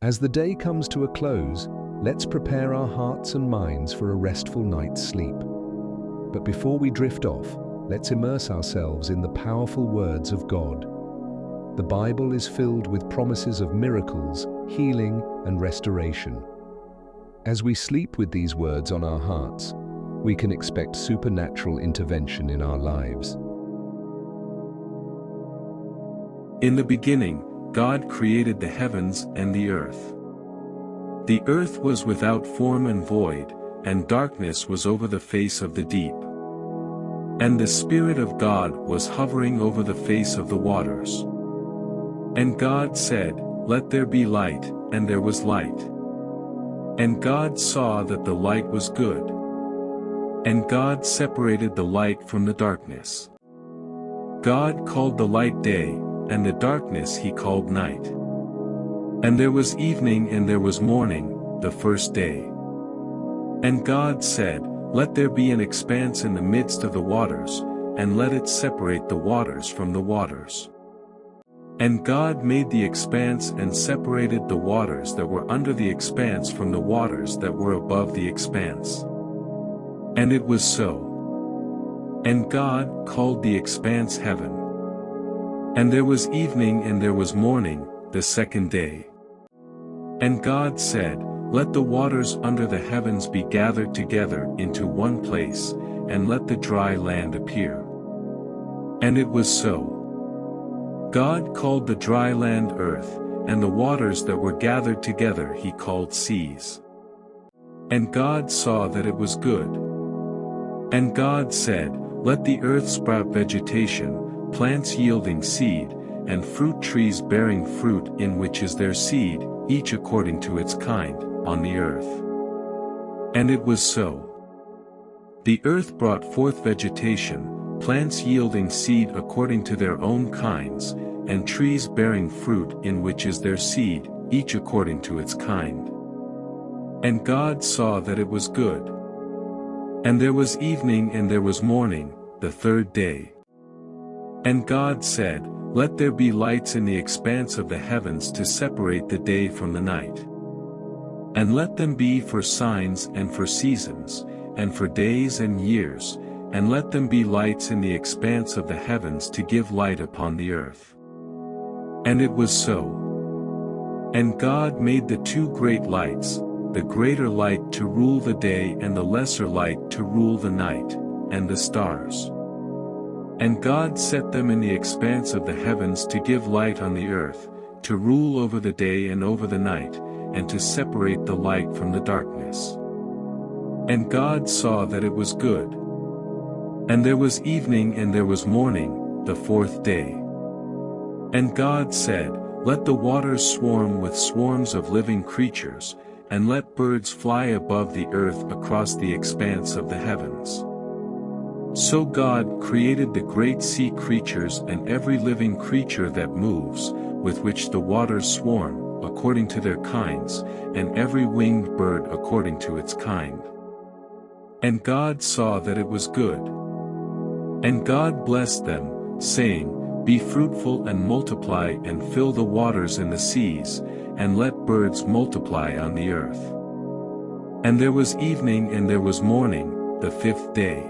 As the day comes to a close, let's prepare our hearts and minds for a restful night's sleep. But before we drift off, let's immerse ourselves in the powerful words of God. The Bible is filled with promises of miracles, healing, and restoration. As we sleep with these words on our hearts, we can expect supernatural intervention in our lives. In the beginning, God created the heavens and the earth. The earth was without form and void, and darkness was over the face of the deep. And the Spirit of God was hovering over the face of the waters. And God said, "Let there be light," and there was light. And God saw that the light was good. And God separated the light from the darkness. God called the light day, and the darkness he called night. And there was evening and there was morning, the first day. And God said, "Let there be an expanse in the midst of the waters, and let it separate the waters from the waters." And God made the expanse and separated the waters that were under the expanse from the waters that were above the expanse. And it was so. And God called the expanse heaven. And there was evening and there was morning, the second day. And God said, "Let the waters under the heavens be gathered together into one place, and let the dry land appear." And it was so. God called the dry land earth, and the waters that were gathered together he called seas. And God saw that it was good. And God said, "Let the earth sprout vegetation, plants yielding seed, and fruit trees bearing fruit in which is their seed, each according to its kind, on the earth." And it was so. The earth brought forth vegetation, plants yielding seed according to their own kinds, and trees bearing fruit in which is their seed, each according to its kind. And God saw that it was good. And there was evening and there was morning, the third day. And God said, "Let there be lights in the expanse of the heavens to separate the day from the night. And let them be for signs and for seasons, and for days and years, and let them be lights in the expanse of the heavens to give light upon the earth." And it was so. And God made the two great lights, the greater light to rule the day and the lesser light to rule the night, and the stars. And God set them in the expanse of the heavens to give light on the earth, to rule over the day and over the night, and to separate the light from the darkness. And God saw that it was good. And there was evening and there was morning, the fourth day. And God said, "Let the waters swarm with swarms of living creatures, and let birds fly above the earth across the expanse of the heavens." So God created the great sea creatures and every living creature that moves, with which the waters swarm, according to their kinds, and every winged bird according to its kind. And God saw that it was good. And God blessed them, saying, "Be fruitful and multiply and fill the waters in the seas, and let birds multiply on the earth." And there was evening and there was morning, the fifth day.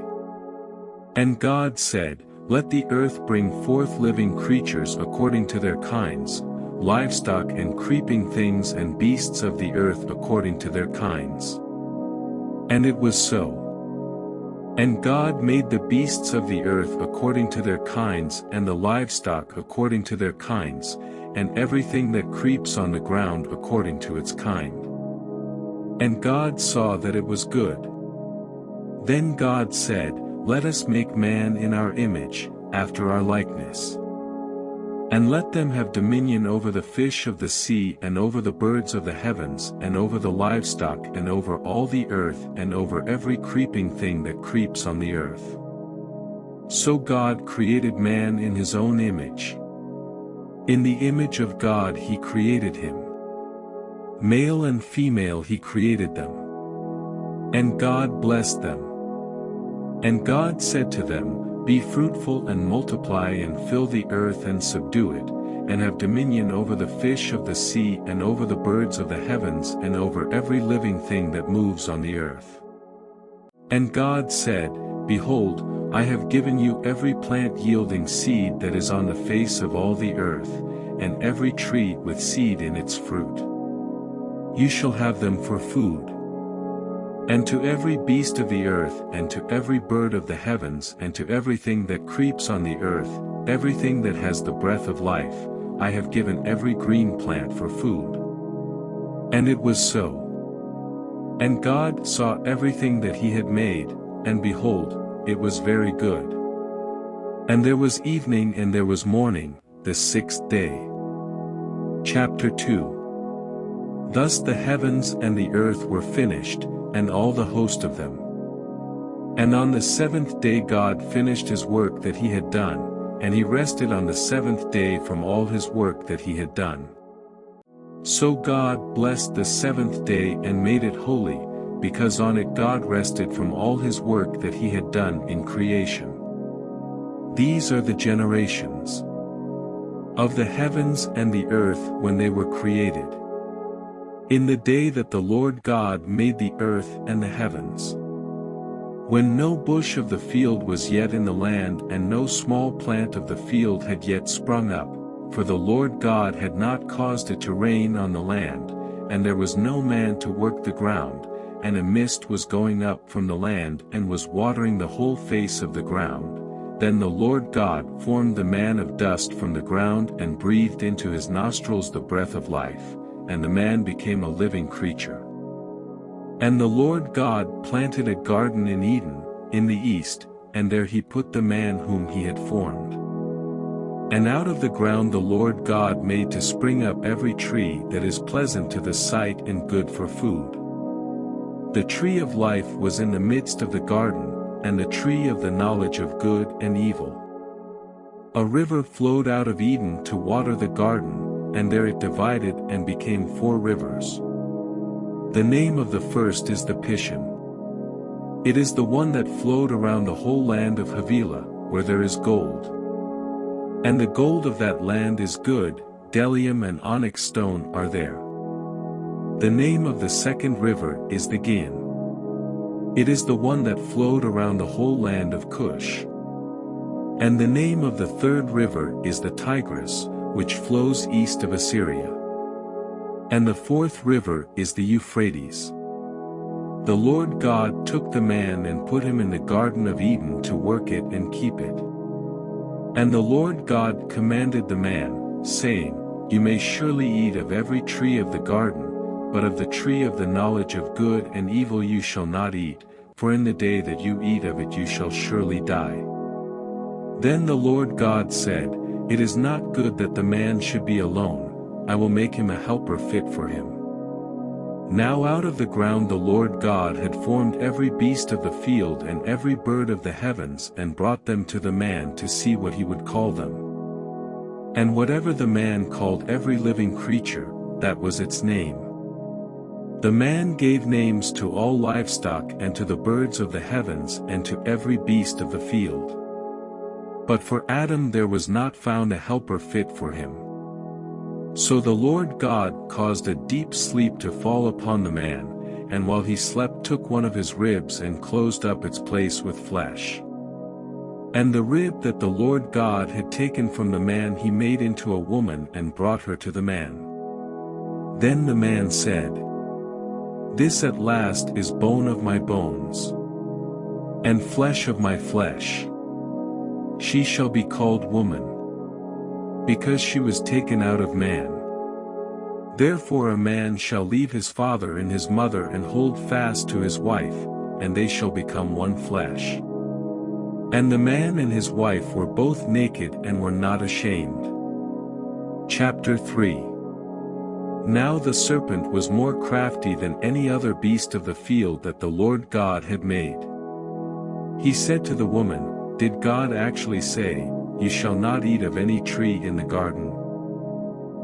And God said, "Let the earth bring forth living creatures according to their kinds, livestock and creeping things and beasts of the earth according to their kinds." And it was so. And God made the beasts of the earth according to their kinds and the livestock according to their kinds, and everything that creeps on the ground according to its kind. And God saw that it was good. Then God said, "Let us make man in our image, after our likeness. And let them have dominion over the fish of the sea and over the birds of the heavens and over the livestock and over all the earth and over every creeping thing that creeps on the earth." So God created man in his own image. In the image of God he created him. Male and female he created them. And God blessed them. And God said to them, "Be fruitful and multiply and fill the earth and subdue it, and have dominion over the fish of the sea and over the birds of the heavens and over every living thing that moves on the earth. And God said, Behold, I have given you every plant yielding seed that is on the face of all the earth, and every tree with seed in its fruit. You shall have them for food. And to every beast of the earth and to every bird of the heavens and to everything that creeps on the earth, everything that has the breath of life, I have given every green plant for food. And it was so. And God saw everything that he had made, and behold, it was very good. And there was evening and there was morning, the sixth day. Chapter 2. Thus the heavens and the earth were finished, and all the host of them. And on the seventh day God finished his work that he had done, and he rested on the seventh day from all his work that he had done. So God blessed the seventh day and made it holy, because on it God rested from all his work that he had done in creation. These are the generations of the heavens and the earth when they were created, in the day that the Lord God made the earth and the heavens. When no bush of the field was yet in the land and no small plant of the field had yet sprung up, for the Lord God had not caused it to rain on the land, and there was no man to work the ground, and a mist was going up from the land and was watering the whole face of the ground. Then the Lord God formed the man of dust from the ground and breathed into his nostrils the breath of life, and the man became a living creature. And the Lord God planted a garden in Eden, in the east, and there he put the man whom he had formed. And out of the ground the Lord God made to spring up every tree that is pleasant to the sight and good for food. The tree of life was in the midst of the garden, and the tree of the knowledge of good and evil. A river flowed out of Eden to water the garden, and there it divided and became 4 rivers. The name of the first is the Pishon. It is the one that flowed around the whole land of Havilah, where there is gold. And the gold of that land is good, bdellium and onyx stone are there. The name of the second river is the Gihon. It is the one that flowed around the whole land of Cush. And the name of the third river is the Tigris, which flows east of Assyria. And the fourth river is the Euphrates. The Lord God took the man and put him in the Garden of Eden to work it and keep it. And the Lord God commanded the man, saying, You may surely eat of every tree of the garden, but of the tree of the knowledge of good and evil you shall not eat, for in the day that you eat of it you shall surely die. Then the Lord God said, It is not good that the man should be alone. I will make him a helper fit for him. Now out of the ground the Lord God had formed every beast of the field and every bird of the heavens and brought them to the man to see what he would call them. And whatever the man called every living creature, that was its name. The man gave names to all livestock and to the birds of the heavens and to every beast of the field. But for Adam there was not found a helper fit for him. So the Lord God caused a deep sleep to fall upon the man, and while he slept took one of his ribs and closed up its place with flesh. And the rib that the Lord God had taken from the man he made into a woman and brought her to the man. Then the man said, This at last is bone of my bones, and flesh of my flesh. She shall be called woman, because she was taken out of man. Therefore a man shall leave his father and his mother and hold fast to his wife, and they shall become one flesh. And the man and his wife were both naked and were not ashamed. Chapter 3. Now the serpent was more crafty than any other beast of the field that the Lord God had made. He said to the woman, Did God actually say, You shall not eat of any tree in the garden?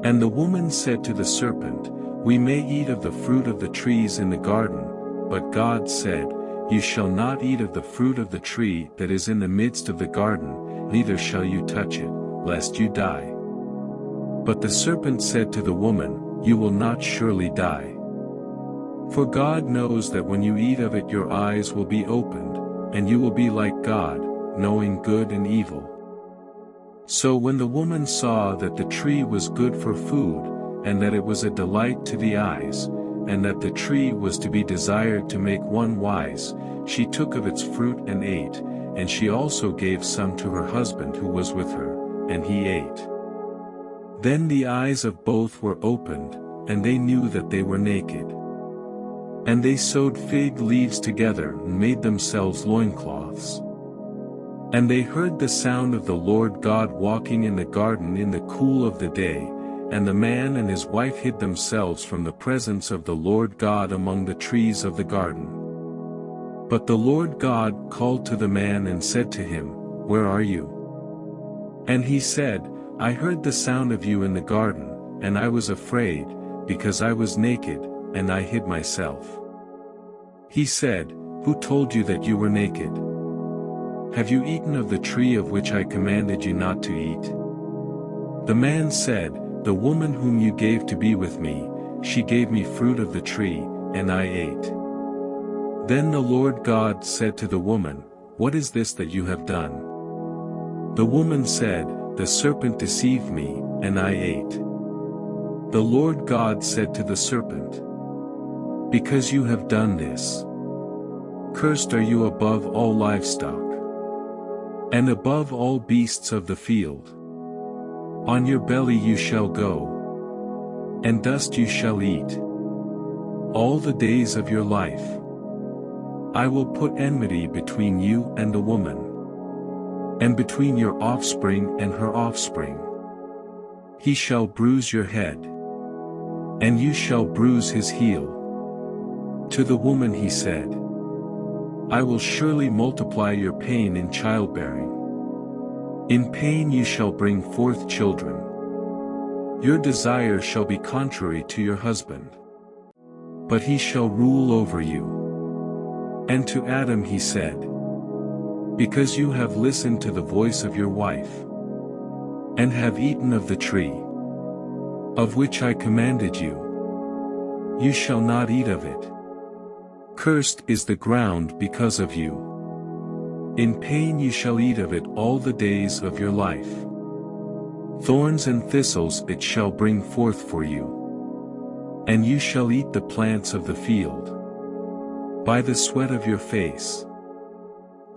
And the woman said to the serpent, We may eat of the fruit of the trees in the garden, but God said, You shall not eat of the fruit of the tree that is in the midst of the garden, neither shall you touch it, lest you die. But the serpent said to the woman, "You will not surely die. For God knows that when you eat of it your eyes will be opened, and you will be like God, knowing good and evil." So when the woman saw that the tree was good for food, and that it was a delight to the eyes, and that the tree was to be desired to make one wise, she took of its fruit and ate, and she also gave some to her husband who was with her, and he ate. Then the eyes of both were opened, and they knew that they were naked. And they sewed fig leaves together and made themselves loincloths. And they heard the sound of the Lord God walking in the garden in the cool of the day, and the man and his wife hid themselves from the presence of the Lord God among the trees of the garden. But the Lord God called to the man and said to him, "Where are you?" And he said, "I heard the sound of you in the garden, and I was afraid, because I was naked, and I hid myself." He said, "Who told you that you were naked? Have you eaten of the tree of which I commanded you not to eat?" The man said, "The woman whom you gave to be with me, she gave me fruit of the tree, and I ate." Then the Lord God said to the woman, "What is this that you have done?" The woman said, "The serpent deceived me, and I ate." The Lord God said to the serpent, "Because you have done this, cursed are you above all livestock, and above all beasts of the field. On your belly you shall go, and dust you shall eat all the days of your life. I will put enmity between you and the woman, and between your offspring and her offspring. He shall bruise your head, and you shall bruise his heel." To the woman he said, "I will surely multiply your pain in childbearing. In pain you shall bring forth children. Your desire shall be contrary to your husband, but he shall rule over you." And to Adam he said, "Because you have listened to the voice of your wife, and have eaten of the tree of which I commanded you, you shall not eat of it. Cursed is the ground because of you. In pain you shall eat of it all the days of your life. Thorns and thistles it shall bring forth for you, and you shall eat the plants of the field. By the sweat of your face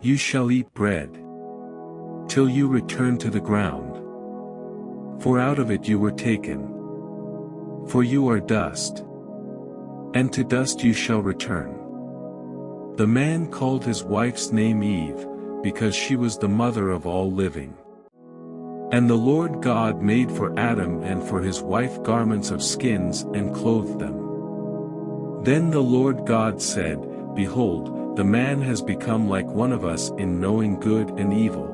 you shall eat bread, till you return to the ground. For out of it you were taken. For you are dust, and to dust you shall return." The man called his wife's name Eve, because she was the mother of all living. And the Lord God made for Adam and for his wife garments of skins and clothed them. Then the Lord God said, "Behold, the man has become like one of us in knowing good and evil.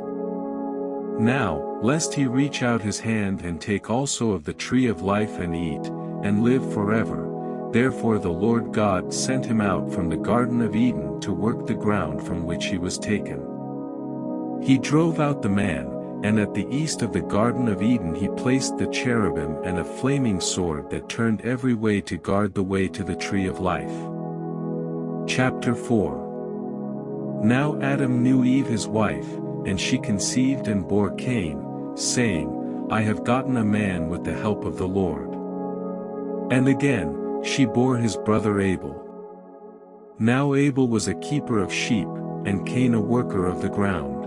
Now, lest he reach out his hand and take also of the tree of life and eat, and live forever." Therefore the Lord God sent him out from the Garden of Eden to work the ground from which he was taken. He drove out the man, and at the east of the Garden of Eden he placed the cherubim and a flaming sword that turned every way to guard the way to the tree of life. Chapter 4. Now Adam knew Eve his wife, and she conceived and bore Cain, saying, "I have gotten a man with the help of the Lord." And again, she bore his brother Abel. Now Abel was a keeper of sheep, and Cain a worker of the ground.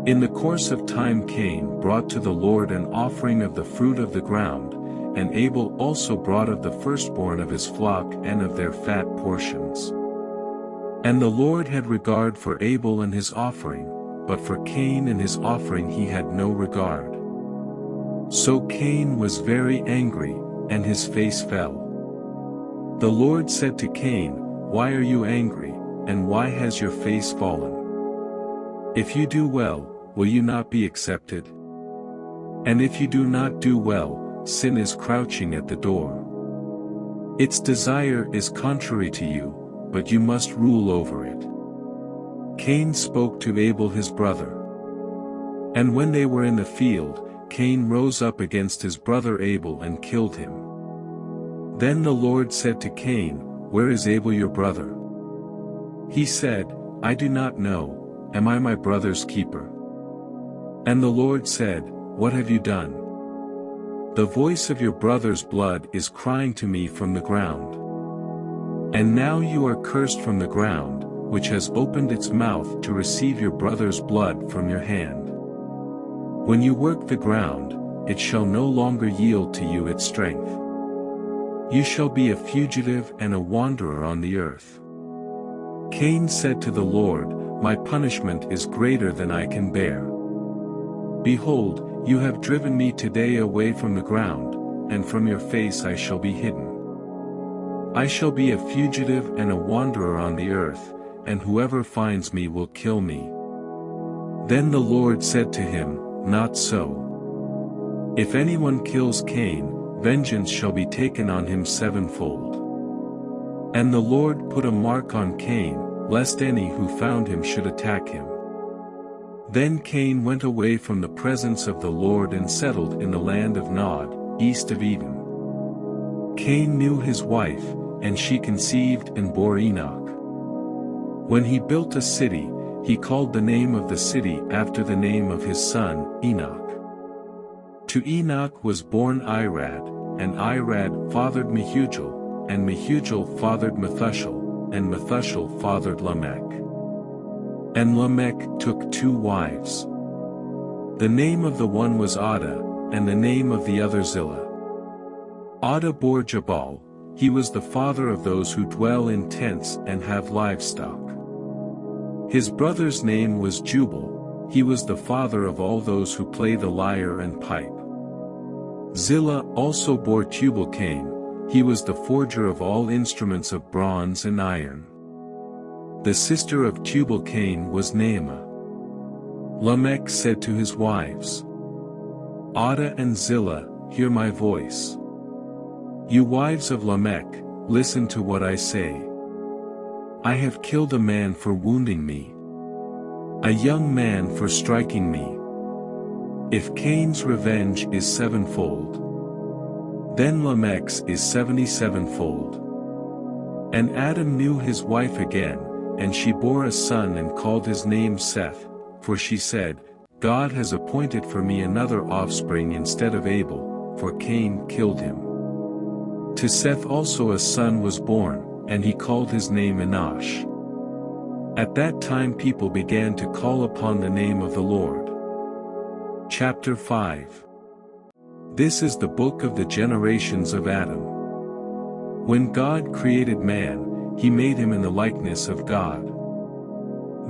In the course of time Cain brought to the Lord an offering of the fruit of the ground, and Abel also brought of the firstborn of his flock and of their fat portions. And the Lord had regard for Abel and his offering, but for Cain and his offering he had no regard. So Cain was very angry, and his face fell. The Lord said to Cain, "Why are you angry, and why has your face fallen? If you do well, will you not be accepted? And if you do not do well, sin is crouching at the door. Its desire is contrary to you, but you must rule over it." Cain spoke to Abel his brother. And when they were in the field, Cain rose up against his brother Abel and killed him. Then the Lord said to Cain, "Where is Abel your brother?" He said, "I do not know, am I my brother's keeper?" And the Lord said, "What have you done? The voice of your brother's blood is crying to me from the ground. And now you are cursed from the ground, which has opened its mouth to receive your brother's blood from your hand. When you work the ground, it shall no longer yield to you its strength. You shall be a fugitive and a wanderer on the earth." Cain said to the Lord, "My punishment is greater than I can bear. Behold, you have driven me today away from the ground, and from your face I shall be hidden. I shall be a fugitive and a wanderer on the earth, and whoever finds me will kill me." Then the Lord said to him, "Not so. If anyone kills Cain, vengeance shall be taken on him sevenfold." And the Lord put a mark on Cain, lest any who found him should attack him. Then Cain went away from the presence of the Lord and settled in the land of Nod, east of Eden. Cain knew his wife, and she conceived and bore Enoch. When he built a city, he called the name of the city after the name of his son, Enoch. To Enoch was born Irad, and Irad fathered Mehujael, and Mehujael fathered Methushel, and Methushel fathered Lamech. And Lamech took 2 wives. The name of the one was Ada, and the name of the other Zillah. Ada bore Jabal, he was the father of those who dwell in tents and have livestock. His brother's name was Jubal, he was the father of all those who play the lyre and pipe. Zillah also bore Tubal-Cain, he was the forger of all instruments of bronze and iron. The sister of Tubal-Cain was Naamah. Lamech said to his wives, "Ada and Zillah, hear my voice. You wives of Lamech, listen to what I say. I have killed a man for wounding me, a young man for striking me. If Cain's revenge is 7-fold, then Lamech's is 77-fold. And Adam knew his wife again, and she bore a son and called his name Seth, for she said, God has appointed for me another offspring instead of Abel, for Cain killed him. To Seth also a son was born, and he called his name Enosh. At that time people began to call upon the name of the Lord. Chapter 5. This is the book of the generations of Adam. When God created man, he made him in the likeness of God.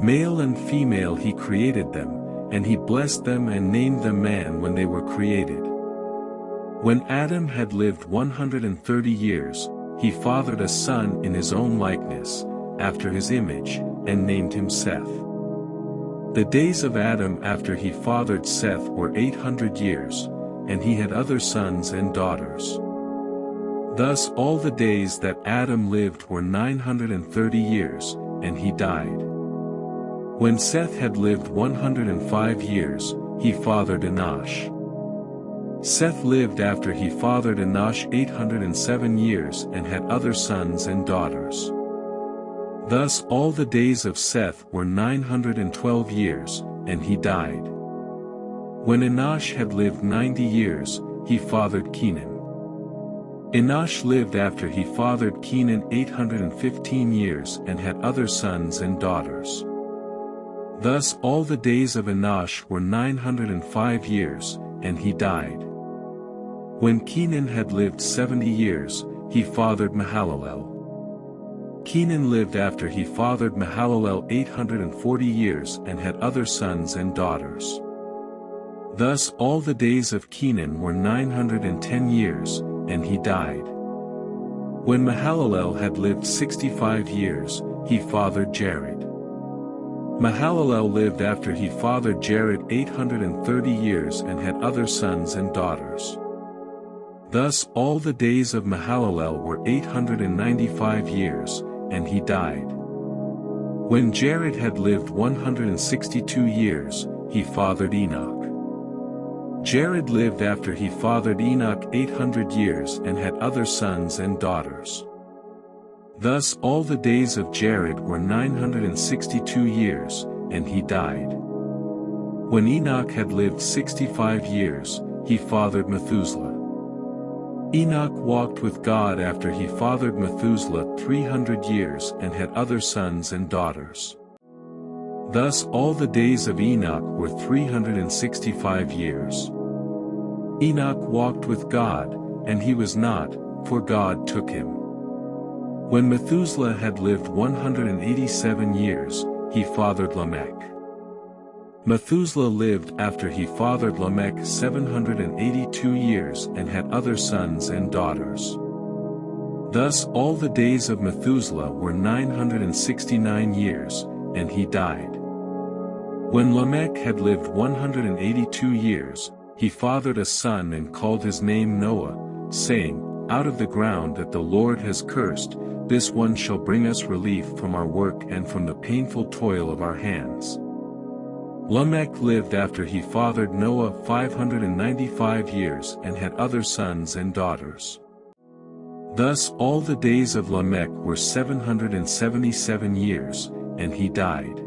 Male and female he created them, and he blessed them and named them man when they were created. When Adam had lived 130 years, he fathered a son in his own likeness, after his image, and named him Seth. The days of Adam after he fathered Seth were 800 years, and he had other sons and daughters. Thus all the days that Adam lived were 930 years, and he died. When Seth had lived 105 years, he fathered Enosh. Seth lived after he fathered Enosh 807 years and had other sons and daughters. Thus all the days of Seth were 912 years, and he died. When Enosh had lived 90 years, he fathered Kenan. Enosh lived after he fathered Kenan 815 years and had other sons and daughters. Thus all the days of Enosh were 905 years, and he died. When Kenan had lived 70 years, he fathered Mahalalel. Kenan lived after he fathered Mahalalel 840 years and had other sons and daughters. Thus all the days of Kenan were 910 years, and he died. When Mahalalel had lived 65 years, he fathered Jared. Mahalalel lived after he fathered Jared 830 years and had other sons and daughters. Thus all the days of Mahalalel were 895 years, and he died. When Jared had lived 162 years, he fathered Enoch. Jared lived after he fathered Enoch 800 years and had other sons and daughters. Thus all the days of Jared were 962 years, and he died. When Enoch had lived 65 years, he fathered Methuselah. Enoch walked with God after he fathered Methuselah 300 years and had other sons and daughters. Thus all the days of Enoch were 365 years. Enoch walked with God, and he was not, for God took him. When Methuselah had lived 187 years, he fathered Lamech. Methuselah lived after he fathered Lamech 782 years and had other sons and daughters. Thus all the days of Methuselah were 969 years, and he died. When Lamech had lived 182 years, he fathered a son and called his name Noah, saying, "Out of the ground that the Lord has cursed, this one shall bring us relief from our work and from the painful toil of our hands." Lamech lived after he fathered Noah 595 years and had other sons and daughters. Thus all the days of Lamech were 777 years, and he died.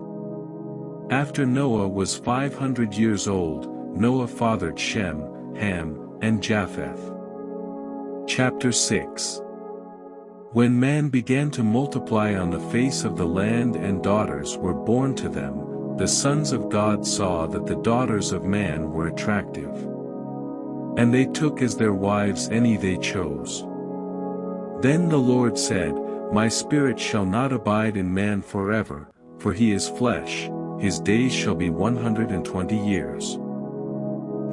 After Noah was 500 years old, Noah fathered Shem, Ham, and Japheth. Chapter 6. When man began to multiply on the face of the land and daughters were born to them, the sons of God saw that the daughters of man were attractive. And they took as their wives any they chose. Then the Lord said, "My spirit shall not abide in man forever, for he is flesh, his days shall be 120 years.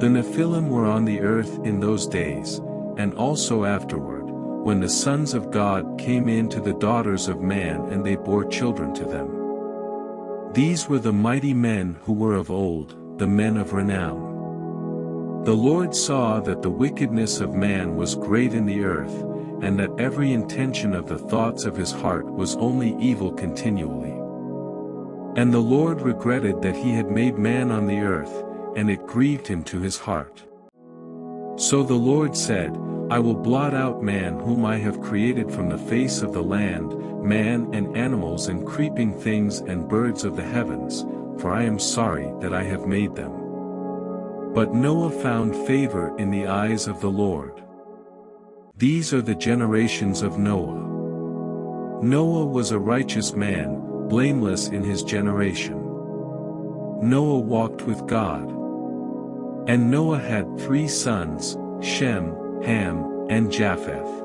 The Nephilim were on the earth in those days, and also afterward, when the sons of God came in to the daughters of man and they bore children to them. These were the mighty men who were of old, the men of renown. The Lord saw that the wickedness of man was great in the earth, and that every intention of the thoughts of his heart was only evil continually. And the Lord regretted that he had made man on the earth, and it grieved him to his heart. So the Lord said, I will blot out man whom I have created from the face of the land, man and animals and creeping things and birds of the heavens, for I am sorry that I have made them. But Noah found favor in the eyes of the Lord. These are the generations of Noah. Noah was a righteous man, blameless in his generation. Noah walked with God. And Noah had 3 sons, Shem, Ham, and Japheth.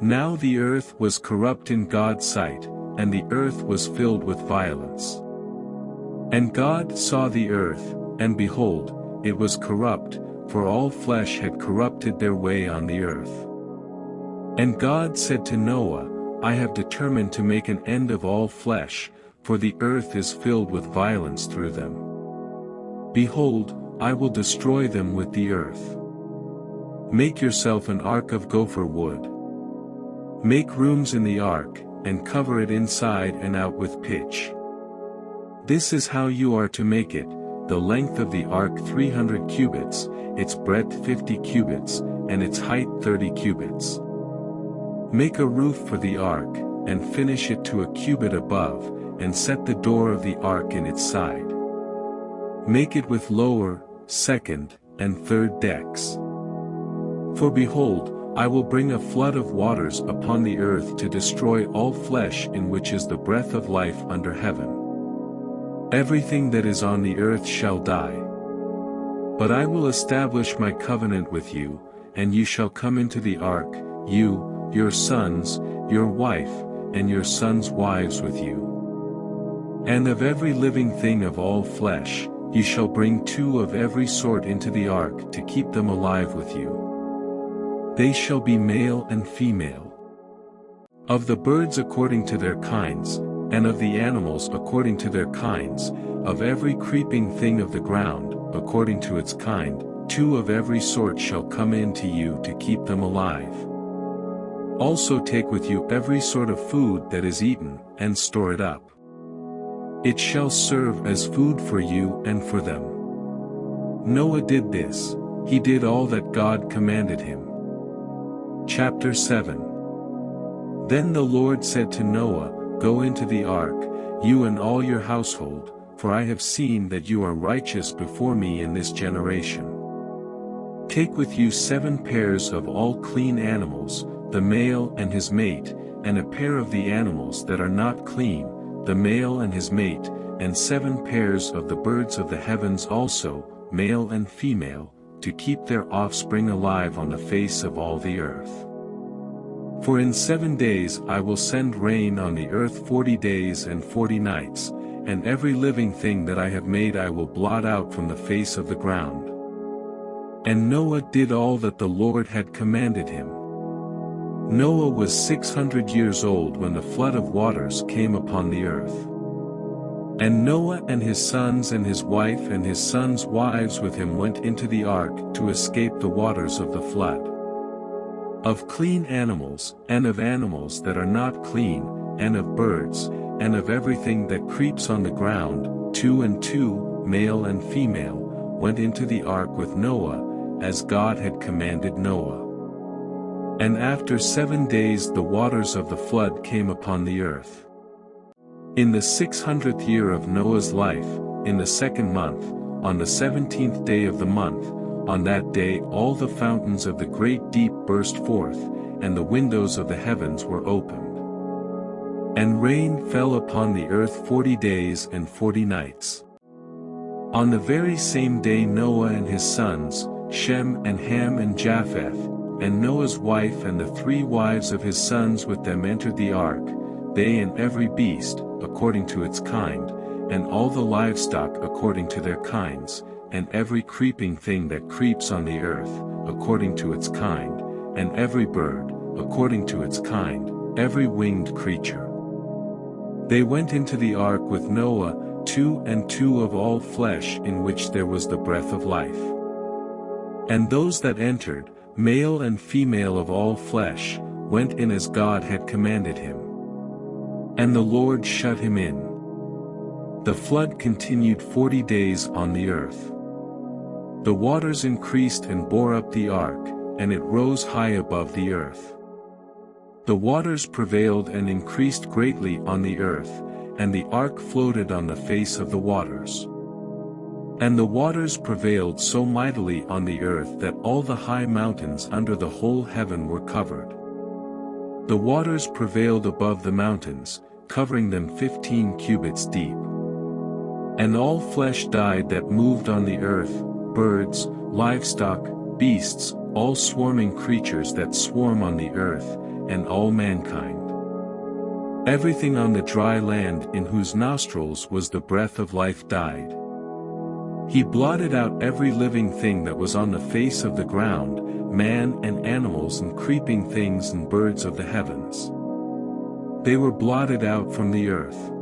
Now the earth was corrupt in God's sight, and the earth was filled with violence. And God saw the earth, and behold, it was corrupt, for all flesh had corrupted their way on the earth. And God said to Noah, I have determined to make an end of all flesh, for the earth is filled with violence through them. Behold, I will destroy them with the earth. Make yourself an ark of gopher wood. Make rooms in the ark, and cover it inside and out with pitch. This is how you are to make it: the length of the ark 300 cubits, its breadth 50 cubits, and its height 30 cubits. Make a roof for the ark, and finish it to a cubit above, and set the door of the ark in its side. Make it with lower, second, and third decks. For behold, I will bring a flood of waters upon the earth to destroy all flesh in which is the breath of life under heaven. Everything that is on the earth shall die. But I will establish my covenant with you, and you shall come into the ark, you, your sons, your wife, and your sons' wives with you. And of every living thing of all flesh, you shall bring 2 of every sort into the ark to keep them alive with you. They shall be male and female. Of the birds according to their kinds, and of the animals according to their kinds, of every creeping thing of the ground, according to its kind, 2 of every sort shall come in to you to keep them alive. Also take with you every sort of food that is eaten, and store it up. It shall serve as food for you and for them. Noah did this, he did all that God commanded him. Chapter 7. Then the Lord said to Noah, "Go into the ark, you and all your household, for I have seen that you are righteous before me in this generation. Take with you 7 pairs of all clean animals, the male and his mate, and a pair of the animals that are not clean, the male and his mate, and 7 pairs of the birds of the heavens also, male and female, to keep their offspring alive on the face of all the earth. For in 7 days I will send rain on the earth 40 days and 40 nights, and every living thing that I have made I will blot out from the face of the ground." And Noah did all that the Lord had commanded him. Noah was 600 years old when the flood of waters came upon the earth. And Noah and his sons and his wife and his sons' wives with him went into the ark to escape the waters of the flood. Of clean animals, and of animals that are not clean, and of birds, and of everything that creeps on the ground, 2 and 2, male and female, went into the ark with Noah, as God had commanded Noah. And after 7 days the waters of the flood came upon the earth. In the 600th year of Noah's life, in the 2nd month, on the 17th day of the month, on that day all the fountains of the great deep burst forth, and the windows of the heavens were opened. And rain fell upon the earth 40 days and 40 nights. On the very same day Noah and his sons, Shem and Ham and Japheth, and Noah's wife and the 3 wives of his sons with them entered the ark, they and every beast, according to its kind, and all the livestock according to their kinds, and every creeping thing that creeps on the earth, according to its kind, and every bird, according to its kind, every winged creature. They went into the ark with Noah, 2 and 2 of all flesh in which there was the breath of life. And those that entered, male and female of all flesh, went in as God had commanded him. And the Lord shut him in. The flood continued 40 days on the earth. The waters increased and bore up the ark, and it rose high above the earth. The waters prevailed and increased greatly on the earth, and the ark floated on the face of the waters. And the waters prevailed so mightily on the earth that all the high mountains under the whole heaven were covered. The waters prevailed above the mountains, covering them 15 cubits deep. And all flesh died that moved on the earth, birds, livestock, beasts, all swarming creatures that swarm on the earth, and all mankind. Everything on the dry land in whose nostrils was the breath of life died. He blotted out every living thing that was on the face of the ground, man and animals and creeping things and birds of the heavens. They were blotted out from the earth.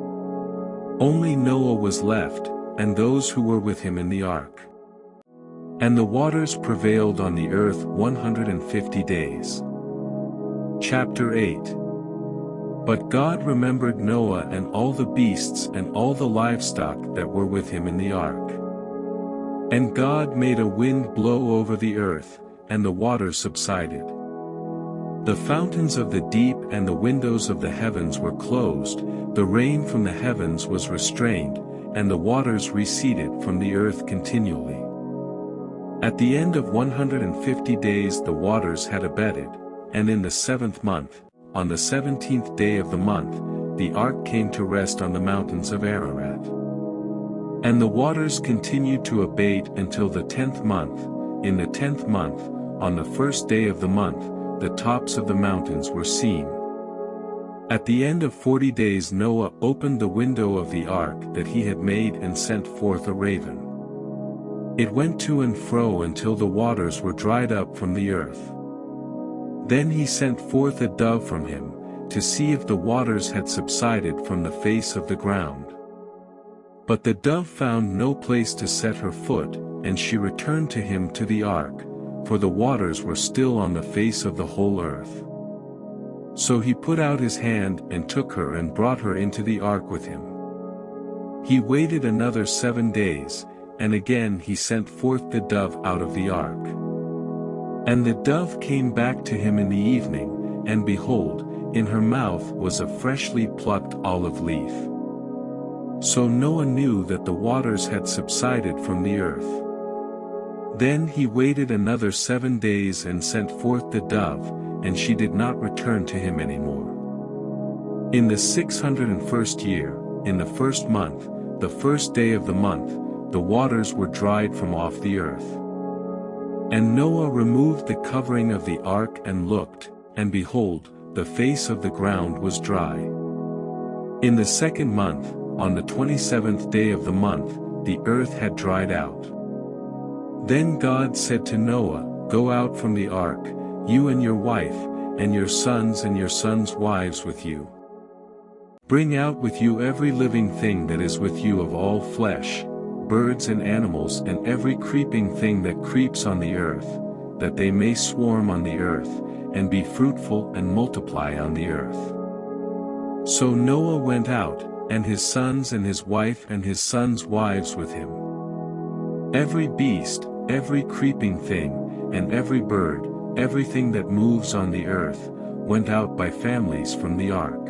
Only Noah was left, and those who were with him in the ark. And the waters prevailed on the earth 150 days. Chapter 8. But God remembered Noah and all the beasts and all the livestock that were with him in the ark. And God made a wind blow over the earth, and the waters subsided. The fountains of the deep and the windows of the heavens were closed, the rain from the heavens was restrained, and the waters receded from the earth continually. At the end of 150 days the waters had abated, and in the 7th month, on the 17th day of the month, the ark came to rest on the mountains of Ararat. And the waters continued to abate until the 10th month. In the 10th month, on the 1st day of the month, the tops of the mountains were seen. At the end of 40 days Noah opened the window of the ark that he had made and sent forth a raven. It went to and fro until the waters were dried up from the earth. Then he sent forth a dove from him, to see if the waters had subsided from the face of the ground. But the dove found no place to set her foot, and she returned to him to the ark, for the waters were still on the face of the whole earth. So he put out his hand and took her and brought her into the ark with him. He waited another 7 days, and again he sent forth the dove out of the ark. And the dove came back to him in the evening, and behold, in her mouth was a freshly plucked olive leaf. So Noah knew that the waters had subsided from the earth. Then he waited another 7 days and sent forth the dove, and she did not return to him anymore. In the 601st year, in the first month, the first day of the month, the waters were dried from off the earth. And Noah removed the covering of the ark and looked, and behold, the face of the ground was dry. In the second month, on the 27th day of the month, the earth had dried out. Then God said to Noah, "Go out from the ark, you and your wife, and your sons' wives with you. Bring out with you every living thing that is with you of all flesh, birds and animals and every creeping thing that creeps on the earth, that they may swarm on the earth, and be fruitful and multiply on the earth." So Noah went out, and his sons and his wife and his sons' wives with him. Every beast, every creeping thing, and every bird, everything that moves on the earth, went out by families from the ark.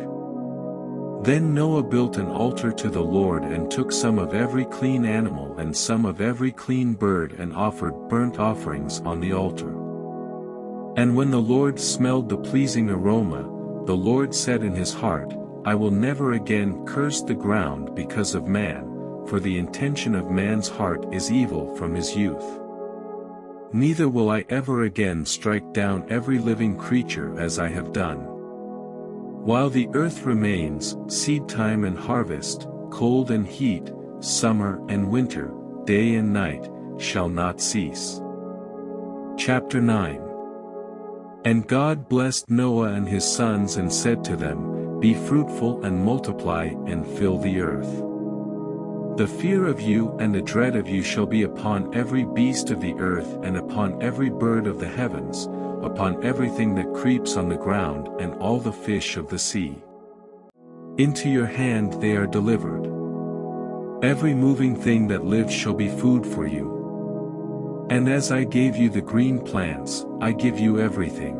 Then Noah built an altar to the Lord and took some of every clean animal and some of every clean bird and offered burnt offerings on the altar. And when the Lord smelled the pleasing aroma, the Lord said in his heart, "I will never again curse the ground because of man, for the intention of man's heart is evil from his youth. Neither will I ever again strike down every living creature as I have done. While the earth remains, seed time and harvest, cold and heat, summer and winter, day and night, shall not cease." Chapter 9. And God blessed Noah and his sons and said to them, "Be fruitful and multiply and fill the earth. The fear of you and the dread of you shall be upon every beast of the earth and upon every bird of the heavens, upon everything that creeps on the ground and all the fish of the sea. Into your hand they are delivered. Every moving thing that lives shall be food for you. And as I gave you the green plants, I give you everything.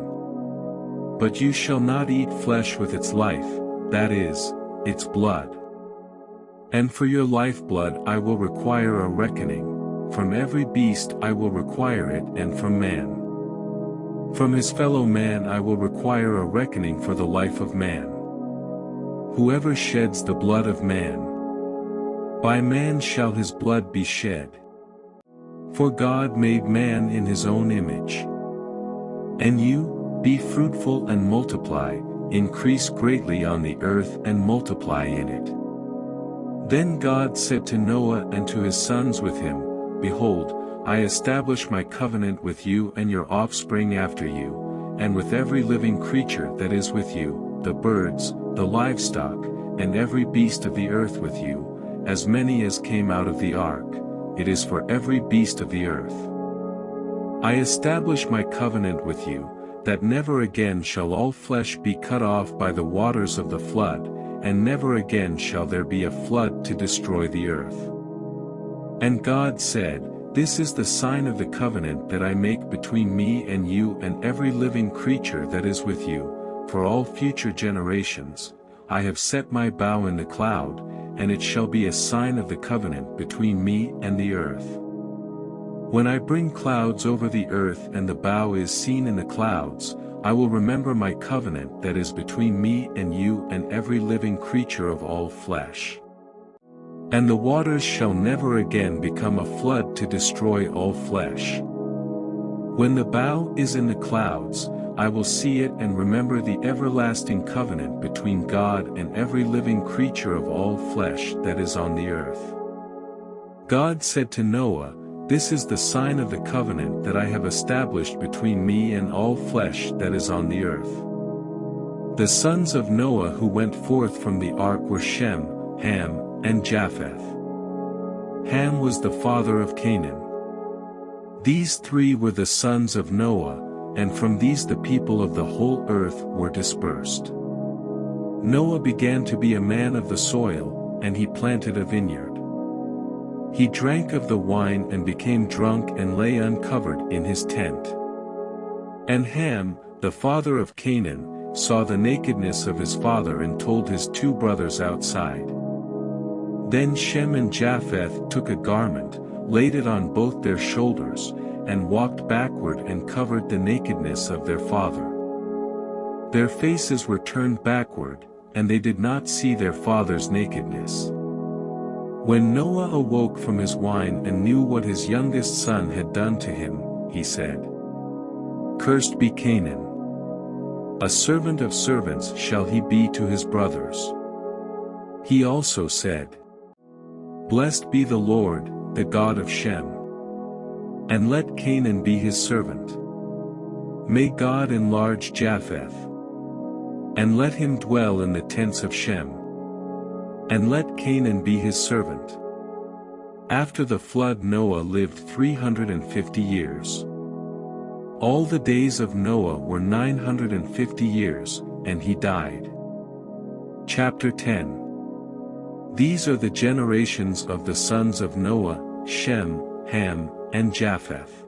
But you shall not eat flesh with its life, that is, its blood. And for your lifeblood I will require a reckoning, from every beast I will require it and from man. From his fellow man I will require a reckoning for the life of man. Whoever sheds the blood of man, by man shall his blood be shed. For God made man in his own image. And you, be fruitful and multiply, increase greatly on the earth and multiply in it." Then God said to Noah and to his sons with him, "Behold, I establish my covenant with you and your offspring after you, and with every living creature that is with you, the birds, the livestock, and every beast of the earth with you, as many as came out of the ark, it is for every beast of the earth. I establish my covenant with you, that never again shall all flesh be cut off by the waters of the flood, and never again shall there be a flood to destroy the earth." And God said, "This is the sign of the covenant that I make between me and you and every living creature that is with you, for all future generations. I have set my bow in the cloud, and it shall be a sign of the covenant between me and the earth. When I bring clouds over the earth and the bow is seen in the clouds, I will remember my covenant that is between me and you and every living creature of all flesh. And the waters shall never again become a flood to destroy all flesh. When the bow is in the clouds, I will see it and remember the everlasting covenant between God and every living creature of all flesh that is on the earth." God said to Noah, "This is the sign of the covenant that I have established between me and all flesh that is on the earth." The sons of Noah who went forth from the ark were Shem, Ham, and Japheth. Ham was the father of Canaan. These three were the sons of Noah, and from these the people of the whole earth were dispersed. Noah began to be a man of the soil, and he planted a vineyard. He drank of the wine and became drunk and lay uncovered in his tent. And Ham, the father of Canaan, saw the nakedness of his father and told his two brothers outside. Then Shem and Japheth took a garment, laid it on both their shoulders, and walked backward and covered the nakedness of their father. Their faces were turned backward, and they did not see their father's nakedness. When Noah awoke from his wine and knew what his youngest son had done to him, he said, "Cursed be Canaan. A servant of servants shall he be to his brothers." He also said, "Blessed be the Lord, the God of Shem. And let Canaan be his servant. May God enlarge Japheth. And let him dwell in the tents of Shem. And let Canaan be his servant." After the flood Noah lived 350 years. All the days of Noah were 950 years, and he died. Chapter 10. These are the generations of the sons of Noah, Shem, Ham, and Japheth.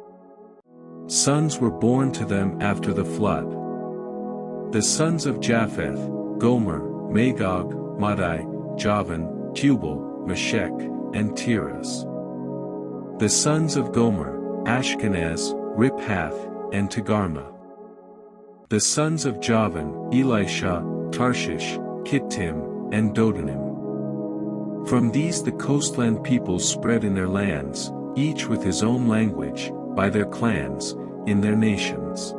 Sons were born to them after the flood. The sons of Japheth, Gomer, Magog, Madai, Javan, Tubal, Meshech, and Tiras. The sons of Gomer, Ashkenaz, Riphath, and Togarmah. The sons of Javan, Elisha, Tarshish, Kittim, and Dodanim. From these the coastland peoples spread in their lands, each with his own language, by their clans, in their nations.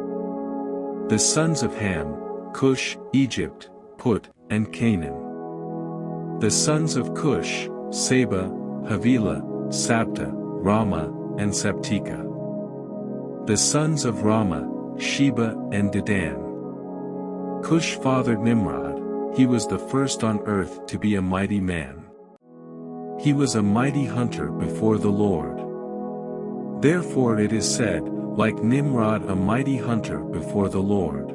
The sons of Ham, Cush, Egypt, Put, and Canaan. The sons of Cush, Seba, Havilah, Sabta, Rama, and Sabteka. The sons of Rama, Sheba and Dedan. Cush fathered Nimrod. He was the first on earth to be a mighty man. He was a mighty hunter before the Lord. Therefore it is said, like Nimrod a mighty hunter before the Lord.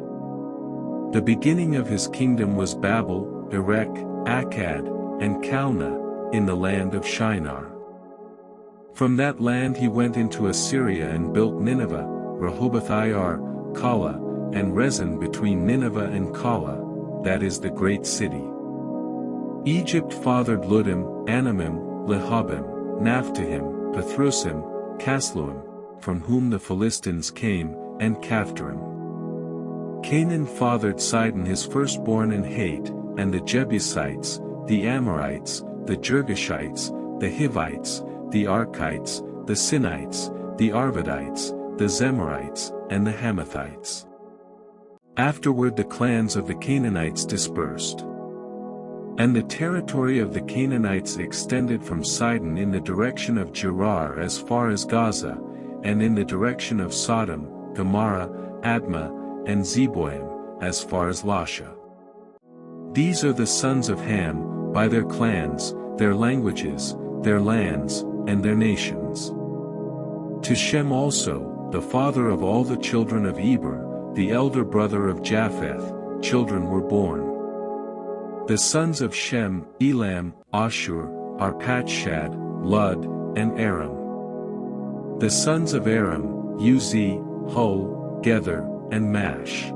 The beginning of his kingdom was Babel, Erech, Akkad, and Calneh, in the land of Shinar. From that land he went into Assyria and built Nineveh, Rehoboth-ir, Calah, and Rezin between Nineveh and Calah, that is the great city. Egypt fathered Ludim, Anamim, Lehabim, Naphtahim, Pathrusim, Casluim, from whom the Philistines came, and Caphtorim. Canaan fathered Sidon his firstborn and Hate, and the Jebusites, the Amorites, the Girgashites, the Hivites, the Archites, the Sinites, the Arvadites, the Zemarites, and the Hamathites. Afterward the clans of the Canaanites dispersed. And the territory of the Canaanites extended from Sidon in the direction of Gerar as far as Gaza, and in the direction of Sodom, Gomorrah, Admah, and Zeboim, as far as Lasha. These are the sons of Ham, by their clans, their languages, their lands, and their nations. To Shem also, the father of all the children of Eber, the elder brother of Japheth, children were born. The sons of Shem, Elam, Ashur, Arpachshad, Lud, and Aram. The sons of Aram, Uzi, Hul, Gether, and Mash.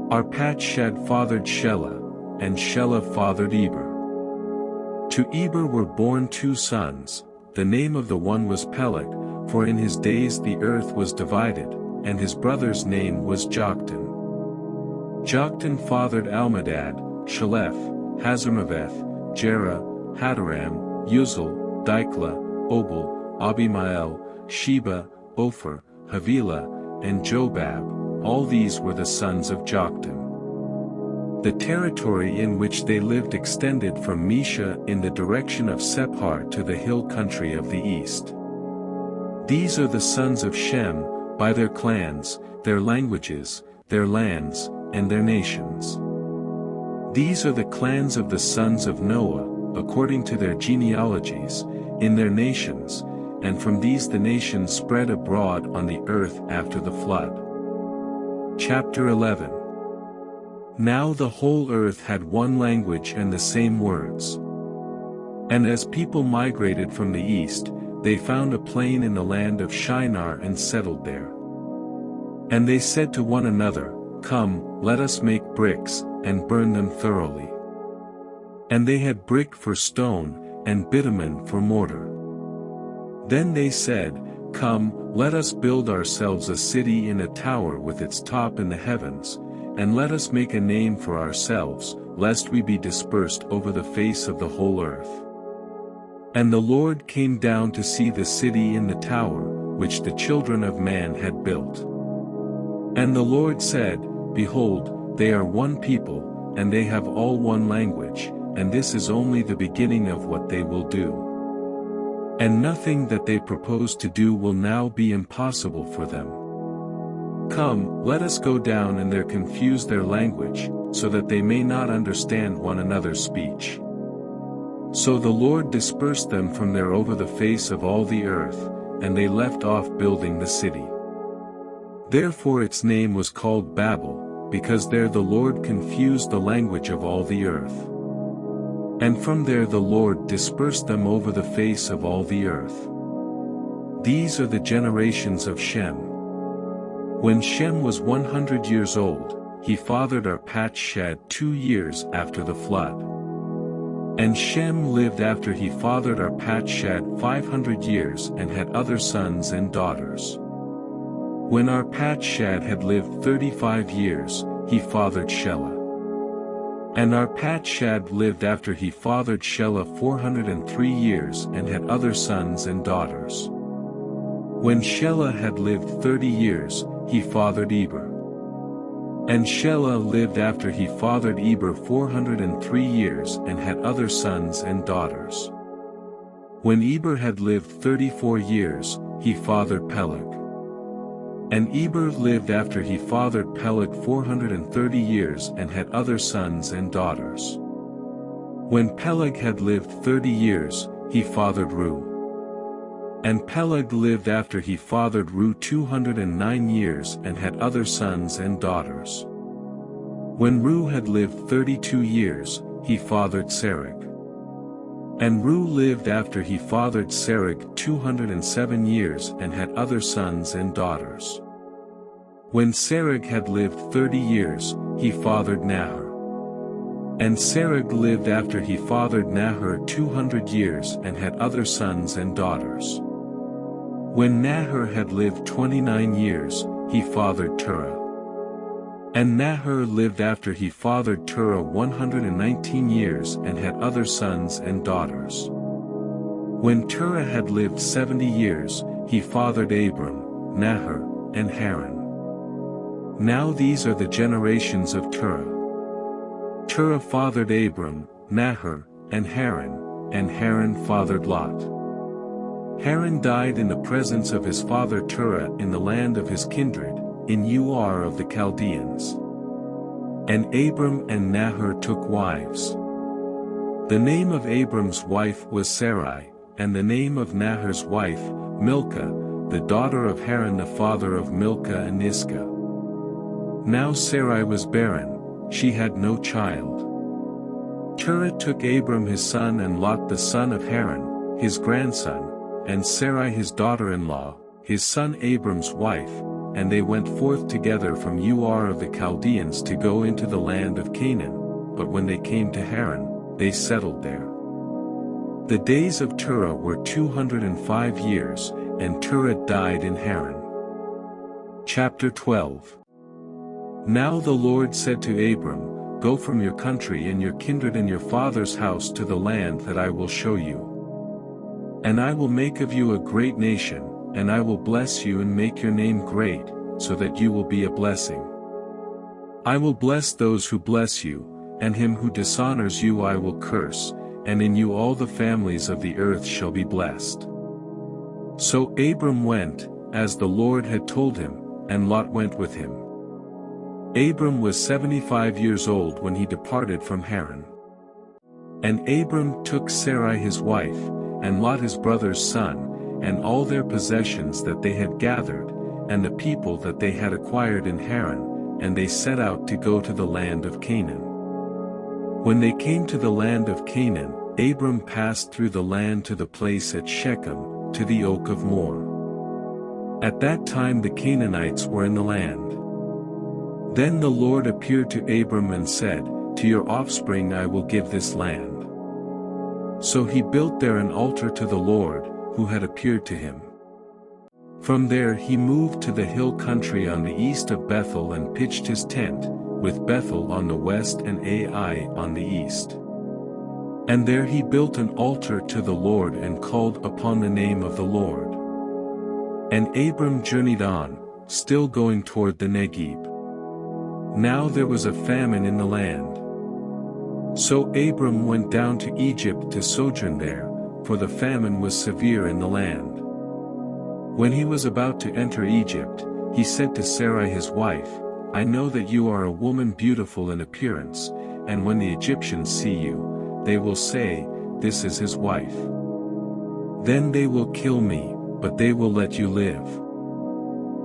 Arpachshad fathered Shelah, and Shelah fathered Eber. To Eber were born two sons. The name of the one was Peleg, for in his days the earth was divided, and his brother's name was Joktan. Joktan fathered Almadad, Shalef, Hazarmaveth, Jerah, Hadaram, Uzal, Dikla, Obal, Abimael, Sheba, Ophir, Havilah, and Jobab. All these were the sons of Joktan. The territory in which they lived extended from Mesha in the direction of Sephar to the hill country of the east. These are the sons of Shem, by their clans, their languages, their lands, and their nations. These are the clans of the sons of Noah, according to their genealogies, in their nations, and from these the nations spread abroad on the earth after the flood. Chapter 11. Now the whole earth had one language and the same words. And as people migrated from the east, they found a plain in the land of Shinar and settled there. And they said to one another, "Come, let us make bricks, and burn them thoroughly." And they had brick for stone, and bitumen for mortar. Then they said, "Come, let us build ourselves a city in a tower with its top in the heavens, and let us make a name for ourselves, lest we be dispersed over the face of the whole earth." And the Lord came down to see the city in the tower, which the children of man had built. And the Lord said, "Behold, they are one people, and they have all one language, and this is only the beginning of what they will do. And nothing that they propose to do will now be impossible for them. Come, let us go down and there confuse their language, so that they may not understand one another's speech." So the Lord dispersed them from there over the face of all the earth, and they left off building the city. Therefore its name was called Babel, because there the Lord confused the language of all the earth. And from there the Lord dispersed them over the face of all the earth. These are the generations of Shem. When Shem was 100 years old, he fathered Arpachshad 2 years after the flood. And Shem lived after he fathered Arpachshad 500 years and had other sons and daughters. When Arpachshad had lived 35 years, he fathered Shelah. And Arpachshad lived after he fathered Shelah 403 years and had other sons and daughters. When Shelah had lived 30 years, he fathered Eber. And Shelah lived after he fathered Eber 403 years and had other sons and daughters. When Eber had lived 34 years, he fathered Peleg. And Eber lived after he fathered Peleg 430 years and had other sons and daughters. When Peleg had lived 30 years, he fathered Reu. And Peleg lived after he fathered Reu 209 years and had other sons and daughters. When Reu had lived 32 years, he fathered Serug. And Reu lived after he fathered Serug 207 years and had other sons and daughters. When Serug had lived 30 years, he fathered Nahor. And Serug lived after he fathered Nahor 200 years and had other sons and daughters. When Nahor had lived 29 years, he fathered Terah. And Nahor lived after he fathered Terah 119 years and had other sons and daughters. When Terah had lived 70 years, he fathered Abram, Nahor, and Haran. Now these are the generations of Terah. Terah fathered Abram, Nahor, and Haran fathered Lot. Haran died in the presence of his father Terah in the land of his kindred, in Ur of the Chaldeans. And Abram and Nahor took wives. The name of Abram's wife was Sarai, and the name of Nahor's wife, Milcah, the daughter of Haran the father of Milcah and Iscah. Now Sarai was barren, she had no child. Terah took Abram his son and Lot the son of Haran, his grandson, and Sarai his daughter-in-law, his son Abram's wife, and they went forth together from Ur of the Chaldeans to go into the land of Canaan, but when they came to Haran, they settled there. The days of Terah were 205 years, and Terah died in Haran. Chapter 12. Now the Lord said to Abram, "Go from your country and your kindred and your father's house to the land that I will show you. And I will make of you a great nation, and I will bless you and make your name great, so that you will be a blessing. I will bless those who bless you, and him who dishonors you I will curse, and in you all the families of the earth shall be blessed." So Abram went, as the Lord had told him, and Lot went with him. Abram was 75 years old when he departed from Haran. And Abram took Sarai his wife, and Lot his brother's son, and all their possessions that they had gathered, and the people that they had acquired in Haran, and they set out to go to the land of Canaan. When they came to the land of Canaan, Abram passed through the land to the place at Shechem, to the oak of Moreh. At that time the Canaanites were in the land. Then the Lord appeared to Abram and said, "To your offspring I will give this land." So he built there an altar to the Lord, who had appeared to him. From there he moved to the hill country on the east of Bethel and pitched his tent, with Bethel on the west and Ai on the east. And there he built an altar to the Lord and called upon the name of the Lord. And Abram journeyed on, still going toward the Negeb. Now there was a famine in the land. So Abram went down to Egypt to sojourn there, for the famine was severe in the land. When he was about to enter Egypt, he said to Sarai his wife, "I know that you are a woman beautiful in appearance, and when the Egyptians see you, they will say, 'This is his wife.' Then they will kill me, but they will let you live.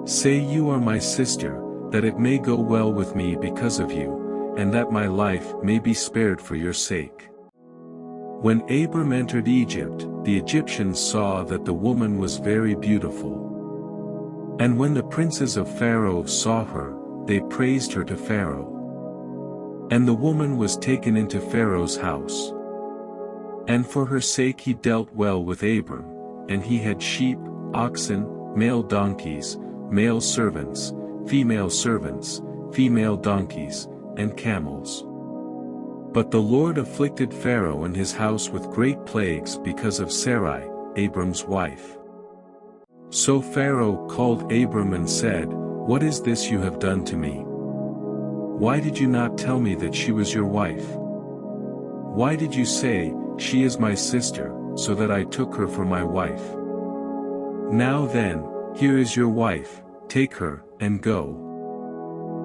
Say you are my sister, that it may go well with me because of you, and that my life may be spared for your sake." When Abram entered Egypt, the Egyptians saw that the woman was very beautiful. And when the princes of Pharaoh saw her, they praised her to Pharaoh. And the woman was taken into Pharaoh's house. And for her sake he dealt well with Abram, and he had sheep, oxen, male donkeys, male servants, female donkeys, and camels. But the Lord afflicted Pharaoh and his house with great plagues because of Sarai, Abram's wife. So Pharaoh called Abram and said, "What is this you have done to me? Why did you not tell me that she was your wife? Why did you say, 'She is my sister,' so that I took her for my wife? Now then, here is your wife, take her, and go."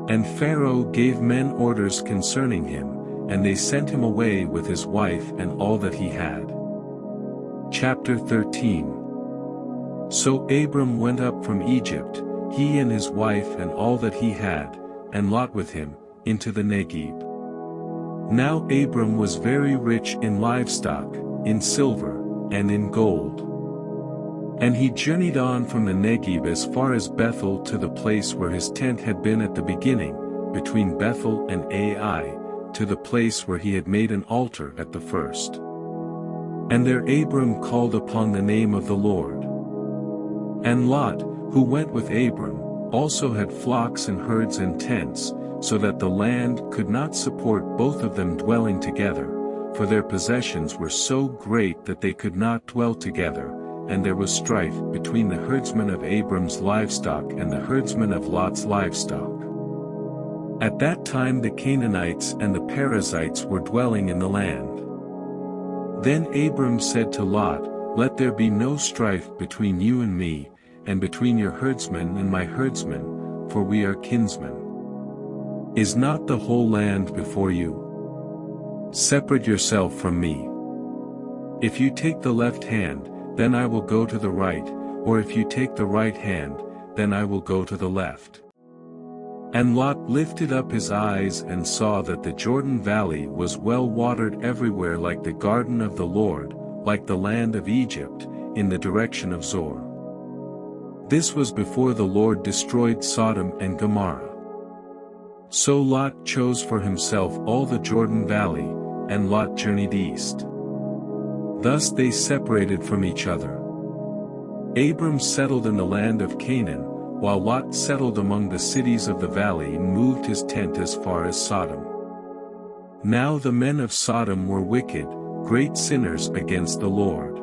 And Pharaoh gave men orders concerning him, and they sent him away with his wife and all that he had. Chapter 13. So Abram went up from Egypt, he and his wife and all that he had, and Lot with him, into the Negeb. Now Abram was very rich in livestock, in silver, and in gold. And he journeyed on from the Negeb as far as Bethel to the place where his tent had been at the beginning, between Bethel and Ai, to the place where he had made an altar at the first. And there Abram called upon the name of the Lord. And Lot, who went with Abram, also had flocks and herds and tents, so that the land could not support both of them dwelling together, for their possessions were so great that they could not dwell together, and there was strife between the herdsmen of Abram's livestock and the herdsmen of Lot's livestock. At that time the Canaanites and the Perizzites were dwelling in the land. Then Abram said to Lot, "Let there be no strife between you and me, and between your herdsmen and my herdsmen, for we are kinsmen. Is not the whole land before you? Separate yourself from me. If you take the left hand, then I will go to the right, or if you take the right hand, then I will go to the left." And Lot lifted up his eyes and saw that the Jordan Valley was well watered everywhere like the garden of the Lord, like the land of Egypt, in the direction of Zoar. This was before the Lord destroyed Sodom and Gomorrah. So Lot chose for himself all the Jordan Valley, and Lot journeyed east. Thus they separated from each other. Abram settled in the land of Canaan, while Lot settled among the cities of the valley and moved his tent as far as Sodom. Now the men of Sodom were wicked, great sinners against the Lord.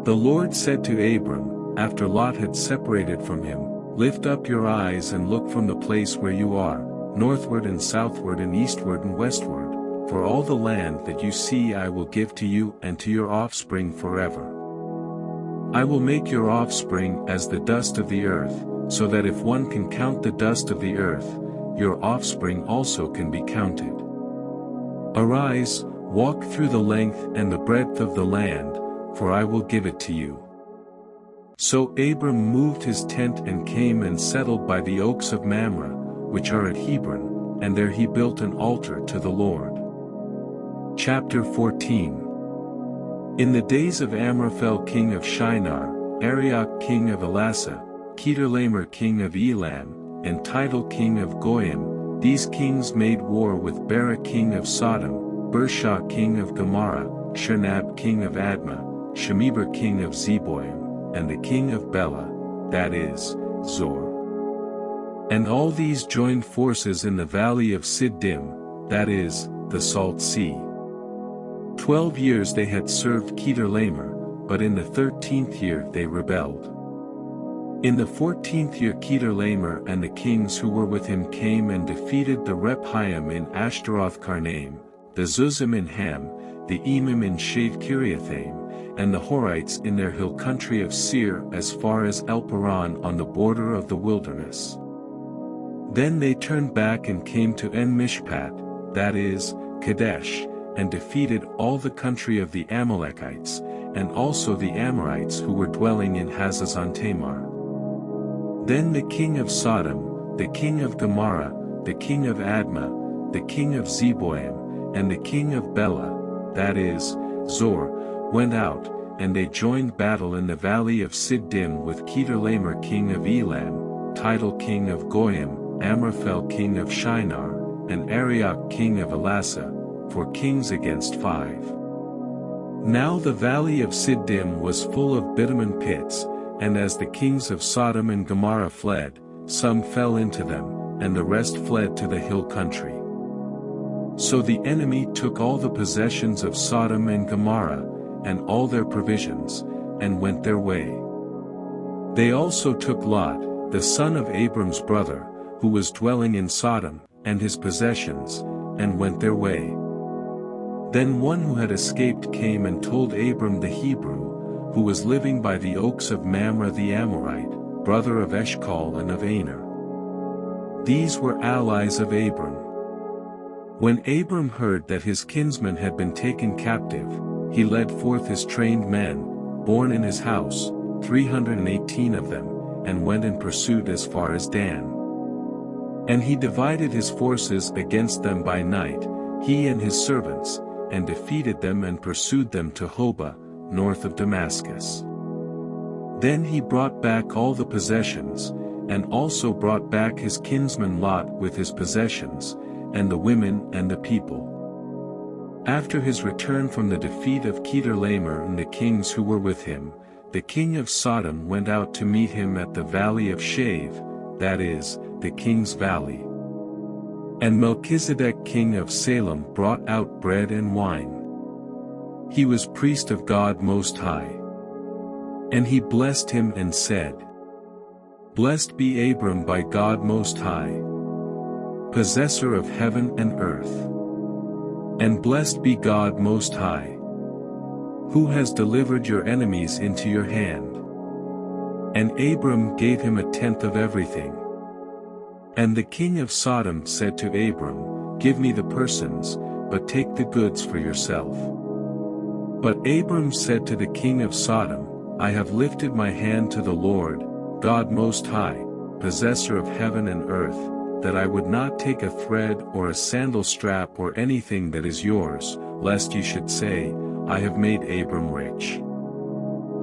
The Lord said to Abram, after Lot had separated from him, "Lift up your eyes and look from the place where you are, northward and southward and eastward and westward, for all the land that you see I will give to you and to your offspring forever. I will make your offspring as the dust of the earth, so that if one can count the dust of the earth, your offspring also can be counted. Arise, walk through the length and the breadth of the land, for I will give it to you." So Abram moved his tent and came and settled by the oaks of Mamre, which are at Hebron, and there he built an altar to the Lord. Chapter 14. In the days of Amraphel king of Shinar, Arioch king of Elasa, Kedorlaomer king of Elam, and Tidal king of Goyim, these kings made war with Bera king of Sodom, Bershah king of Gomorrah, Shernab king of Admah, Shemeber king of Zeboim, and the king of Bela, that is, Zor. And all these joined forces in the valley of Siddim, that is, the Salt Sea. 12 years they had served Kedorlaomer, but in the 13th year they rebelled. In the 14th year Kedorlaomer and the kings who were with him came and defeated the Rephaim in Ashtaroth Karnaim, the Zuzim in Ham, the Emim in Shave Kiriathaim, and the Horites in their hill country of Seir as far as El-Paran on the border of the wilderness. Then they turned back and came to En-Mishpat, that is, Kadesh, and defeated all the country of the Amalekites, and also the Amorites who were dwelling in Hazazon Tamar. Then the king of Sodom, the king of Gomorrah, the king of Admah, the king of Zeboim, and the king of Bela, that is, Zor, went out, and they joined battle in the valley of Siddim with Kedorlaomer king of Elam, Tidal king of Goyim, Amraphel king of Shinar, and Arioch king of Elasa, for kings against 5. Now the valley of Siddim was full of bitumen pits, and as the kings of Sodom and Gomorrah fled, some fell into them, and the rest fled to the hill country. So the enemy took all the possessions of Sodom and Gomorrah, and all their provisions, and went their way. They also took Lot, the son of Abram's brother, who was dwelling in Sodom, and his possessions, and went their way. Then one who had escaped came and told Abram the Hebrew, who was living by the oaks of Mamre the Amorite, brother of Eshcol and of Aner. These were allies of Abram. When Abram heard that his kinsmen had been taken captive, he led forth his trained men, born in his house, 318 of them, and went in pursuit as far as Dan. And he divided his forces against them by night, he and his servants, and defeated them and pursued them to Hobah, north of Damascus. Then he brought back all the possessions, and also brought back his kinsman Lot with his possessions, and the women and the people. After his return from the defeat of Kedorlaomer and the kings who were with him, the king of Sodom went out to meet him at the valley of Shave, that is, the king's valley. And Melchizedek king of Salem brought out bread and wine. He was priest of God Most High. And he blessed him and said, Blessed be Abram by God Most High, possessor of heaven and earth. And blessed be God Most High, who has delivered your enemies into your hand. And Abram gave him 1/10 of everything. And the king of Sodom said to Abram, Give me the persons, but take the goods for yourself. But Abram said to the king of Sodom, I have lifted my hand to the Lord, God Most High, possessor of heaven and earth, that I would not take a thread or a sandal strap or anything that is yours, lest you should say, I have made Abram rich.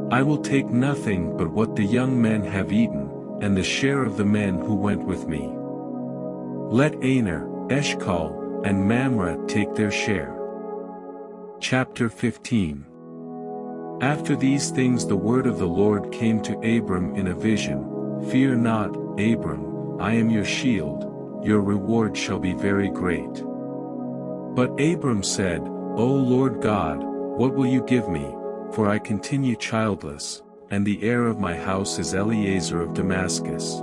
I will take nothing but what the young men have eaten, and the share of the men who went with me. Let Aner, Eshcol, and Mamre take their share. Chapter 15. After these things the word of the Lord came to Abram in a vision, Fear not, Abram, I am your shield, your reward shall be very great. But Abram said, O Lord God, what will you give me, for I continue childless, and the heir of my house is Eliezer of Damascus.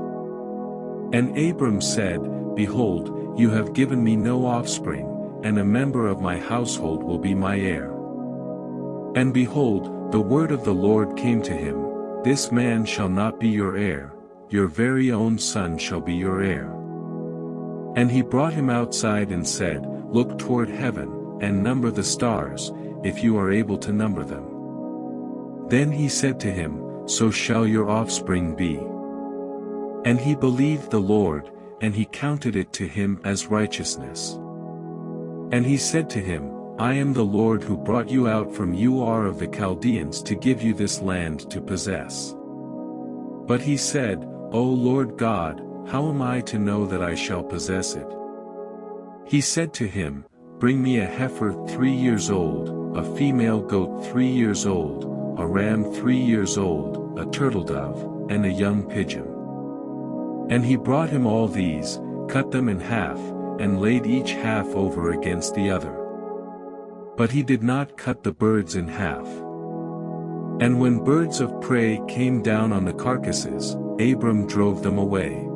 And Abram said, Behold, you have given me no offspring, and a member of my household will be my heir. And behold, the word of the Lord came to him, This man shall not be your heir, your very own son shall be your heir. And he brought him outside and said, Look toward heaven, and number the stars, if you are able to number them. Then he said to him, So shall your offspring be. And he believed the Lord, and he counted it to him as righteousness. And he said to him, I am the Lord who brought you out from Ur of the Chaldeans to give you this land to possess. But he said, O Lord God, how am I to know that I shall possess it? He said to him, Bring me a heifer 3 years old, a female goat 3 years old, a ram 3 years old, a turtle dove, and a young pigeon. And he brought him all these, cut them in half, and laid each half over against the other. But he did not cut the birds in half. And when birds of prey came down on the carcasses, Abram drove them away.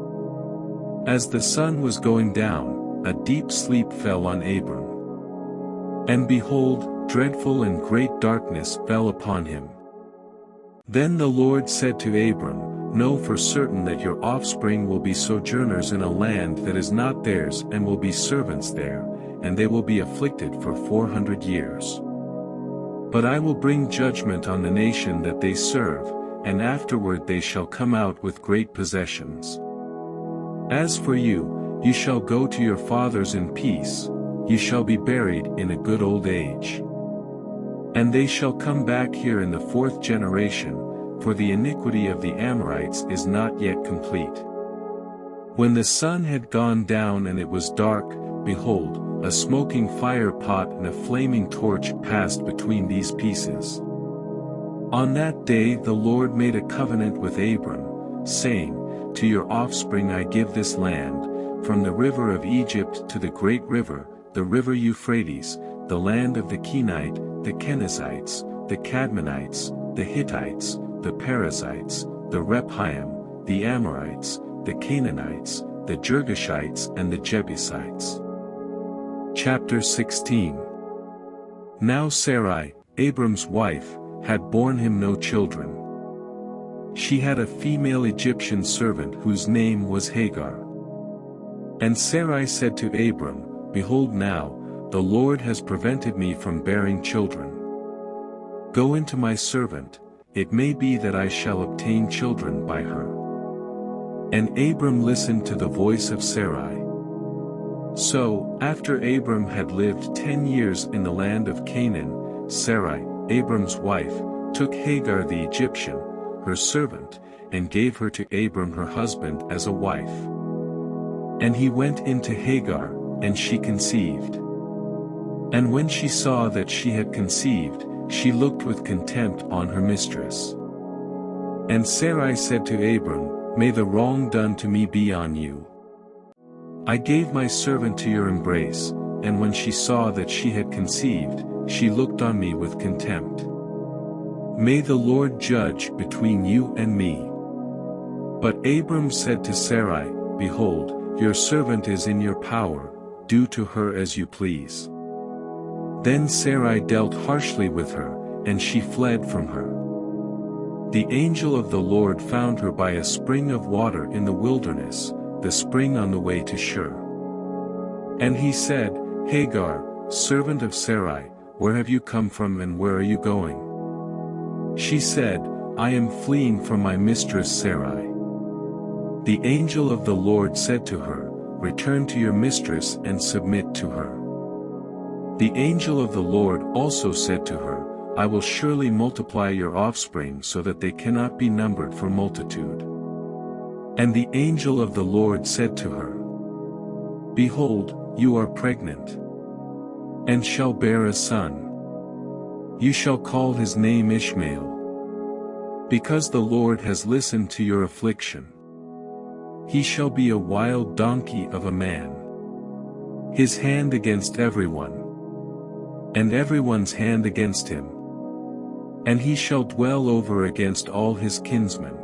As the sun was going down, a deep sleep fell on Abram. And behold, dreadful and great darkness fell upon him. Then the Lord said to Abram, Know for certain that your offspring will be sojourners in a land that is not theirs and will be servants there, and they will be afflicted for 400 years. But I will bring judgment on the nation that they serve, and afterward they shall come out with great possessions. As for you, you shall go to your fathers in peace, you shall be buried in a good old age. And they shall come back here in the 4th generation, for the iniquity of the Amorites is not yet complete. When the sun had gone down and it was dark, behold, a smoking fire pot and a flaming torch passed between these pieces. On that day the Lord made a covenant with Abram, saying, To your offspring I give this land, from the river of Egypt to the great river, the river Euphrates, the land of the Kenite, the Kenizzites, the Cadmonites, the Hittites, the Perizzites, the Rephaim, the Amorites, the Canaanites, the Girgashites and the Jebusites. Chapter 16. Now Sarai, Abram's wife, had borne him no children. She had a female Egyptian servant whose name was Hagar. And Sarai said to Abram, Behold now, the Lord has prevented me from bearing children. Go into my servant, it may be that I shall obtain children by her. And Abram listened to the voice of Sarai. So, after Abram had lived 10 years in the land of Canaan, Sarai, Abram's wife, took Hagar the Egyptian, her servant, and gave her to Abram her husband as a wife. And he went into Hagar, and she conceived. And when she saw that she had conceived, she looked with contempt on her mistress. And Sarai said to Abram, May the wrong done to me be on you. I gave my servant to your embrace, and when she saw that she had conceived, she looked on me with contempt. May the Lord judge between you and me. But Abram said to Sarai, Behold, your servant is in your power, do to her as you please. Then Sarai dealt harshly with her, and she fled from her. The angel of the Lord found her by a spring of water in the wilderness, the spring on the way to Shur. And he said, Hagar, servant of Sarai, where have you come from and where are you going? She said, I am fleeing from my mistress Sarai. The angel of the Lord said to her, Return to your mistress and submit to her. The angel of the Lord also said to her, I will surely multiply your offspring so that they cannot be numbered for multitude. And the angel of the Lord said to her, Behold, you are pregnant, and shall bear a son. You shall call his name Ishmael, because the Lord has listened to your affliction. He shall be a wild donkey of a man, his hand against everyone, and everyone's hand against him. And he shall dwell over against all his kinsmen.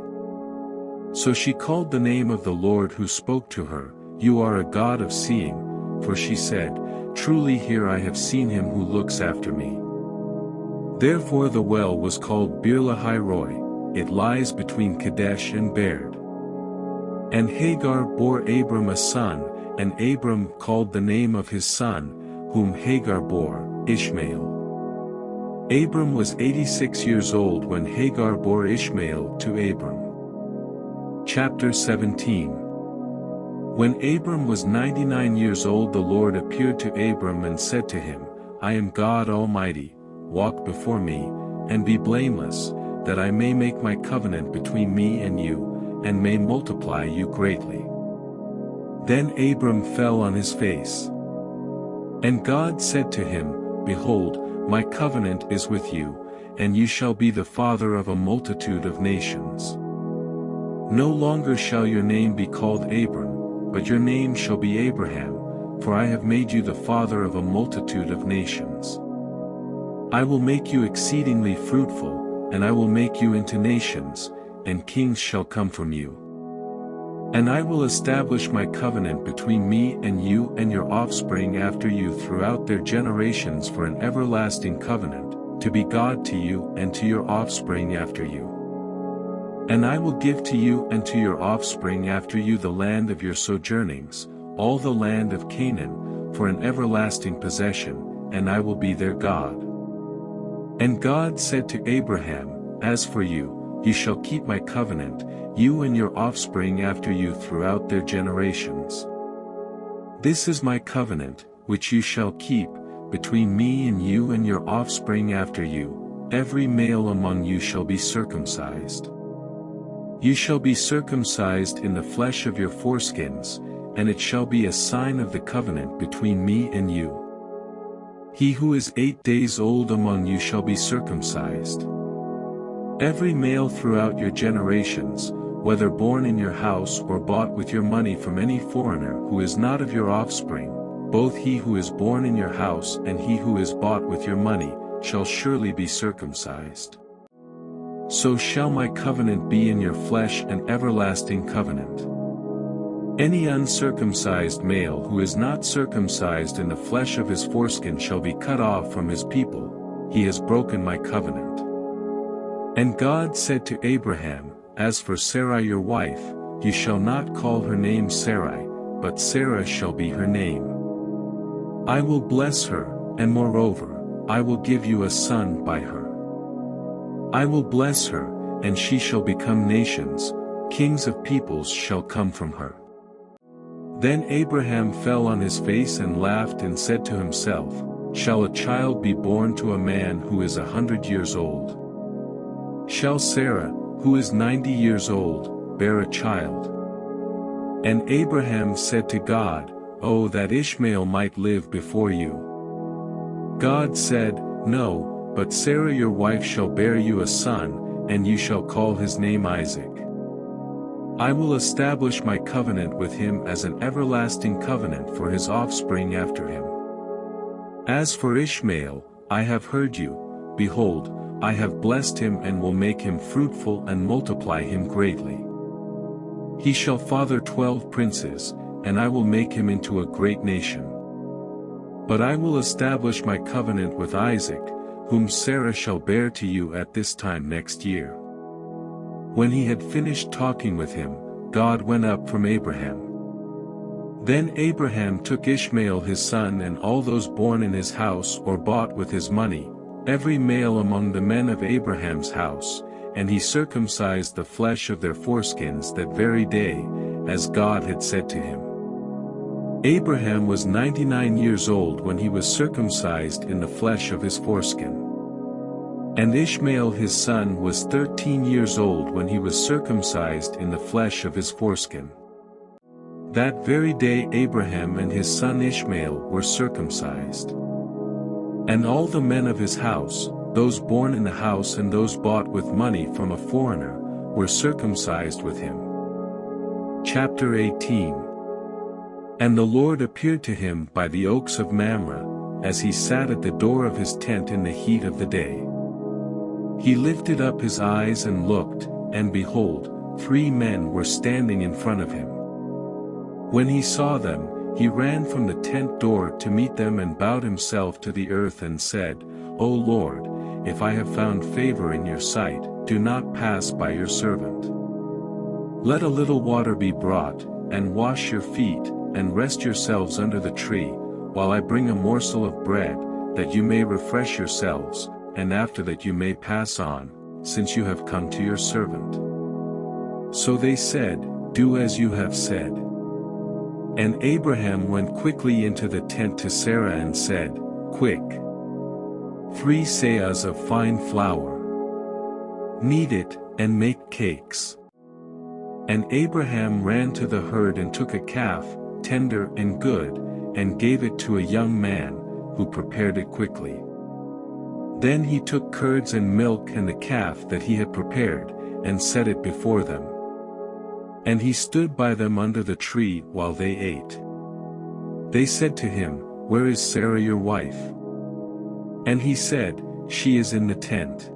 So she called the name of the Lord who spoke to her, You are a God of seeing, for she said, Truly here I have seen him who looks after me. Therefore the well was called Beer-lahai-roi, it lies between Kadesh and Bered. And Hagar bore Abram a son, and Abram called the name of his son, whom Hagar bore, Ishmael. Abram was 86 years old when Hagar bore Ishmael to Abram. Chapter 17. When Abram was 99 years old, the Lord appeared to Abram and said to him, I am God Almighty, walk before me, and be blameless, that I may make my covenant between me and you, and may multiply you greatly. Then Abram fell on his face. And God said to him, Behold, my covenant is with you, and you shall be the father of a multitude of nations. No longer shall your name be called Abram, but your name shall be Abraham, for I have made you the father of a multitude of nations. I will make you exceedingly fruitful, and I will make you into nations, and kings shall come from you. And I will establish my covenant between me and you and your offspring after you throughout their generations for an everlasting covenant, to be God to you and to your offspring after you. And I will give to you and to your offspring after you the land of your sojournings, all the land of Canaan, for an everlasting possession, and I will be their God. And God said to Abraham, As for you, you shall keep my covenant, you and your offspring after you throughout their generations. This is my covenant, which you shall keep, between me and you and your offspring after you, every male among you shall be circumcised. You shall be circumcised in the flesh of your foreskins, and it shall be a sign of the covenant between me and you. He who is 8 days old among you shall be circumcised. Every male throughout your generations, whether born in your house or bought with your money from any foreigner who is not of your offspring, both he who is born in your house and he who is bought with your money, shall surely be circumcised. So shall my covenant be in your flesh, an everlasting covenant. Any uncircumcised male who is not circumcised in the flesh of his foreskin shall be cut off from his people, he has broken my covenant. And God said to Abraham, As for Sarai your wife, you shall not call her name Sarai, but Sarah shall be her name. I will bless her, and moreover, I will give you a son by her. I will bless her, and she shall become nations, kings of peoples shall come from her. Then Abraham fell on his face and laughed and said to himself, Shall a child be born to a man who is 100 years old? Shall Sarah, who is 90 years old, bear a child? And Abraham said to God, Oh, that Ishmael might live before you. God said, No, but Sarah your wife shall bear you a son, and you shall call his name Isaac. I will establish my covenant with him as an everlasting covenant for his offspring after him. As for Ishmael, I have heard you, behold, I have blessed him and will make him fruitful and multiply him greatly. He shall father 12 princes, and I will make him into a great nation. But I will establish my covenant with Isaac, whom Sarah shall bear to you at this time next year. When he had finished talking with him, God went up from Abraham. Then Abraham took Ishmael his son and all those born in his house or bought with his money, every male among the men of Abraham's house, and he circumcised the flesh of their foreskins that very day, as God had said to him. Abraham was 99 years old when he was circumcised in the flesh of his foreskin. And Ishmael his son was 13 years old when he was circumcised in the flesh of his foreskin. That very day Abraham and his son Ishmael were circumcised. And all the men of his house, those born in the house and those bought with money from a foreigner, were circumcised with him. Chapter 18. And the Lord appeared to him by the oaks of Mamre, as he sat at the door of his tent in the heat of the day. He lifted up his eyes and looked, and behold, 3 men were standing in front of him. When he saw them, he ran from the tent door to meet them and bowed himself to the earth and said, O Lord, if I have found favor in your sight, do not pass by your servant. Let a little water be brought, and wash your feet, and rest yourselves under the tree, while I bring a morsel of bread, that you may refresh yourselves, and after that you may pass on, since you have come to your servant. So they said, Do as you have said. And Abraham went quickly into the tent to Sarah and said, Quick, 3 seahs of fine flour. Knead it, and make cakes. And Abraham ran to the herd and took a calf, tender and good, and gave it to a young man, who prepared it quickly. Then he took curds and milk and the calf that he had prepared, and set it before them. And he stood by them under the tree while they ate. They said to him, "Where is Sarah your wife?" And he said, "She is in the tent."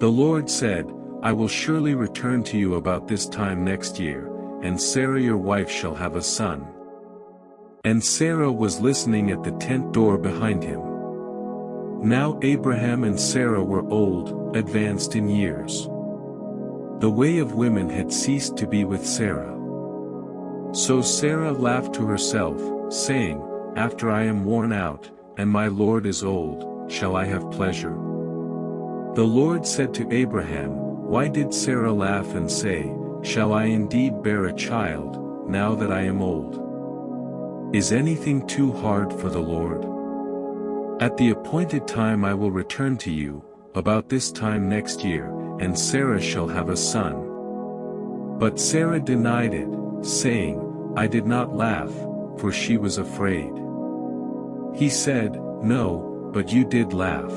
The Lord said, "I will surely return to you about this time next year, and Sarah your wife shall have a son." And Sarah was listening at the tent door behind him. Now Abraham and Sarah were old, advanced in years. The way of women had ceased to be with Sarah. So Sarah laughed to herself, saying, "After I am worn out, and my Lord is old, shall I have pleasure?" The Lord said to Abraham, "Why did Sarah laugh and say, 'Shall I indeed bear a child, now that I am old?' Is anything too hard for the Lord? At the appointed time I will return to you, about this time next year, and Sarah shall have a son." But Sarah denied it, saying, "I did not laugh, for she was afraid." He said, "No, but you did laugh."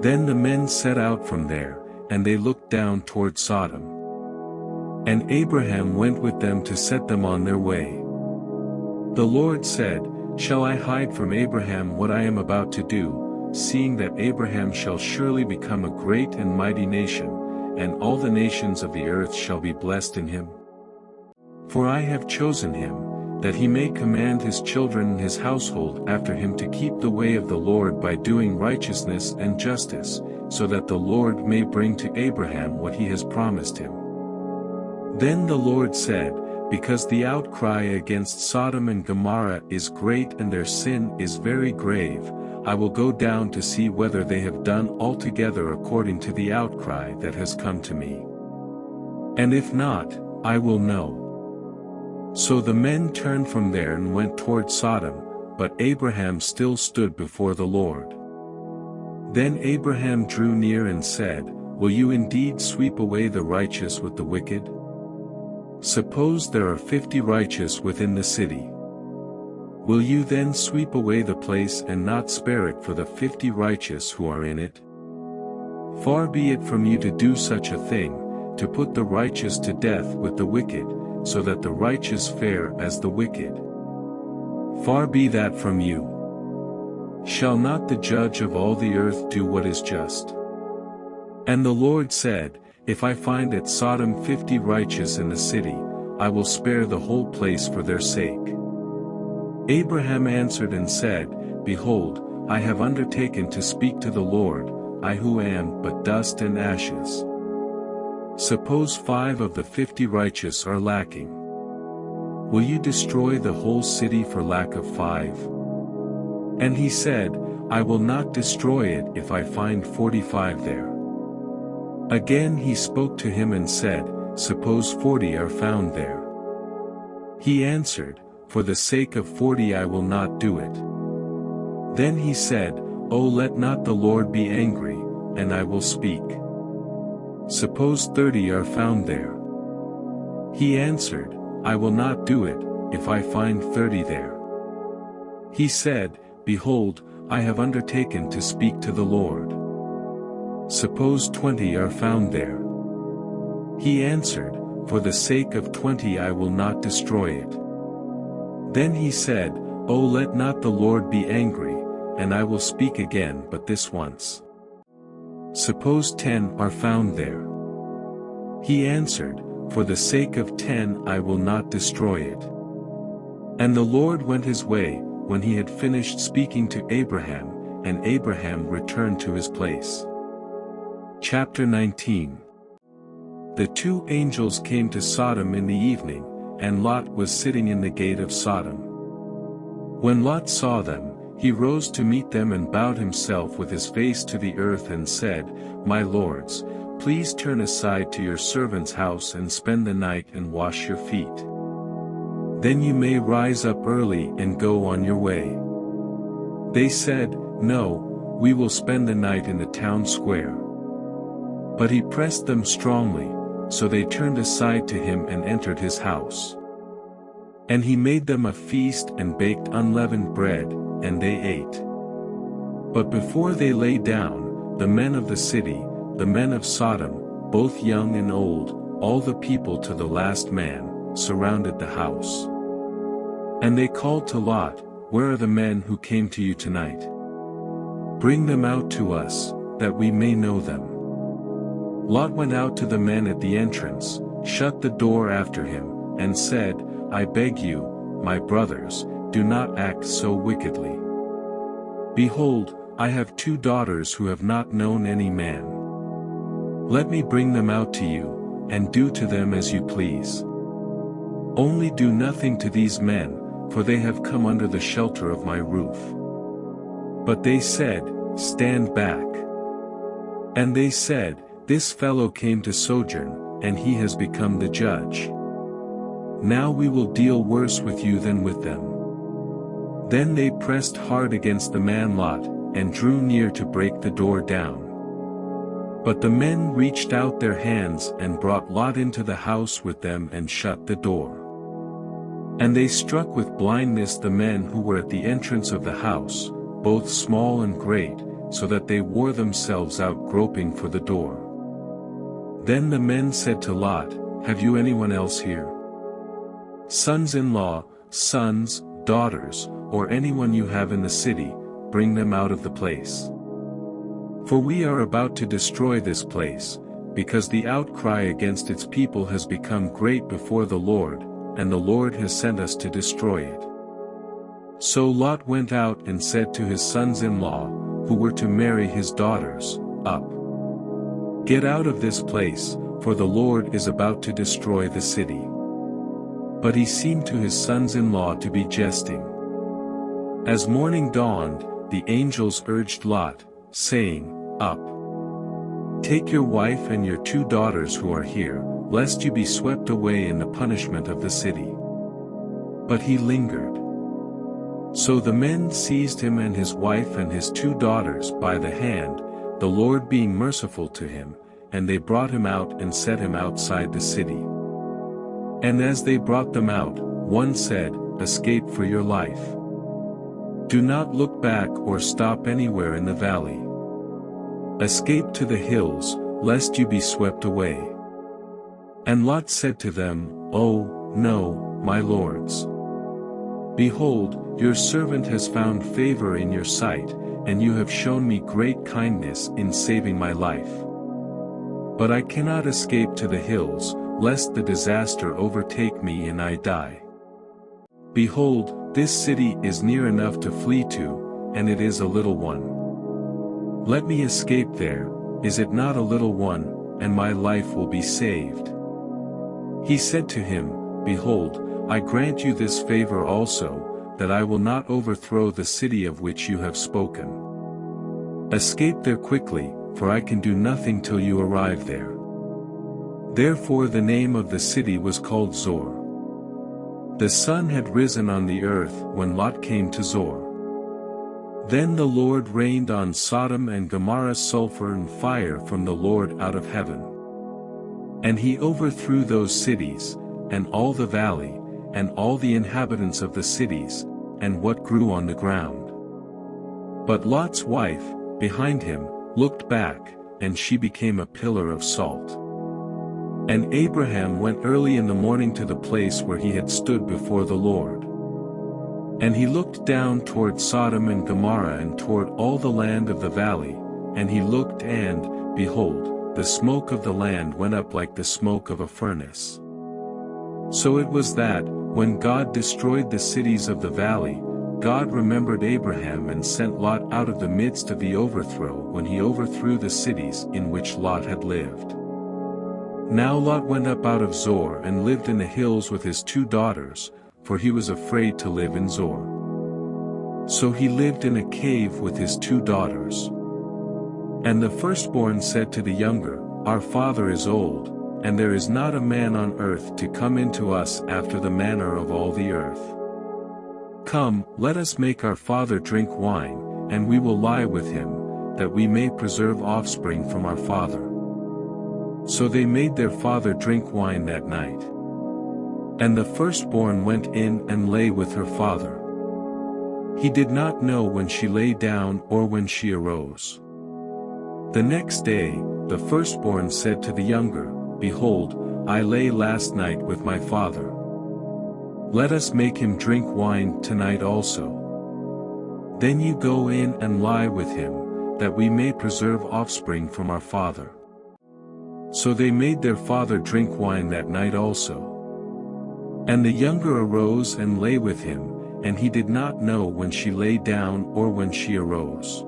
Then the men set out from there, and they looked down toward Sodom. And Abraham went with them to set them on their way. The Lord said, "Shall I hide from Abraham what I am about to do, seeing that Abraham shall surely become a great and mighty nation, and all the nations of the earth shall be blessed in him? For I have chosen him, that he may command his children and his household after him to keep the way of the Lord by doing righteousness and justice, so that the Lord may bring to Abraham what he has promised him." Then the Lord said, "Because the outcry against Sodom and Gomorrah is great and their sin is very grave, I will go down to see whether they have done altogether according to the outcry that has come to me. And if not, I will know." So the men turned from there and went toward Sodom, but Abraham still stood before the Lord. Then Abraham drew near and said, "Will you indeed sweep away the righteous with the wicked? Suppose there are 50 righteous within the city. Will you then sweep away the place and not spare it for the 50 righteous who are in it? Far be it from you to do such a thing, to put the righteous to death with the wicked, so that the righteous fare as the wicked. Far be that from you. Shall not the judge of all the earth do what is just?" And the Lord said, "If I find at Sodom 50 righteous in the city, I will spare the whole place for their sake." Abraham answered and said, "Behold, I have undertaken to speak to the Lord, I who am but dust and ashes. Suppose 5 of the 50 righteous are lacking. Will you destroy the whole city for lack of 5? And he said, "I will not destroy it if I find 45 there." Again he spoke to him and said, "Suppose 40 are found there." He answered, "For the sake of 40 I will not do it." Then he said, "Oh, let not the Lord be angry, and I will speak. Suppose 30 are found there." He answered, "I will not do it, if I find 30 there." He said, "Behold, I have undertaken to speak to the Lord. Suppose 20 are found there." He answered, "For the sake of 20 I will not destroy it." Then he said, "Oh, let not the Lord be angry, and I will speak again but this once. Suppose 10 are found there." He answered, "For the sake of 10 I will not destroy it." And the Lord went his way, when he had finished speaking to Abraham, and Abraham returned to his place. Chapter 19. The 2 angels came to Sodom in the evening, and Lot was sitting in the gate of Sodom. When Lot saw them, he rose to meet them and bowed himself with his face to the earth and said, "My lords, please turn aside to your servant's house and spend the night and wash your feet. Then you may rise up early and go on your way." They said, "No, "We will spend the night in the town square." But he pressed them strongly, so they turned aside to him and entered his house. And he made them a feast and baked unleavened bread, and they ate. But before they lay down, the men of the city, the men of Sodom, both young and old, all the people to the last man, surrounded the house. And they called to Lot, "Where are the men who came to you tonight? Bring them out to us, that we may know them." Lot went out to the men at the entrance, shut the door after him, and said, "I beg you, my brothers, do not act so wickedly. Behold, I have 2 daughters who have not known any man. Let me bring them out to you, and do to them as you please. Only do nothing to these men, for they have come under the shelter of my roof." But they said, "Stand back." And they said, "This fellow came to sojourn, and he has become the judge. Now we will deal worse with you than with them." Then they pressed hard against the man Lot, and drew near to break the door down. But the men reached out their hands and brought Lot into the house with them and shut the door. And they struck with blindness the men who were at the entrance of the house, both small and great, so that they wore themselves out groping for the door. Then the men said to Lot, "Have you anyone else here? Sons-in-law, sons, daughters, or anyone you have in the city, bring them out of the place. For we are about to destroy this place, because the outcry against its people has become great before the Lord, and the Lord has sent us to destroy it." So Lot went out and said to his sons-in-law, who were to marry his daughters, "Up! Get out of this place, for the Lord is about to destroy the city." But he seemed to his sons-in-law to be jesting. As morning dawned, the angels urged Lot, saying, "Up! Take your wife and your 2 daughters who are here, lest you be swept away in the punishment of the city." But he lingered. So the men seized him and his wife and his 2 daughters by the hand, the Lord being merciful to him, and they brought him out and set him outside the city. And as they brought them out, one said, "Escape for your life. Do not look back or stop anywhere in the valley. Escape to the hills, lest you be swept away." And Lot said to them, "Oh, no, my lords. Behold, your servant has found favor in your sight, and you have shown me great kindness in saving my life. But I cannot escape to the hills, lest the disaster overtake me and I die. Behold, this city is near enough to flee to, and it is a little one. Let me escape there, is it not a little one, and my life will be saved?" He said to him, "Behold, I grant you this favor also, that I will not overthrow the city of which you have spoken. Escape there quickly, for I can do nothing till you arrive there." Therefore the name of the city was called Zor. The sun had risen on the earth when Lot came to Zor. Then the Lord rained on Sodom and Gomorrah sulfur and fire from the Lord out of heaven. And he overthrew those cities, and all the valley, and all the inhabitants of the cities, and what grew on the ground. But Lot's wife, behind him, looked back, and she became a pillar of salt. And Abraham went early in the morning to the place where he had stood before the Lord. And he looked down toward Sodom and Gomorrah and toward all the land of the valley, and he looked and, behold, the smoke of the land went up like the smoke of a furnace. So it was that, when God destroyed the cities of the valley, God remembered Abraham and sent Lot out of the midst of the overthrow when he overthrew the cities in which Lot had lived. Now Lot went up out of Zor and lived in the hills with his 2 daughters, for he was afraid to live in Zor. So he lived in a cave with his 2 daughters. And the firstborn said to the younger, "Our father is old, and there is not a man on earth to come into us after the manner of all the earth. Come, let us make our father drink wine, and we will lie with him, that we may preserve offspring from our father. So they made their father drink wine that night. And the firstborn went in and lay with her father. He did not know when she lay down or when she arose. The next day, the firstborn said to the younger, Behold, I lay last night with my father. Let us make him drink wine tonight also. Then you go in and lie with him, that we may preserve offspring from our father. So they made their father drink wine that night also. And the younger arose and lay with him, and he did not know when she lay down or when she arose.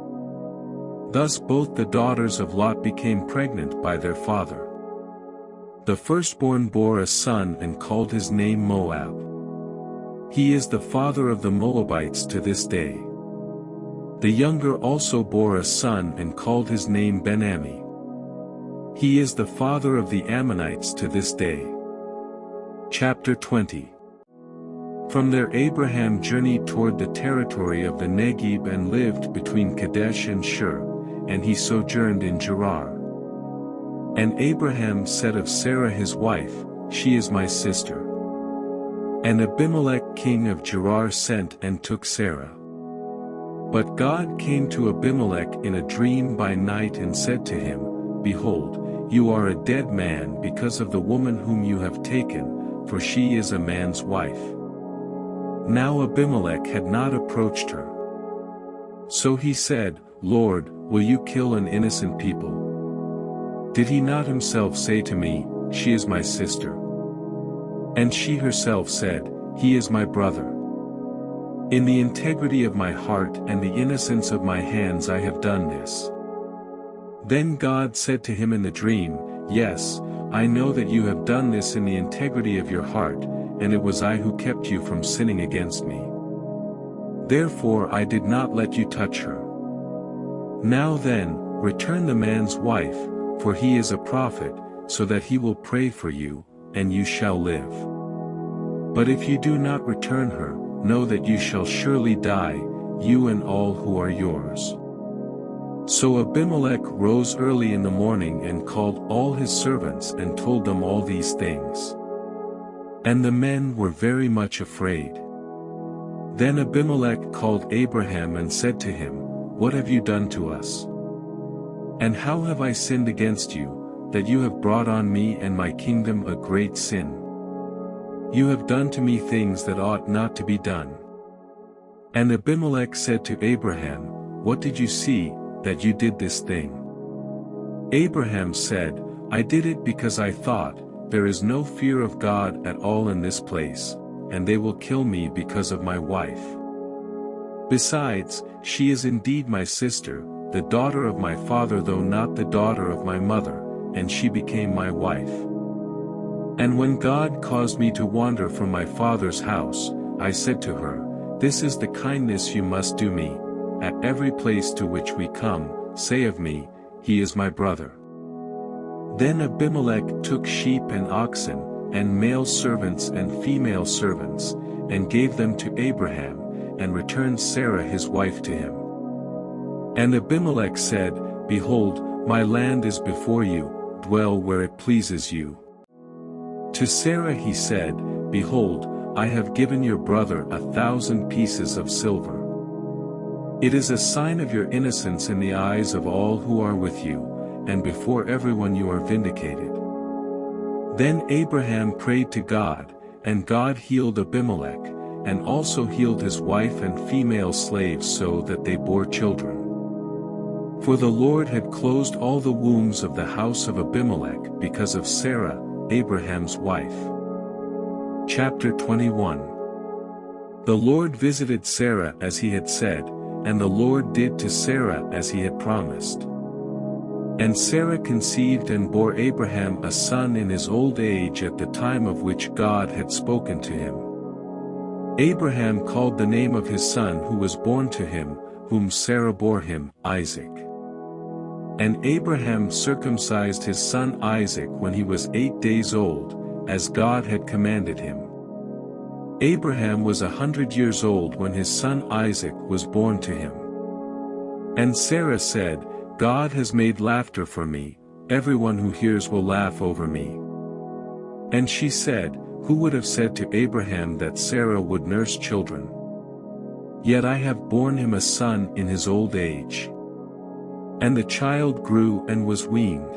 Thus both the daughters of Lot became pregnant by their father. The firstborn bore a son and called his name Moab. He is the father of the Moabites to this day. The younger also bore a son and called his name Ben-Ammi. He is the father of the Ammonites to this day. Chapter 20. From there Abraham journeyed toward the territory of the Negeb and lived between Kadesh and Shur, and he sojourned in Gerar. And Abraham said of Sarah his wife, She is my sister. And Abimelech king of Gerar sent and took Sarah. But God came to Abimelech in a dream by night and said to him, Behold, you are a dead man because of the woman whom you have taken, for she is a man's wife. Now Abimelech had not approached her. So he said, Lord, will you kill an innocent people? Did he not himself say to me, She is my sister? And she herself said, He is my brother. In the integrity of my heart and the innocence of my hands I have done this. Then God said to him in the dream, Yes, I know that you have done this in the integrity of your heart, and it was I who kept you from sinning against me. Therefore I did not let you touch her. Now then, return the man's wife, for he is a prophet, so that he will pray for you, and you shall live. But if you do not return her, know that you shall surely die, you and all who are yours. So Abimelech rose early in the morning and called all his servants and told them all these things. And the men were very much afraid. Then Abimelech called Abraham and said to him, What have you done to us? And how have I sinned against you, that you have brought on me and my kingdom a great sin? You have done to me things that ought not to be done. And Abimelech said to Abraham, What did you see, that you did this thing? Abraham said, I did it because I thought, There is no fear of God at all in this place, and they will kill me because of my wife. Besides, she is indeed my sister, the daughter of my father though not the daughter of my mother, and she became my wife. And when God caused me to wander from my father's house, I said to her, This is the kindness you must do me. At every place to which we come, say of me, He is my brother. Then Abimelech took sheep and oxen, and male servants and female servants, and gave them to Abraham, and returned Sarah his wife to him. And Abimelech said, Behold, my land is before you, dwell where it pleases you. To Sarah he said, Behold, I have given your brother 1,000 pieces of silver. It is a sign of your innocence in the eyes of all who are with you, and before everyone you are vindicated. Then Abraham prayed to God, and God healed Abimelech, and also healed his wife and female slaves so that they bore children. For the Lord had closed all the wombs of the house of Abimelech because of Sarah, Abraham's wife. Chapter 21. The Lord visited Sarah as he had said, and the Lord did to Sarah as he had promised. And Sarah conceived and bore Abraham a son in his old age at the time of which God had spoken to him. Abraham called the name of his son who was born to him, whom Sarah bore him, Isaac. And Abraham circumcised his son Isaac when he was 8 days old, as God had commanded him. Abraham was 100 years old when his son Isaac was born to him. And Sarah said, God has made laughter for me, everyone who hears will laugh over me. And she said, Who would have said to Abraham that Sarah would nurse children? Yet I have borne him a son in his old age. And the child grew and was weaned.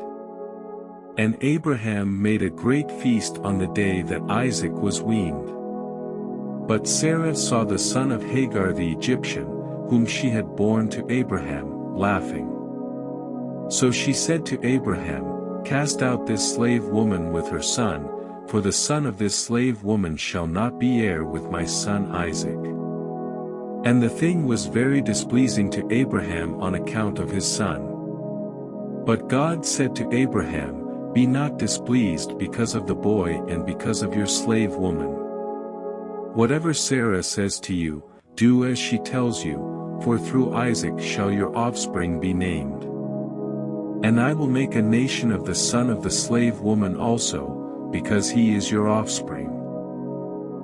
And Abraham made a great feast on the day that Isaac was weaned. But Sarah saw the son of Hagar the Egyptian, whom she had borne to Abraham, laughing. So she said to Abraham, Cast out this slave woman with her son, for the son of this slave woman shall not be heir with my son Isaac. And the thing was very displeasing to Abraham on account of his son. But God said to Abraham, Be not displeased because of the boy and because of your slave woman. Whatever Sarah says to you, do as she tells you, for through Isaac shall your offspring be named. And I will make a nation of the son of the slave woman also, because he is your offspring.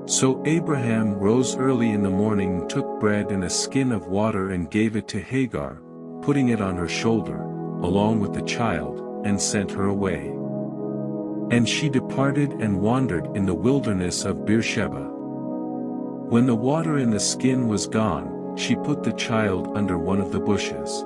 So Abraham rose early in the morning, took bread and a skin of water and gave it to Hagar, putting it on her shoulder, along with the child, and sent her away. And she departed and wandered in the wilderness of Beersheba. When the water in the skin was gone, she put the child under one of the bushes.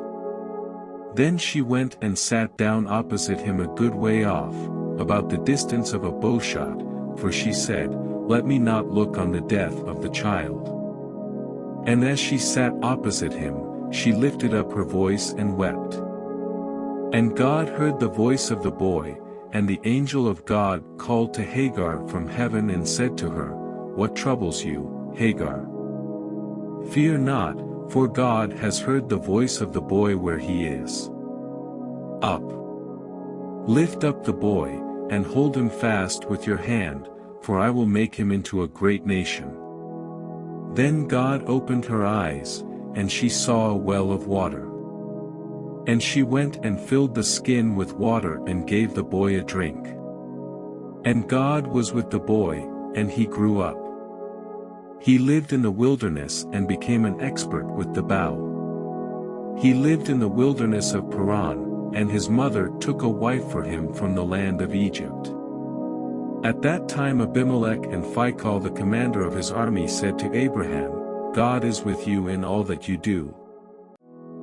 Then she went and sat down opposite him a good way off, about the distance of a bowshot, for she said, Let me not look on the death of the child. And as she sat opposite him, she lifted up her voice and wept. And God heard the voice of the boy, and the angel of God called to Hagar from heaven and said to her, What troubles you, Hagar? Fear not, for God has heard the voice of the boy where he is. Up. Lift up the boy, and hold him fast with your hand, for I will make him into a great nation. Then God opened her eyes, and she saw a well of water. And she went and filled the skin with water and gave the boy a drink. And God was with the boy, and he grew up. He lived in the wilderness and became an expert with the bow. He lived in the wilderness of Paran, and his mother took a wife for him from the land of Egypt. At that time Abimelech and Phicol the commander of his army said to Abraham, God is with you in all that you do.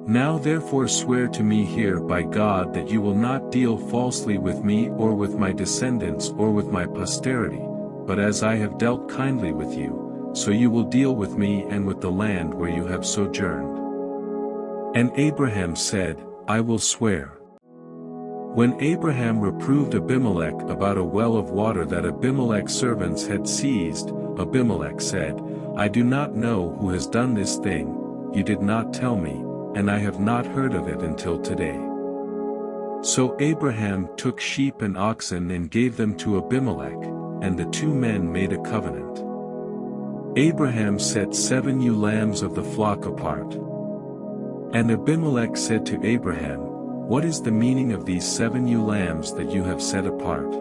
Now therefore swear to me here by God that you will not deal falsely with me or with my descendants or with my posterity, but as I have dealt kindly with you, so you will deal with me and with the land where you have sojourned. And Abraham said, I will swear. When Abraham reproved Abimelech about a well of water that Abimelech's servants had seized, Abimelech said, I do not know who has done this thing, you did not tell me, and I have not heard of it until today. So Abraham took sheep and oxen and gave them to Abimelech, and the two men made a covenant. Abraham set 7 ewe lambs of the flock apart. And Abimelech said to Abraham, What is the meaning of these 7 ewe lambs that you have set apart?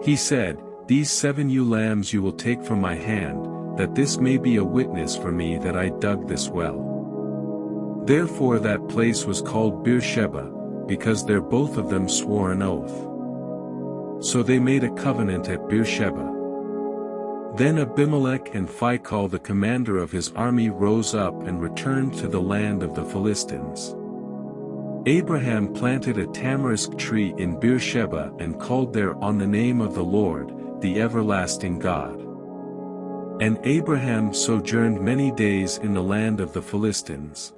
He said, These 7 ewe lambs you will take from my hand, that this may be a witness for me that I dug this well. Therefore that place was called Beersheba, because there both of them swore an oath. So they made a covenant at Beersheba. Then Abimelech and Phicol the commander of his army rose up and returned to the land of the Philistines. Abraham planted a tamarisk tree in Beersheba and called there on the name of the Lord, the everlasting God. And Abraham sojourned many days in the land of the Philistines.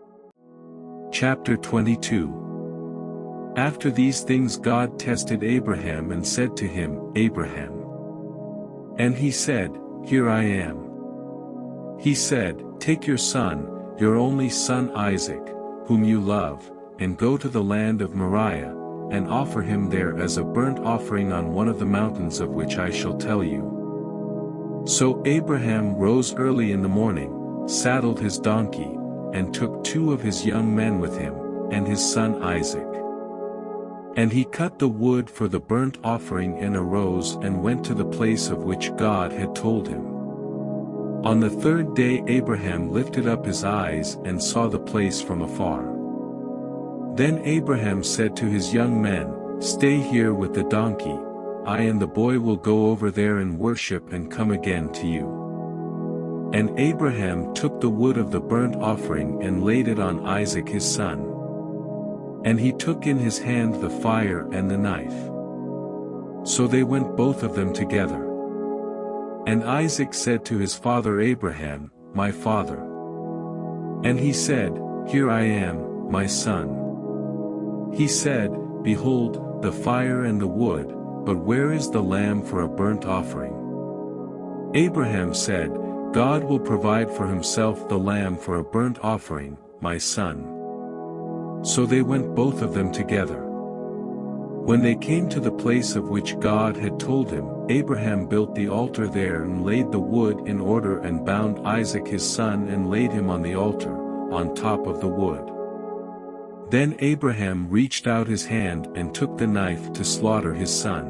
Chapter 22. After these things God tested Abraham and said to him, Abraham. And he said, Here I am. He said, Take your son, your only son Isaac, whom you love, and go to the land of Moriah, and offer him there as a burnt offering on one of the mountains of which I shall tell you. So Abraham rose early in the morning, saddled his donkey, and took 2 of his young men with him, and his son Isaac. And he cut the wood for the burnt offering and arose and went to the place of which God had told him. On the 3rd day Abraham lifted up his eyes and saw the place from afar. Then Abraham said to his young men, "Stay here with the donkey, I and the boy will go over there and worship and come again to you." And Abraham took the wood of the burnt offering and laid it on Isaac his son. And he took in his hand the fire and the knife. So they went both of them together. And Isaac said to his father Abraham, "My father." And he said, "Here I am, my son." He said, "Behold, the fire and the wood, but where is the lamb for a burnt offering?" Abraham said, "God will provide for himself the lamb for a burnt offering, my son." So they went both of them together. When they came to the place of which God had told him, Abraham built the altar there and laid the wood in order and bound Isaac his son and laid him on the altar, on top of the wood. Then Abraham reached out his hand and took the knife to slaughter his son.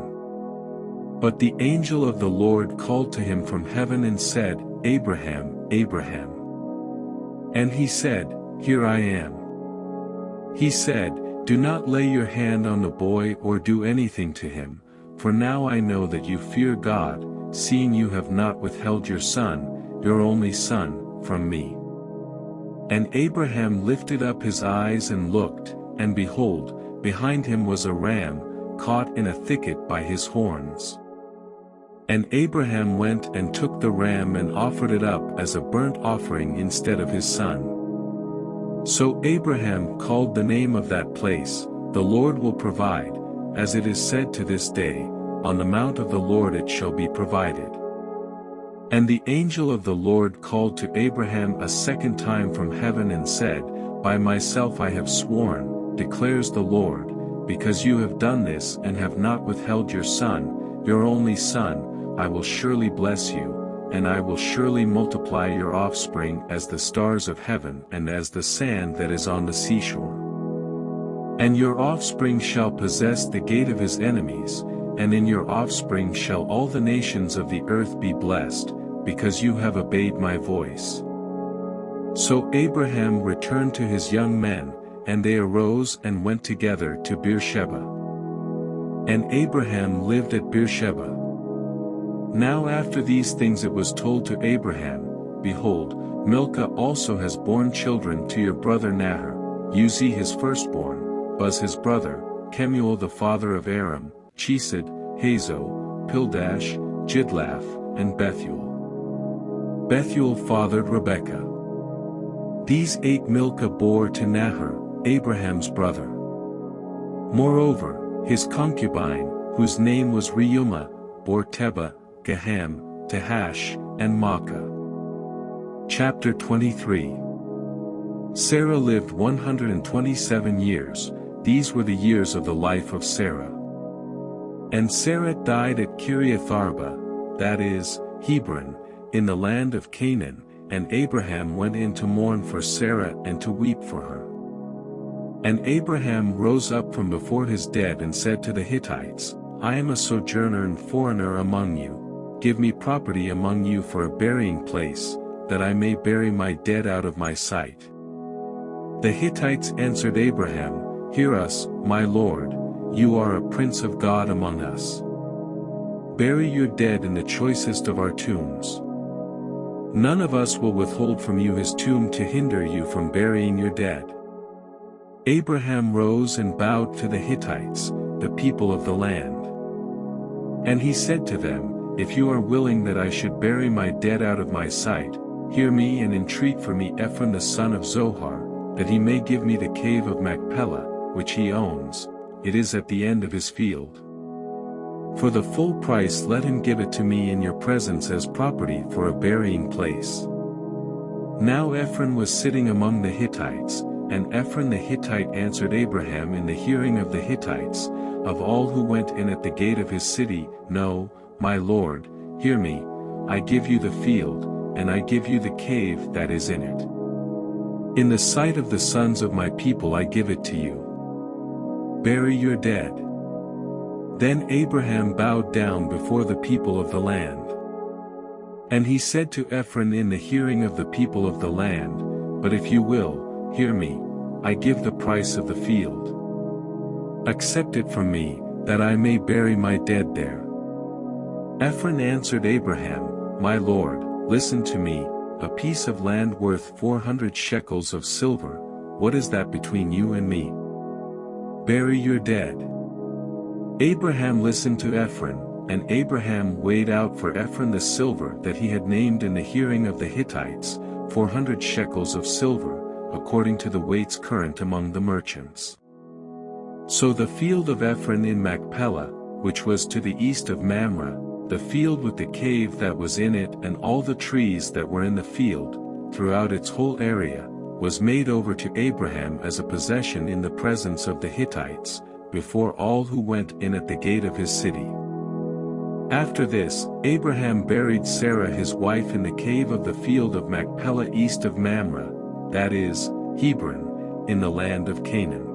But the angel of the Lord called to him from heaven and said, "Abraham, Abraham." And he said, "Here I am." He said, "Do not lay your hand on the boy or do anything to him, for now I know that you fear God, seeing you have not withheld your son, your only son, from me." And Abraham lifted up his eyes and looked, and behold, behind him was a ram, caught in a thicket by his horns. And Abraham went and took the ram and offered it up as a burnt offering instead of his son. So Abraham called the name of that place, "The Lord will provide," as it is said to this day, "On the mount of the Lord it shall be provided." And the angel of the Lord called to Abraham a second time from heaven and said, "By myself I have sworn, declares the Lord, because you have done this and have not withheld your son, your only son, I will surely bless you, and I will surely multiply your offspring as the stars of heaven and as the sand that is on the seashore. And your offspring shall possess the gate of his enemies, and in your offspring shall all the nations of the earth be blessed, because you have obeyed my voice." So Abraham returned to his young men, and they arose and went together to Beersheba. And Abraham lived at Beersheba. Now after these things it was told to Abraham, "Behold, Milcah also has borne children to your brother Nahor, Uzi his firstborn, Buz his brother, Kemuel the father of Aram, Chesed, Hazo, Pildash, Jidlaph, and Bethuel. Bethuel fathered Rebekah. These 8 Milcah bore to Nahor, Abraham's brother. Moreover, his concubine, whose name was Reumah, bore Tebah, Gaham, Tahash, and Maacah. Chapter 23. Sarah lived 127 years, these were the years of the life of Sarah. And Sarah died at Kiriath-arba, that is, Hebron, in the land of Canaan, and Abraham went in to mourn for Sarah and to weep for her. And Abraham rose up from before his dead and said to the Hittites, "I am a sojourner and foreigner among you. Give me property among you for a burying place, that I may bury my dead out of my sight." The Hittites answered Abraham, "Hear us, my lord, you are a prince of God among us. Bury your dead in the choicest of our tombs. None of us will withhold from you his tomb to hinder you from burying your dead." Abraham rose and bowed to the Hittites, the people of the land. And he said to them, "If you are willing that I should bury my dead out of my sight, hear me and entreat for me Ephron the son of Zohar, that he may give me the cave of Machpelah, which he owns, it is at the end of his field. For the full price let him give it to me in your presence as property for a burying place." Now Ephron was sitting among the Hittites, and Ephron the Hittite answered Abraham in the hearing of the Hittites, "Of all who went in at the gate of his city, no, my lord, hear me, I give you the field, and I give you the cave that is in it. In the sight of the sons of my people I give it to you. Bury your dead." Then Abraham bowed down before the people of the land. And he said to Ephron in the hearing of the people of the land, "But if you will, hear me, I give the price of the field. Accept it from me, that I may bury my dead there." Ephron answered Abraham, "My lord, listen to me, a piece of land worth 400 shekels of silver, what is that between you and me? Bury your dead." Abraham listened to Ephron, and Abraham weighed out for Ephron the silver that he had named in the hearing of the Hittites, 400 shekels of silver, according to the weights current among the merchants. So the field of Ephron in Machpelah, which was to the east of Mamre, the field with the cave that was in it and all the trees that were in the field, throughout its whole area, was made over to Abraham as a possession in the presence of the Hittites, before all who went in at the gate of his city. After this, Abraham buried Sarah his wife in the cave of the field of Machpelah east of Mamre, that is, Hebron, in the land of Canaan.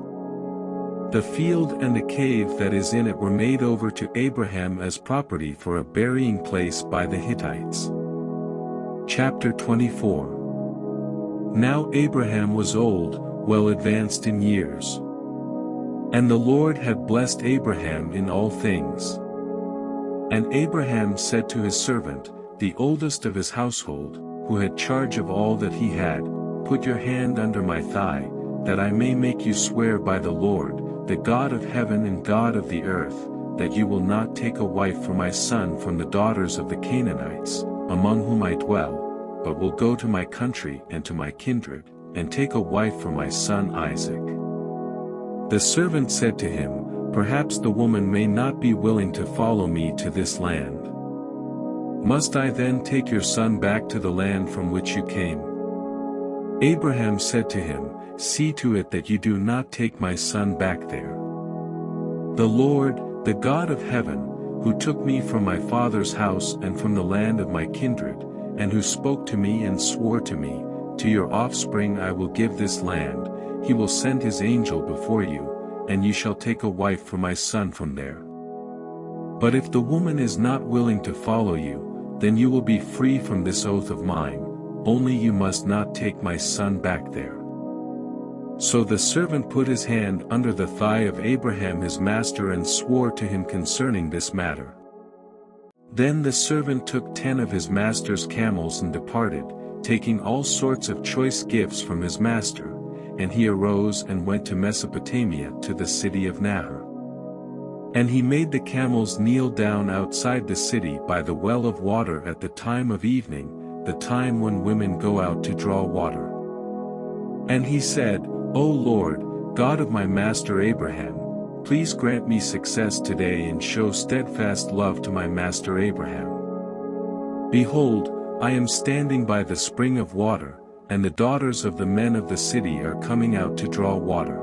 The field and the cave that is in it were made over to Abraham as property for a burying place by the Hittites. Chapter 24. Now Abraham was old, well advanced in years. And the Lord had blessed Abraham in all things. And Abraham said to his servant, the oldest of his household, who had charge of all that he had, "Put your hand under my thigh, that I may make you swear by the Lord, the God of heaven and God of the earth, that you will not take a wife for my son from the daughters of the Canaanites, among whom I dwell, but will go to my country and to my kindred, and take a wife for my son Isaac." The servant said to him, "Perhaps the woman may not be willing to follow me to this land. Must I then take your son back to the land from which you came?" Abraham said to him, "See to it that you do not take my son back there. The Lord, the God of heaven, who took me from my father's house and from the land of my kindred, and who spoke to me and swore to me, 'To your offspring I will give this land,' he will send his angel before you, and you shall take a wife for my son from there. But if the woman is not willing to follow you, then you will be free from this oath of mine, only you must not take my son back there." So the servant put his hand under the thigh of Abraham his master and swore to him concerning this matter. Then the servant took 10 of his master's camels and departed, taking all sorts of choice gifts from his master, and he arose and went to Mesopotamia to the city of Nahor. And he made the camels kneel down outside the city by the well of water at the time of evening, the time when women go out to draw water. And he said, "O Lord, God of my master Abraham, please grant me success today and show steadfast love to my master Abraham. Behold, I am standing by the spring of water, and the daughters of the men of the city are coming out to draw water.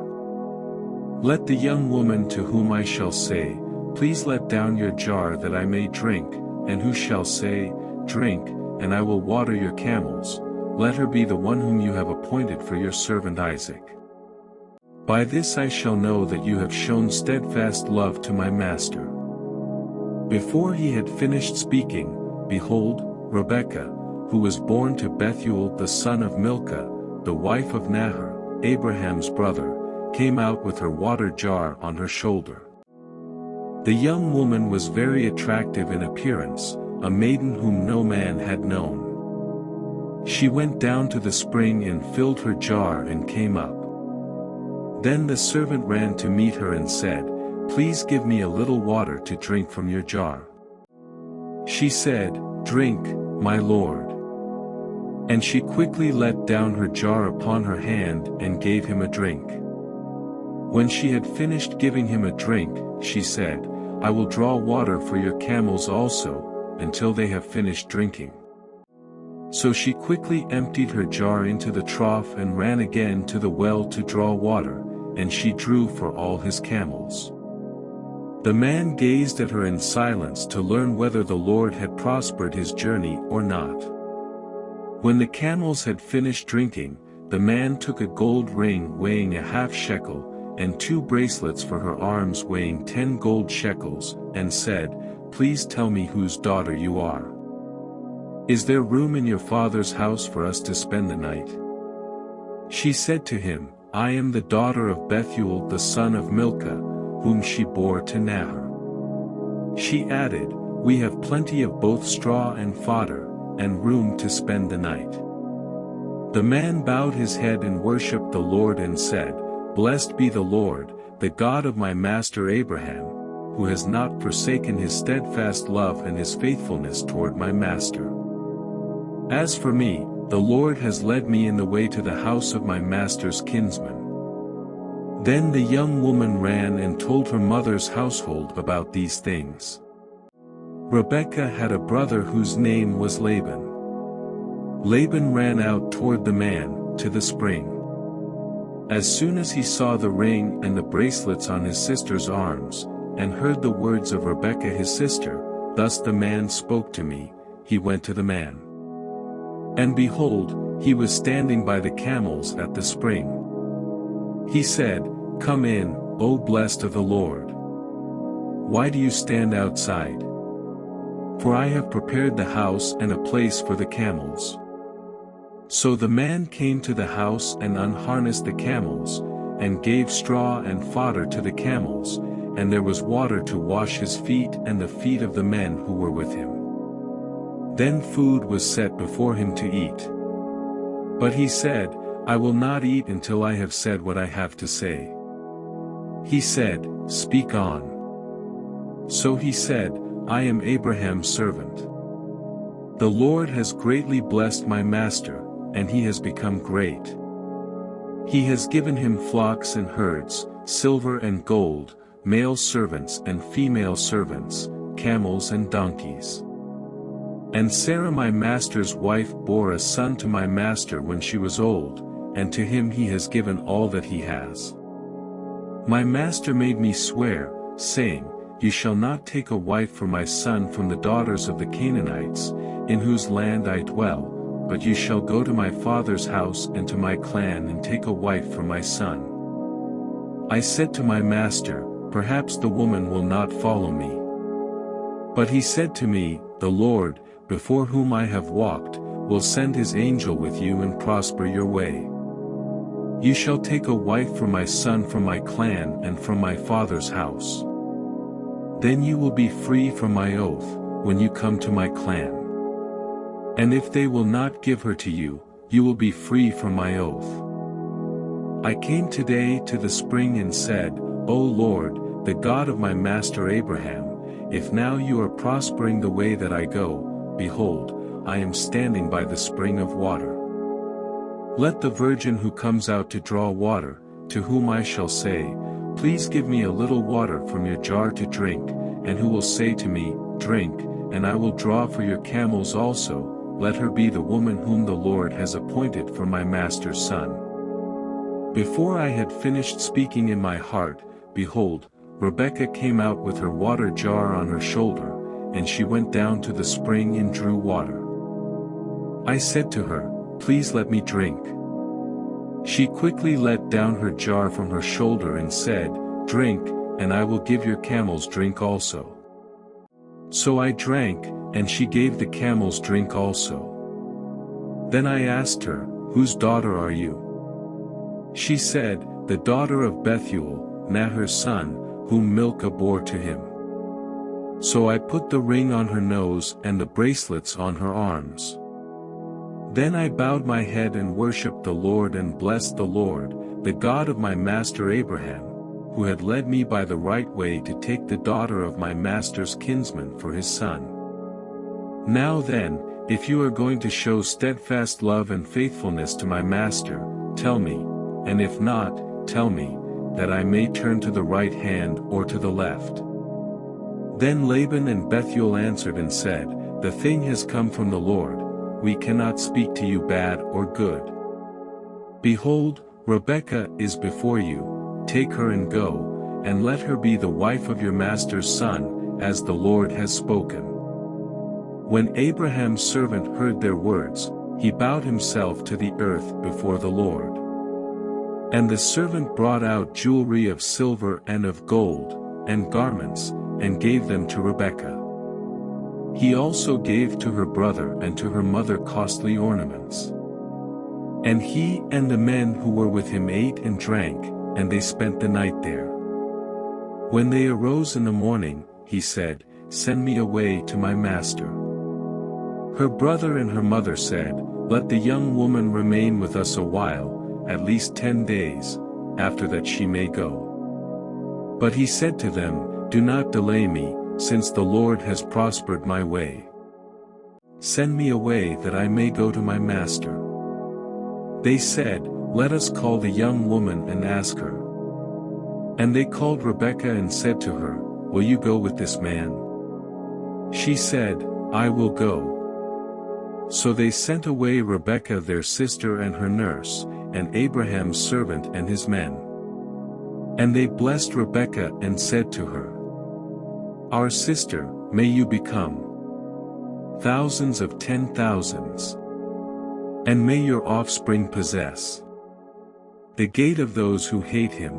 Let the young woman to whom I shall say, 'Please let down your jar that I may drink,' and who shall say, 'Drink, and I will water your camels,' let her be the one whom you have appointed for your servant Isaac. By this I shall know that you have shown steadfast love to my master." Before he had finished speaking, behold, Rebekah, who was born to Bethuel the son of Milcah, the wife of Nahor, Abraham's brother, came out with her water jar on her shoulder. The young woman was very attractive in appearance, a maiden whom no man had known. She went down to the spring and filled her jar and came up. Then the servant ran to meet her and said, "Please give me a little water to drink from your jar." She said, "Drink, my lord." And she quickly let down her jar upon her hand and gave him a drink. When she had finished giving him a drink, she said, "I will draw water for your camels also, until they have finished drinking." So she quickly emptied her jar into the trough and ran again to the well to draw water, and she drew for all his camels. The man gazed at her in silence to learn whether the Lord had prospered his journey or not. When the camels had finished drinking, the man took a gold ring weighing a half shekel, and 2 bracelets for her arms weighing 10 gold shekels, and said, "Please tell me whose daughter you are. Is there room in your father's house for us to spend the night?" She said to him, I am the daughter of Bethuel the son of Milcah, whom she bore to Nahor. She added, We have plenty of both straw and fodder, and room to spend the night. The man bowed his head and worshipped the Lord and said, Blessed be the Lord, the God of my master Abraham, who has not forsaken his steadfast love and his faithfulness toward my master. As for me, the Lord has led me in the way to the house of my master's kinsman. Then the young woman ran and told her mother's household about these things. Rebekah had a brother whose name was Laban. Laban ran out toward the man, to the spring. As soon as he saw the ring and the bracelets on his sister's arms, and heard the words of Rebekah his sister, Thus the man spoke to me, he went to the man. And behold, he was standing by the camels at the spring. He said, Come in, O blessed of the Lord. Why do you stand outside? For I have prepared the house and a place for the camels. So the man came to the house and unharnessed the camels, and gave straw and fodder to the camels, and there was water to wash his feet and the feet of the men who were with him. Then food was set before him to eat. But he said, I will not eat until I have said what I have to say. He said, Speak on. So he said, I am Abraham's servant. The Lord has greatly blessed my master, and he has become great. He has given him flocks and herds, silver and gold, male servants and female servants, camels and donkeys. And Sarah my master's wife bore a son to my master when she was old, and to him he has given all that he has. My master made me swear, saying, You shall not take a wife for my son from the daughters of the Canaanites, in whose land I dwell, but you shall go to my father's house and to my clan and take a wife for my son. I said to my master, Perhaps the woman will not follow me. But he said to me, The Lord, before whom I have walked, will send his angel with you and prosper your way. You shall take a wife for my son from my clan and from my father's house. Then you will be free from my oath, when you come to my clan. And if they will not give her to you, you will be free from my oath. I came today to the spring and said, O Lord, the God of my master Abraham, if now you are prospering the way that I go, behold, I am standing by the spring of water. Let the virgin who comes out to draw water, to whom I shall say, Please give me a little water from your jar to drink, and who will say to me, Drink, and I will draw for your camels also, let her be the woman whom the Lord has appointed for my master's son. Before I had finished speaking in my heart, behold, Rebekah came out with her water jar on her shoulder, and she went down to the spring and drew water. I said to her, Please let me drink. She quickly let down her jar from her shoulder and said, Drink, and I will give your camels drink also. So I drank, and she gave the camels drink also. Then I asked her, Whose daughter are you? She said, The daughter of Bethuel, Nahor's son, whom Milcah bore to him. So I put the ring on her nose and the bracelets on her arms. Then I bowed my head and worshipped the Lord and blessed the Lord, the God of my master Abraham, who had led me by the right way to take the daughter of my master's kinsman for his son. Now then, if you are going to show steadfast love and faithfulness to my master, tell me, and if not, tell me, that I may turn to the right hand or to the left. Then Laban and Bethuel answered and said, The thing has come from the Lord, we cannot speak to you bad or good. Behold, Rebekah is before you, take her and go, and let her be the wife of your master's son, as the Lord has spoken. When Abraham's servant heard their words, he bowed himself to the earth before the Lord. And the servant brought out jewelry of silver and of gold, and garments, and gave them to Rebekah. He also gave to her brother and to her mother costly ornaments. And he and the men who were with him ate and drank, and they spent the night there. When they arose in the morning, he said, "Send me away to my master." Her brother and her mother said, "Let the young woman remain with us a while, at least 10 days, after that she may go." But he said to them, "Do not delay me, since the Lord has prospered my way. Send me away that I may go to my master." They said, "Let us call the young woman and ask her." And they called Rebekah and said to her, "Will you go with this man?" She said, "I will go." So they sent away Rebekah their sister and her nurse, and Abraham's servant and his men. And they blessed Rebekah and said to her, "Our sister, may you become thousands of 10,000s. And may your offspring possess the gate of those who hate him."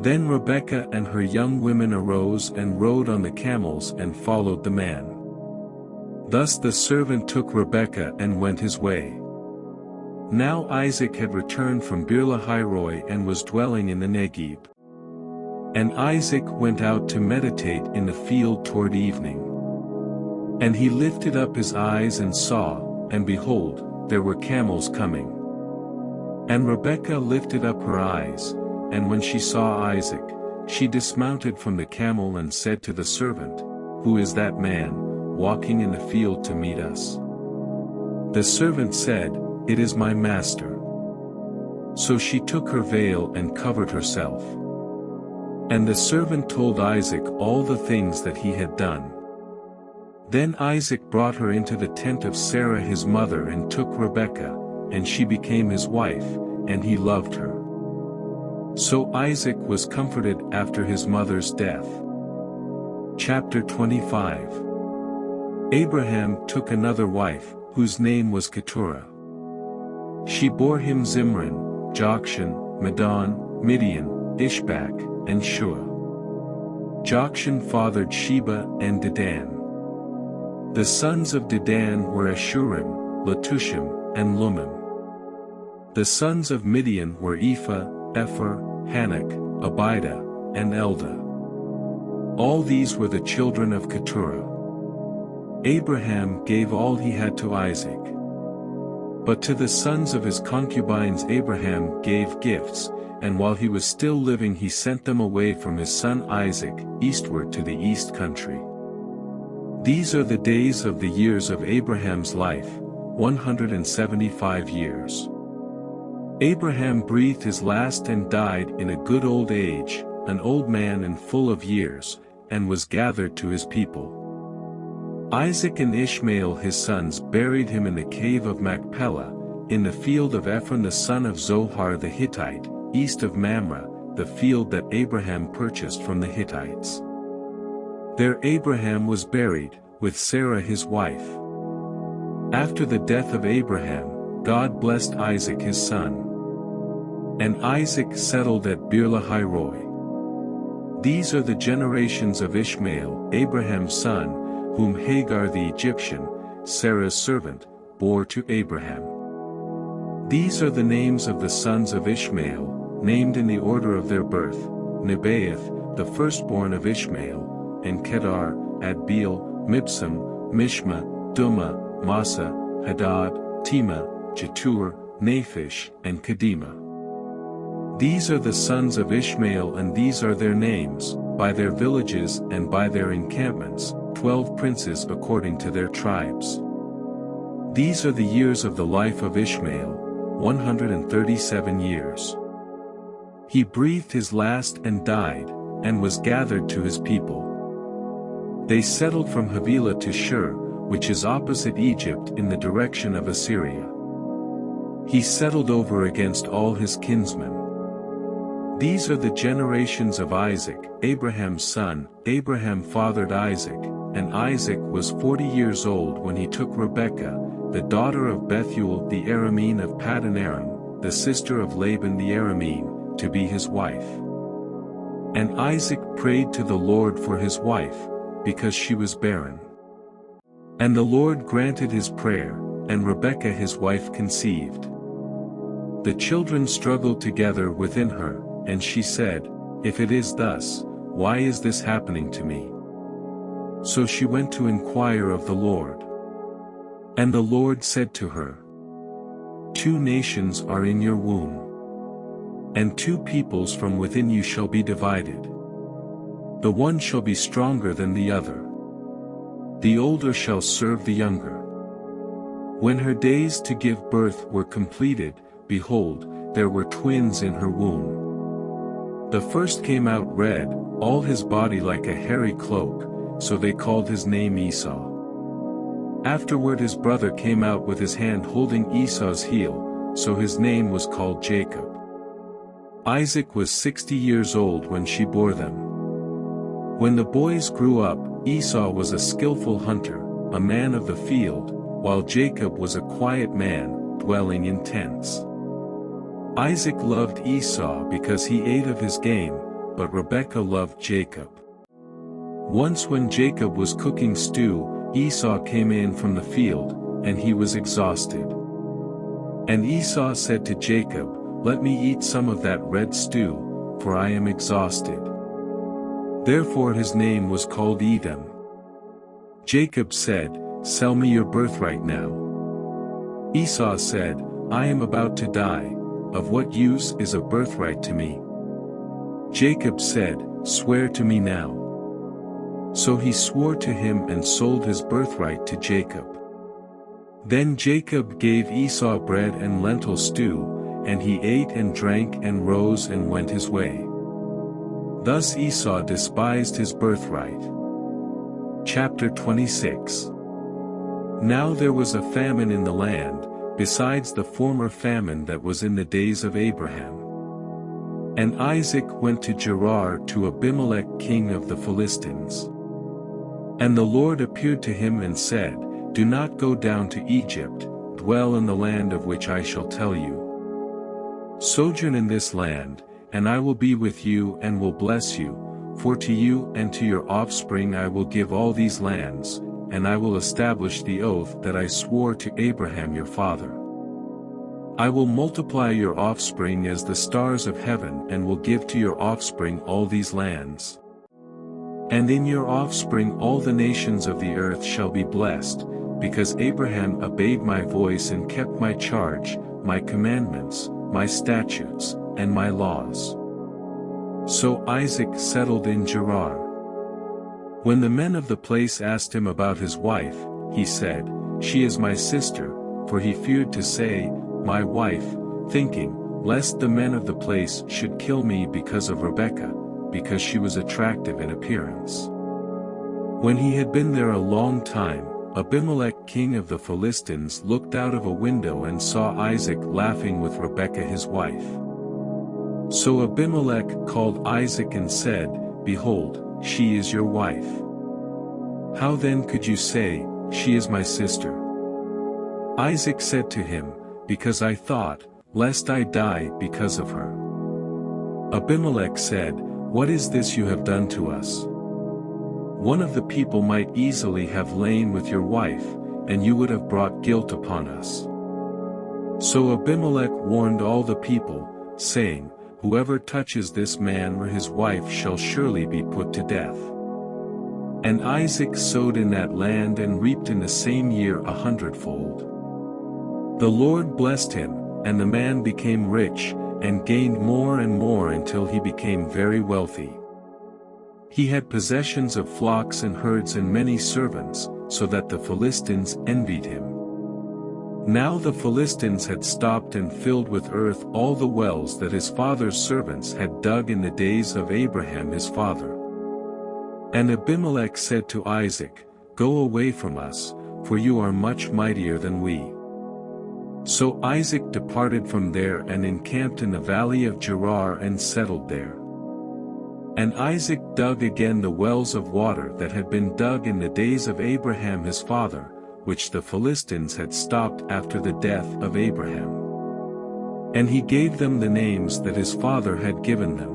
Then Rebekah and her young women arose and rode on the camels and followed the man. Thus the servant took Rebekah and went his way. Now Isaac had returned from Beer-lahai-roi and was dwelling in the Negeb. And Isaac went out to meditate in the field toward evening. And he lifted up his eyes and saw, and behold, there were camels coming. And Rebekah lifted up her eyes, and when she saw Isaac, she dismounted from the camel and said to the servant, "Who is that man, walking in the field to meet us?" The servant said, "It is my master." So she took her veil and covered herself. And the servant told Isaac all the things that he had done. Then Isaac brought her into the tent of Sarah his mother and took Rebekah, and she became his wife, and he loved her. So Isaac was comforted after his mother's death. Chapter 25. Abraham took another wife, whose name was Keturah. She bore him Zimran, Jokshan, Medan, Midian, Ishbak, and Shua. Jokshan fathered Sheba and Dedan. The sons of Dedan were Ashurim, Letushim, and Lumim. The sons of Midian were Ephah, Epher, Hanok, Abida, and Eldah. All these were the children of Keturah. Abraham gave all he had to Isaac. But to the sons of his concubines Abraham gave gifts, and while he was still living he sent them away from his son Isaac, eastward to the east country. These are the days of the years of Abraham's life, 175 years. Abraham breathed his last and died in a good old age, an old man and full of years, and was gathered to his people. Isaac and Ishmael his sons buried him in the cave of Machpelah, in the field of Ephron the son of Zohar the Hittite, east of Mamre, the field that Abraham purchased from the Hittites. There Abraham was buried, with Sarah his wife. After the death of Abraham, God blessed Isaac his son. And Isaac settled at Beer-lahai-roi. These are the generations of Ishmael, Abraham's son, whom Hagar the Egyptian, Sarah's servant, bore to Abraham. These are the names of the sons of Ishmael, named in the order of their birth: Nebaioth, the firstborn of Ishmael, and Kedar, Adbeel, Mibsam, Mishma, Dumah, Massa, Hadad, Tema, Jetur, Naphish, and Kedemah. These are the sons of Ishmael and these are their names, by their villages and by their encampments, 12 princes according to their tribes. These are the years of the life of Ishmael, 137 years. He breathed his last and died, and was gathered to his people. They settled from Havilah to Shur, which is opposite Egypt in the direction of Assyria. He settled over against all his kinsmen. These are the generations of Isaac, Abraham's son. Abraham fathered Isaac, and Isaac was 40 years old when he took Rebekah, the daughter of Bethuel the Aramean of Paddan Aram, the sister of Laban the Aramean, to be his wife. And Isaac prayed to the Lord for his wife, because she was barren. And the Lord granted his prayer, and Rebekah his wife conceived. The children struggled together within her, and she said, "If it is thus, why is this happening to me?" So she went to inquire of the Lord. And the Lord said to her, "Two nations are in your womb, and two peoples from within you shall be divided. The one shall be stronger than the other. The older shall serve the younger." When her days to give birth were completed, behold, there were twins in her womb. The first came out red, all his body like a hairy cloak, so they called his name Esau. Afterward his brother came out with his hand holding Esau's heel, so his name was called Jacob. Isaac was 60 years old when she bore them. When the boys grew up, Esau was a skillful hunter, a man of the field, while Jacob was a quiet man, dwelling in tents. Isaac loved Esau because he ate of his game, but Rebekah loved Jacob. Once when Jacob was cooking stew, Esau came in from the field, and he was exhausted. And Esau said to Jacob, "Let me eat some of that red stew, for I am exhausted." Therefore his name was called Edom. Jacob said, "Sell me your birthright now." Esau said, "I am about to die, of what use is a birthright to me?" Jacob said, "Swear to me now." So he swore to him and sold his birthright to Jacob. Then Jacob gave Esau bread and lentil stew, and he ate and drank and rose and went his way. Thus Esau despised his birthright. Chapter 26. Now there was a famine in the land, besides the former famine that was in the days of Abraham. And Isaac went to Gerar to Abimelech king of the Philistines. And the Lord appeared to him and said, "Do not go down to Egypt, dwell in the land of which I shall tell you. Sojourn in this land, and I will be with you and will bless you, for to you and to your offspring I will give all these lands, and I will establish the oath that I swore to Abraham your father. I will multiply your offspring as the stars of heaven and will give to your offspring all these lands. And in your offspring all the nations of the earth shall be blessed, because Abraham obeyed my voice and kept my charge, my commandments, my statutes, and my laws." So Isaac settled in Gerar. When the men of the place asked him about his wife, he said, "She is my sister," for he feared to say, "My wife," thinking, lest the men of the place should kill me because of Rebekah, because she was attractive in appearance. When he had been there a long time, Abimelech king of the Philistines looked out of a window and saw Isaac laughing with Rebekah his wife. So Abimelech called Isaac and said, "Behold, she is your wife. How then could you say, 'She is my sister'?" Isaac said to him, "Because I thought, lest I die because of her." Abimelech said, "What is this you have done to us? One of the people might easily have lain with your wife, and you would have brought guilt upon us." So Abimelech warned all the people, saying, "Whoever touches this man or his wife shall surely be put to death." And Isaac sowed in that land and reaped in the same year 100-fold. The Lord blessed him, and the man became rich, and gained more and more until he became very wealthy. He had possessions of flocks and herds and many servants, so that the Philistines envied him. Now the Philistines had stopped and filled with earth all the wells that his father's servants had dug in the days of Abraham his father. And Abimelech said to Isaac, "Go away from us, for you are much mightier than we." So Isaac departed from there and encamped in the valley of Gerar and settled there. And Isaac dug again the wells of water that had been dug in the days of Abraham his father, which the Philistines had stopped after the death of Abraham. And he gave them the names that his father had given them.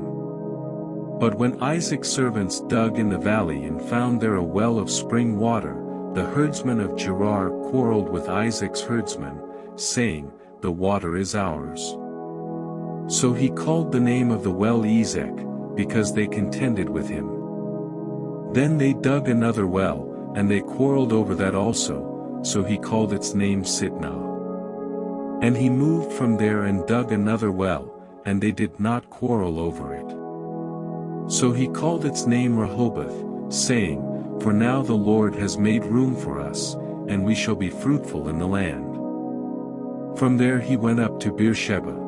But when Isaac's servants dug in the valley and found there a well of spring water, the herdsmen of Gerar quarreled with Isaac's herdsmen, saying, "The water is ours." So he called the name of the well Ezek, because they contended with him. Then they dug another well, and they quarreled over that also, so he called its name Sitnah. And he moved from there and dug another well, and they did not quarrel over it. So he called its name Rehoboth, saying, For now the Lord has made room for us, and we shall be fruitful in the land. From there he went up to Beersheba.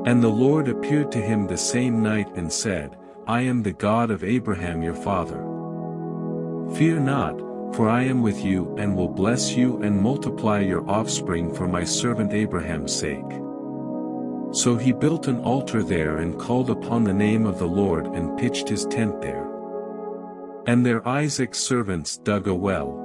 And the Lord appeared to him the same night and said, I am the God of Abraham your father. Fear not, for I am with you and will bless you and multiply your offspring for my servant Abraham's sake. So he built an altar there and called upon the name of the Lord and pitched his tent there. And there Isaac's servants dug a well.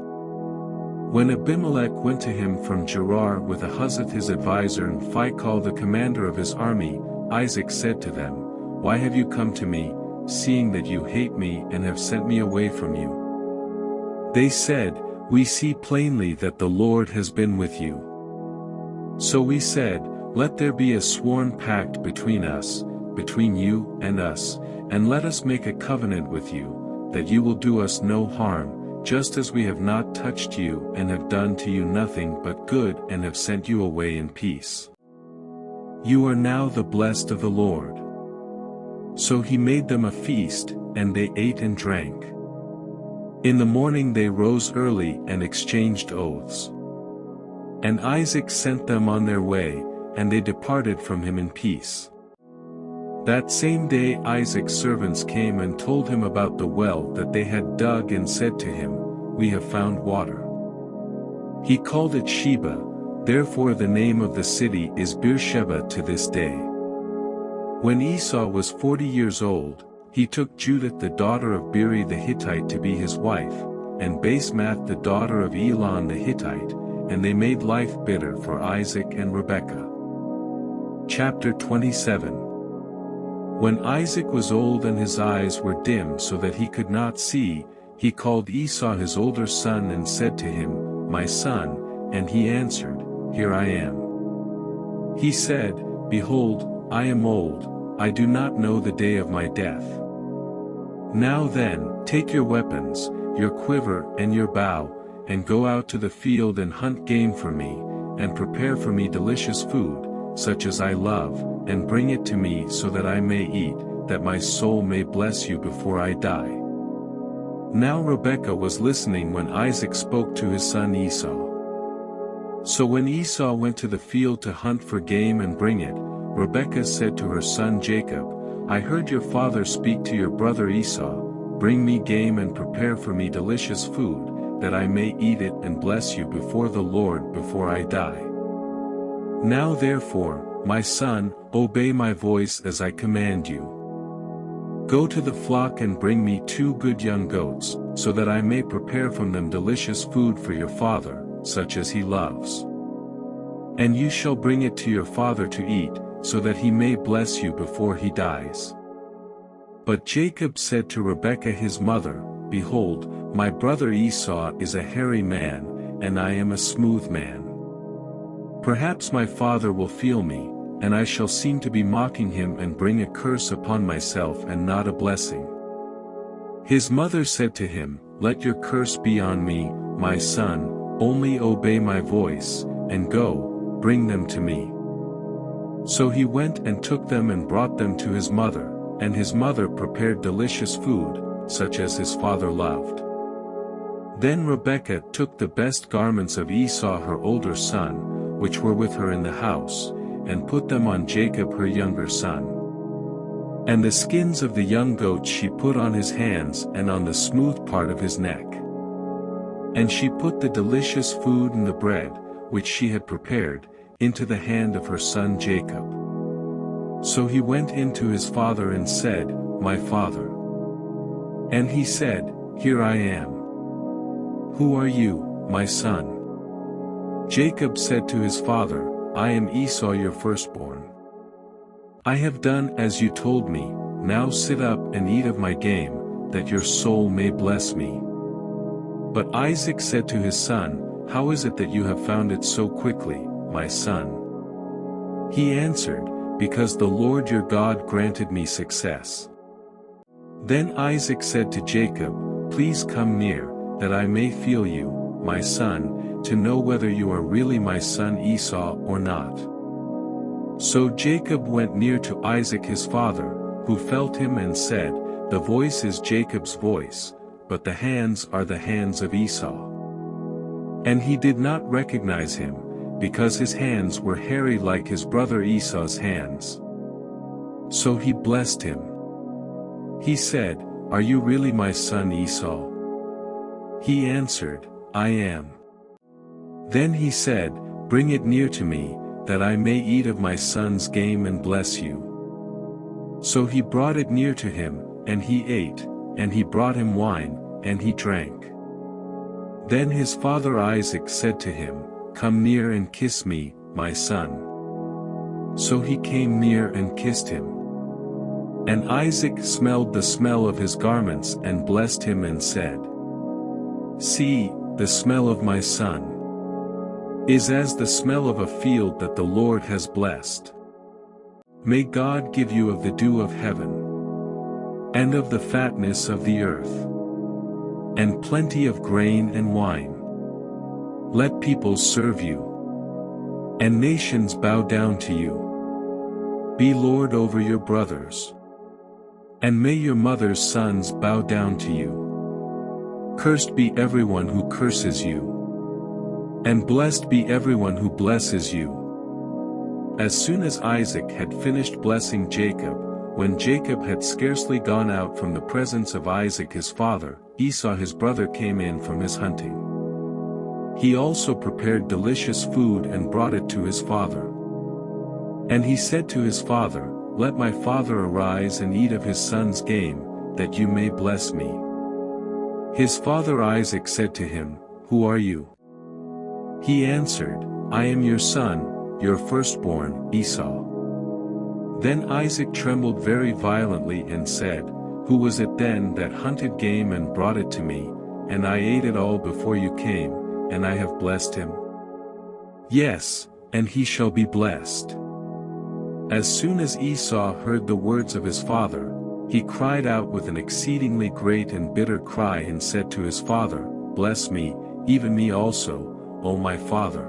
When Abimelech went to him from Gerar with Ahuzzath his adviser and Phicol the commander of his army, Isaac said to them, Why have you come to me, seeing that you hate me and have sent me away from you? They said, We see plainly that the Lord has been with you. So we said, Let there be a sworn pact between us, between you and us, and let us make a covenant with you, that you will do us no harm, just as we have not touched you and have done to you nothing but good and have sent you away in peace. You are now the blessed of the Lord. So he made them a feast, and they ate and drank. In the morning they rose early and exchanged oaths. And Isaac sent them on their way, and they departed from him in peace. That same day Isaac's servants came and told him about the well that they had dug and said to him, We have found water. He called it Sheba, therefore the name of the city is Beersheba to this day. When Esau was 40 years old, he took Judith the daughter of Beeri the Hittite to be his wife, and Basemath the daughter of Elon the Hittite, and they made life bitter for Isaac and Rebekah. Chapter 27. When Isaac was old and his eyes were dim so that he could not see, he called Esau his older son and said to him, My son, and he answered, Here I am. He said, Behold, I am old, I do not know the day of my death. Now then, take your weapons, your quiver and your bow, and go out to the field and hunt game for me, and prepare for me delicious food, such as I love, and bring it to me so that I may eat, that my soul may bless you before I die. Now Rebekah was listening when Isaac spoke to his son Esau. So when Esau went to the field to hunt for game and bring it, Rebekah said to her son Jacob, I heard your father speak to your brother Esau, Bring me game and prepare for me delicious food, that I may eat it and bless you before the Lord before I die. Now therefore, my son, obey my voice as I command you. Go to the flock and bring me 2 good young goats, so that I may prepare from them delicious food for your father, such as he loves. And you shall bring it to your father to eat, so that he may bless you before he dies. But Jacob said to Rebekah his mother, Behold, my brother Esau is a hairy man, and I am a smooth man. Perhaps my father will feel me, and I shall seem to be mocking him and bring a curse upon myself and not a blessing. His mother said to him, Let your curse be on me, my son, only obey my voice, and go, bring them to me. So he went and took them and brought them to his mother, and his mother prepared delicious food, such as his father loved. Then Rebekah took the best garments of Esau her older son, which were with her in the house, and put them on Jacob her younger son. And the skins of the young goats she put on his hands and on the smooth part of his neck. And she put the delicious food and the bread, which she had prepared, into the hand of her son Jacob. So he went in to his father and said, My father. And he said, Here I am. Who are you, my son? Jacob said to his father, I am Esau your firstborn. I have done as you told me, now sit up and eat of my game, that your soul may bless me. But Isaac said to his son, How is it that you have found it so quickly, my son? He answered, because the Lord your God granted me success." Then Isaac said to Jacob, "Please come near, that I may feel you, my son, to know whether you are really my son Esau or not." So Jacob went near to Isaac his father, who felt him and said, "The voice is Jacob's voice, but the hands are the hands of Esau." And he did not recognize him, because his hands were hairy like his brother Esau's hands. So he blessed him. He said, "Are you really my son Esau?" He answered, "I am." Then he said, "Bring it near to me, that I may eat of my son's game and bless you." So he brought it near to him, and he ate, and he brought him wine, and he drank. Then his father Isaac said to him, "Come near and kiss me, my son." So he came near and kissed him. And Isaac smelled the smell of his garments and blessed him and said, "See, the smell of my son is as the smell of a field that the Lord has blessed. May God give you of the dew of heaven, and of the fatness of the earth, and plenty of grain and wine. Let peoples serve you, and nations bow down to you. Be Lord over your brothers, and may your mother's sons bow down to you. Cursed be everyone who curses you, and blessed be everyone who blesses you." As soon as Isaac had finished blessing Jacob, when Jacob had scarcely gone out from the presence of Isaac his father, Esau his brother came in from his hunting. He also prepared delicious food and brought it to his father. And he said to his father, "Let my father arise and eat of his son's game, that you may bless me." His father Isaac said to him, "Who are you?" He answered, "I am your son, your firstborn, Esau." Then Isaac trembled very violently and said, "Who was it then that hunted game and brought it to me, and I ate it all before you came, and I have blessed him? Yes, and he shall be blessed." As soon as Esau heard the words of his father, he cried out with an exceedingly great and bitter cry and said to his father, "Bless me, even me also, O my father."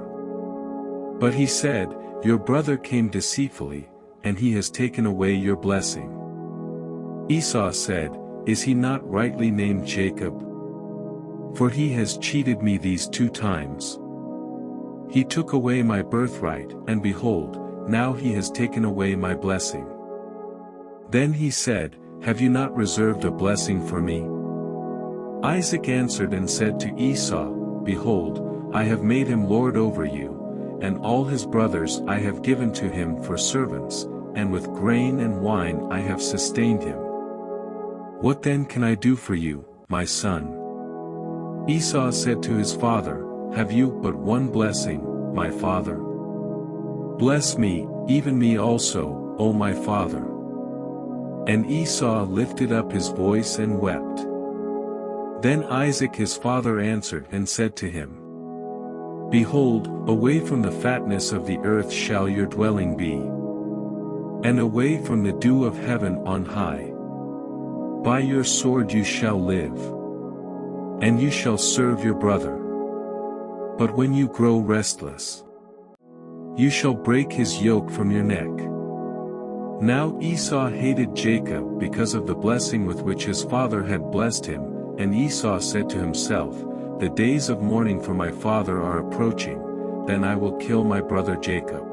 But he said, "Your brother came deceitfully, and he has taken away your blessing." Esau said, "Is he not rightly named Jacob? For he has cheated me these 2 times. He took away my birthright, and behold, now he has taken away my blessing." Then he said, "Have you not reserved a blessing for me?" Isaac answered and said to Esau, "Behold, I have made him lord over you, and all his brothers I have given to him for servants, and with grain and wine I have sustained him. What then can I do for you, my son?" Esau said to his father, "Have you but one blessing, my father? Bless me, even me also, O my father." And Esau lifted up his voice and wept. Then Isaac his father answered and said to him, "Behold, away from the fatness of the earth shall your dwelling be, and away from the dew of heaven on high. By your sword you shall live, and you shall serve your brother. But when you grow restless, you shall break his yoke from your neck." Now Esau hated Jacob because of the blessing with which his father had blessed him, and Esau said to himself, "The days of mourning for my father are approaching, then I will kill my brother Jacob."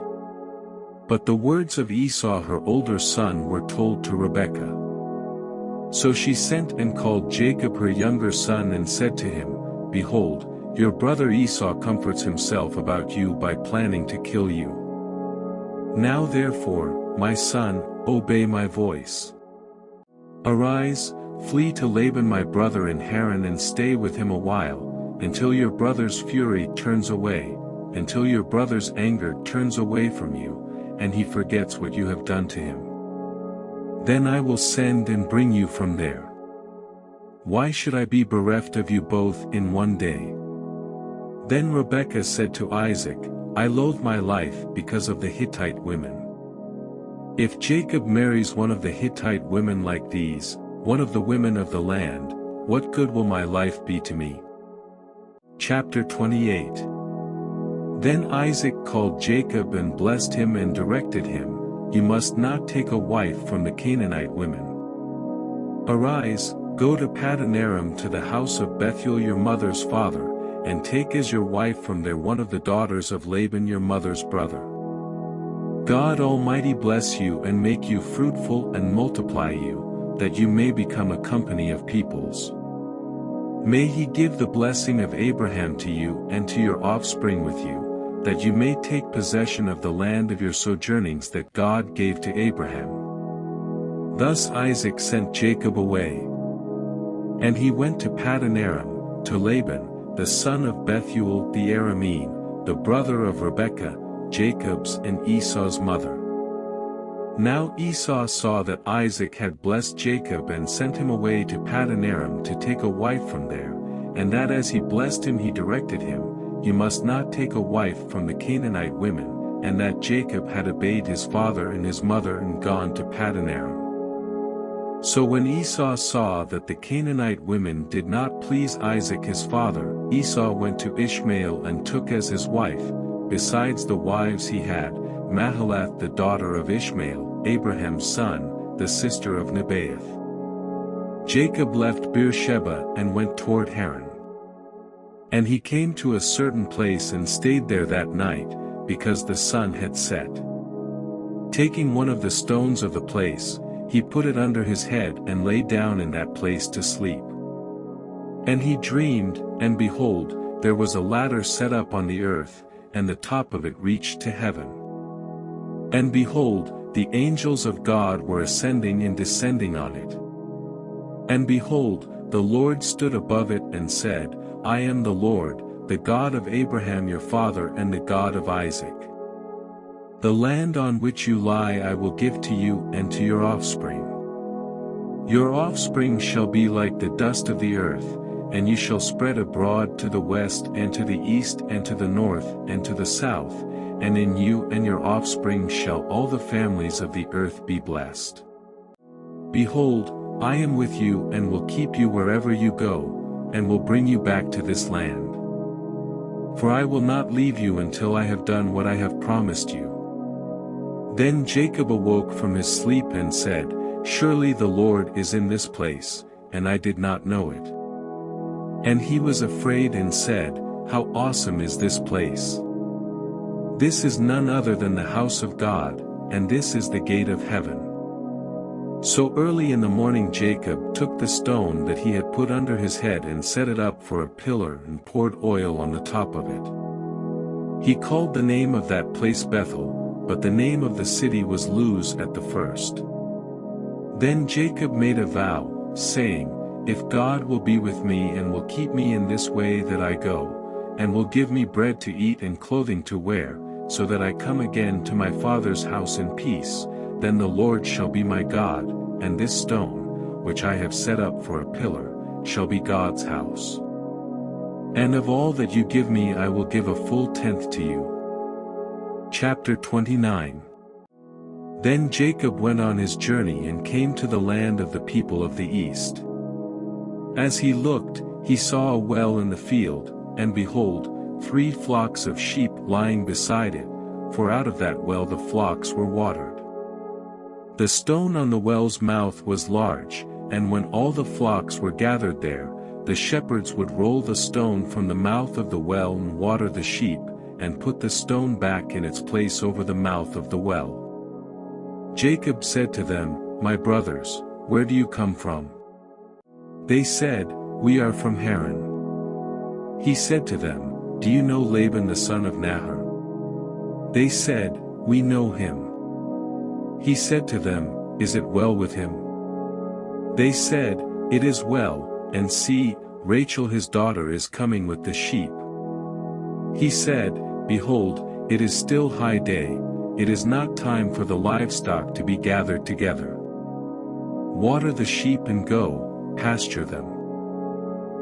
But the words of Esau her older son were told to Rebekah. So she sent and called Jacob her younger son and said to him, "Behold, your brother Esau comforts himself about you by planning to kill you. Now therefore, my son, obey my voice. Arise, flee to Laban my brother in Haran and stay with him a while, until your brother's fury turns away, until your brother's anger turns away from you, and he forgets what you have done to him. Then I will send and bring you from there. Why should I be bereft of you both in one day?" Then Rebekah said to Isaac, "I loathe my life because of the Hittite women. If Jacob marries one of the Hittite women like these, one of the women of the land, what good will my life be to me? Chapter 28. Then Isaac called Jacob and blessed him and directed him, "You must not take a wife from the Canaanite women. Arise, go to Paddan Aram to the house of Bethuel your mother's father, and take as your wife from there one of the daughters of Laban your mother's brother. God Almighty bless you and make you fruitful and multiply you, that you may become a company of peoples. May He give the blessing of Abraham to you and to your offspring with you, that you may take possession of the land of your sojournings that God gave to Abraham." Thus Isaac sent Jacob away. And he went to Paddan Aram, to Laban, the son of Bethuel the Aramean, the brother of Rebekah, Jacob's and Esau's mother. Now Esau saw that Isaac had blessed Jacob and sent him away to Paddan Aram to take a wife from there, and that as he blessed him he directed him, "You must not take a wife from the Canaanite women," and that Jacob had obeyed his father and his mother and gone to Paddan Aram. So when Esau saw that the Canaanite women did not please Isaac his father, Esau went to Ishmael and took as his wife, besides the wives he had, Mahalath the daughter of Ishmael, Abraham's son, the sister of Nebaioth. Jacob left Beersheba and went toward Haran. And he came to a certain place and stayed there that night, because the sun had set. Taking one of the stones of the place, he put it under his head and lay down in that place to sleep. And he dreamed, and behold, there was a ladder set up on the earth, and the top of it reached to heaven. And behold, the angels of God were ascending and descending on it. And behold, the Lord stood above it and said, "I am the Lord, the God of Abraham your father and the God of Isaac. The land on which you lie I will give to you and to your offspring. Your offspring shall be like the dust of the earth, and you shall spread abroad to the west and to the east and to the north and to the south, and in you and your offspring shall all the families of the earth be blessed. Behold, I am with you and will keep you wherever you go, and will bring you back to this land. For I will not leave you until I have done what I have promised you." Then Jacob awoke from his sleep and said, "Surely the Lord is in this place, and I did not know it." And he was afraid and said, "How awesome is this place! This is none other than the house of God, and this is the gate of heaven." So early in the morning Jacob took the stone that he had put under his head and set it up for a pillar and poured oil on the top of it. He called the name of that place Bethel, but the name of the city was Luz at the first. Then Jacob made a vow, saying, "If God will be with me and will keep me in this way that I go, and will give me bread to eat and clothing to wear, so that I come again to my father's house in peace, then the Lord shall be my God, and this stone, which I have set up for a pillar, shall be God's house. And of all that you give me I will give a full tenth to you." Chapter 29. Then Jacob went on his journey and came to the land of the people of the east. As he looked, he saw a well in the field, and behold, 3 flocks of sheep lying beside it, for out of that well the flocks were watered. The stone on the well's mouth was large, and when all the flocks were gathered there, the shepherds would roll the stone from the mouth of the well and water the sheep, and put the stone back in its place over the mouth of the well. Jacob said to them, "My brothers, where do you come from?" They said, "We are from Haran." He said to them, "Do you know Laban the son of Nahor?" They said, "We know him." He said to them, "Is it well with him?" They said, "It is well, and see, Rachel his daughter is coming with the sheep." He said, "Behold, it is still high day, it is not time for the livestock to be gathered together. Water the sheep and go, pasture them."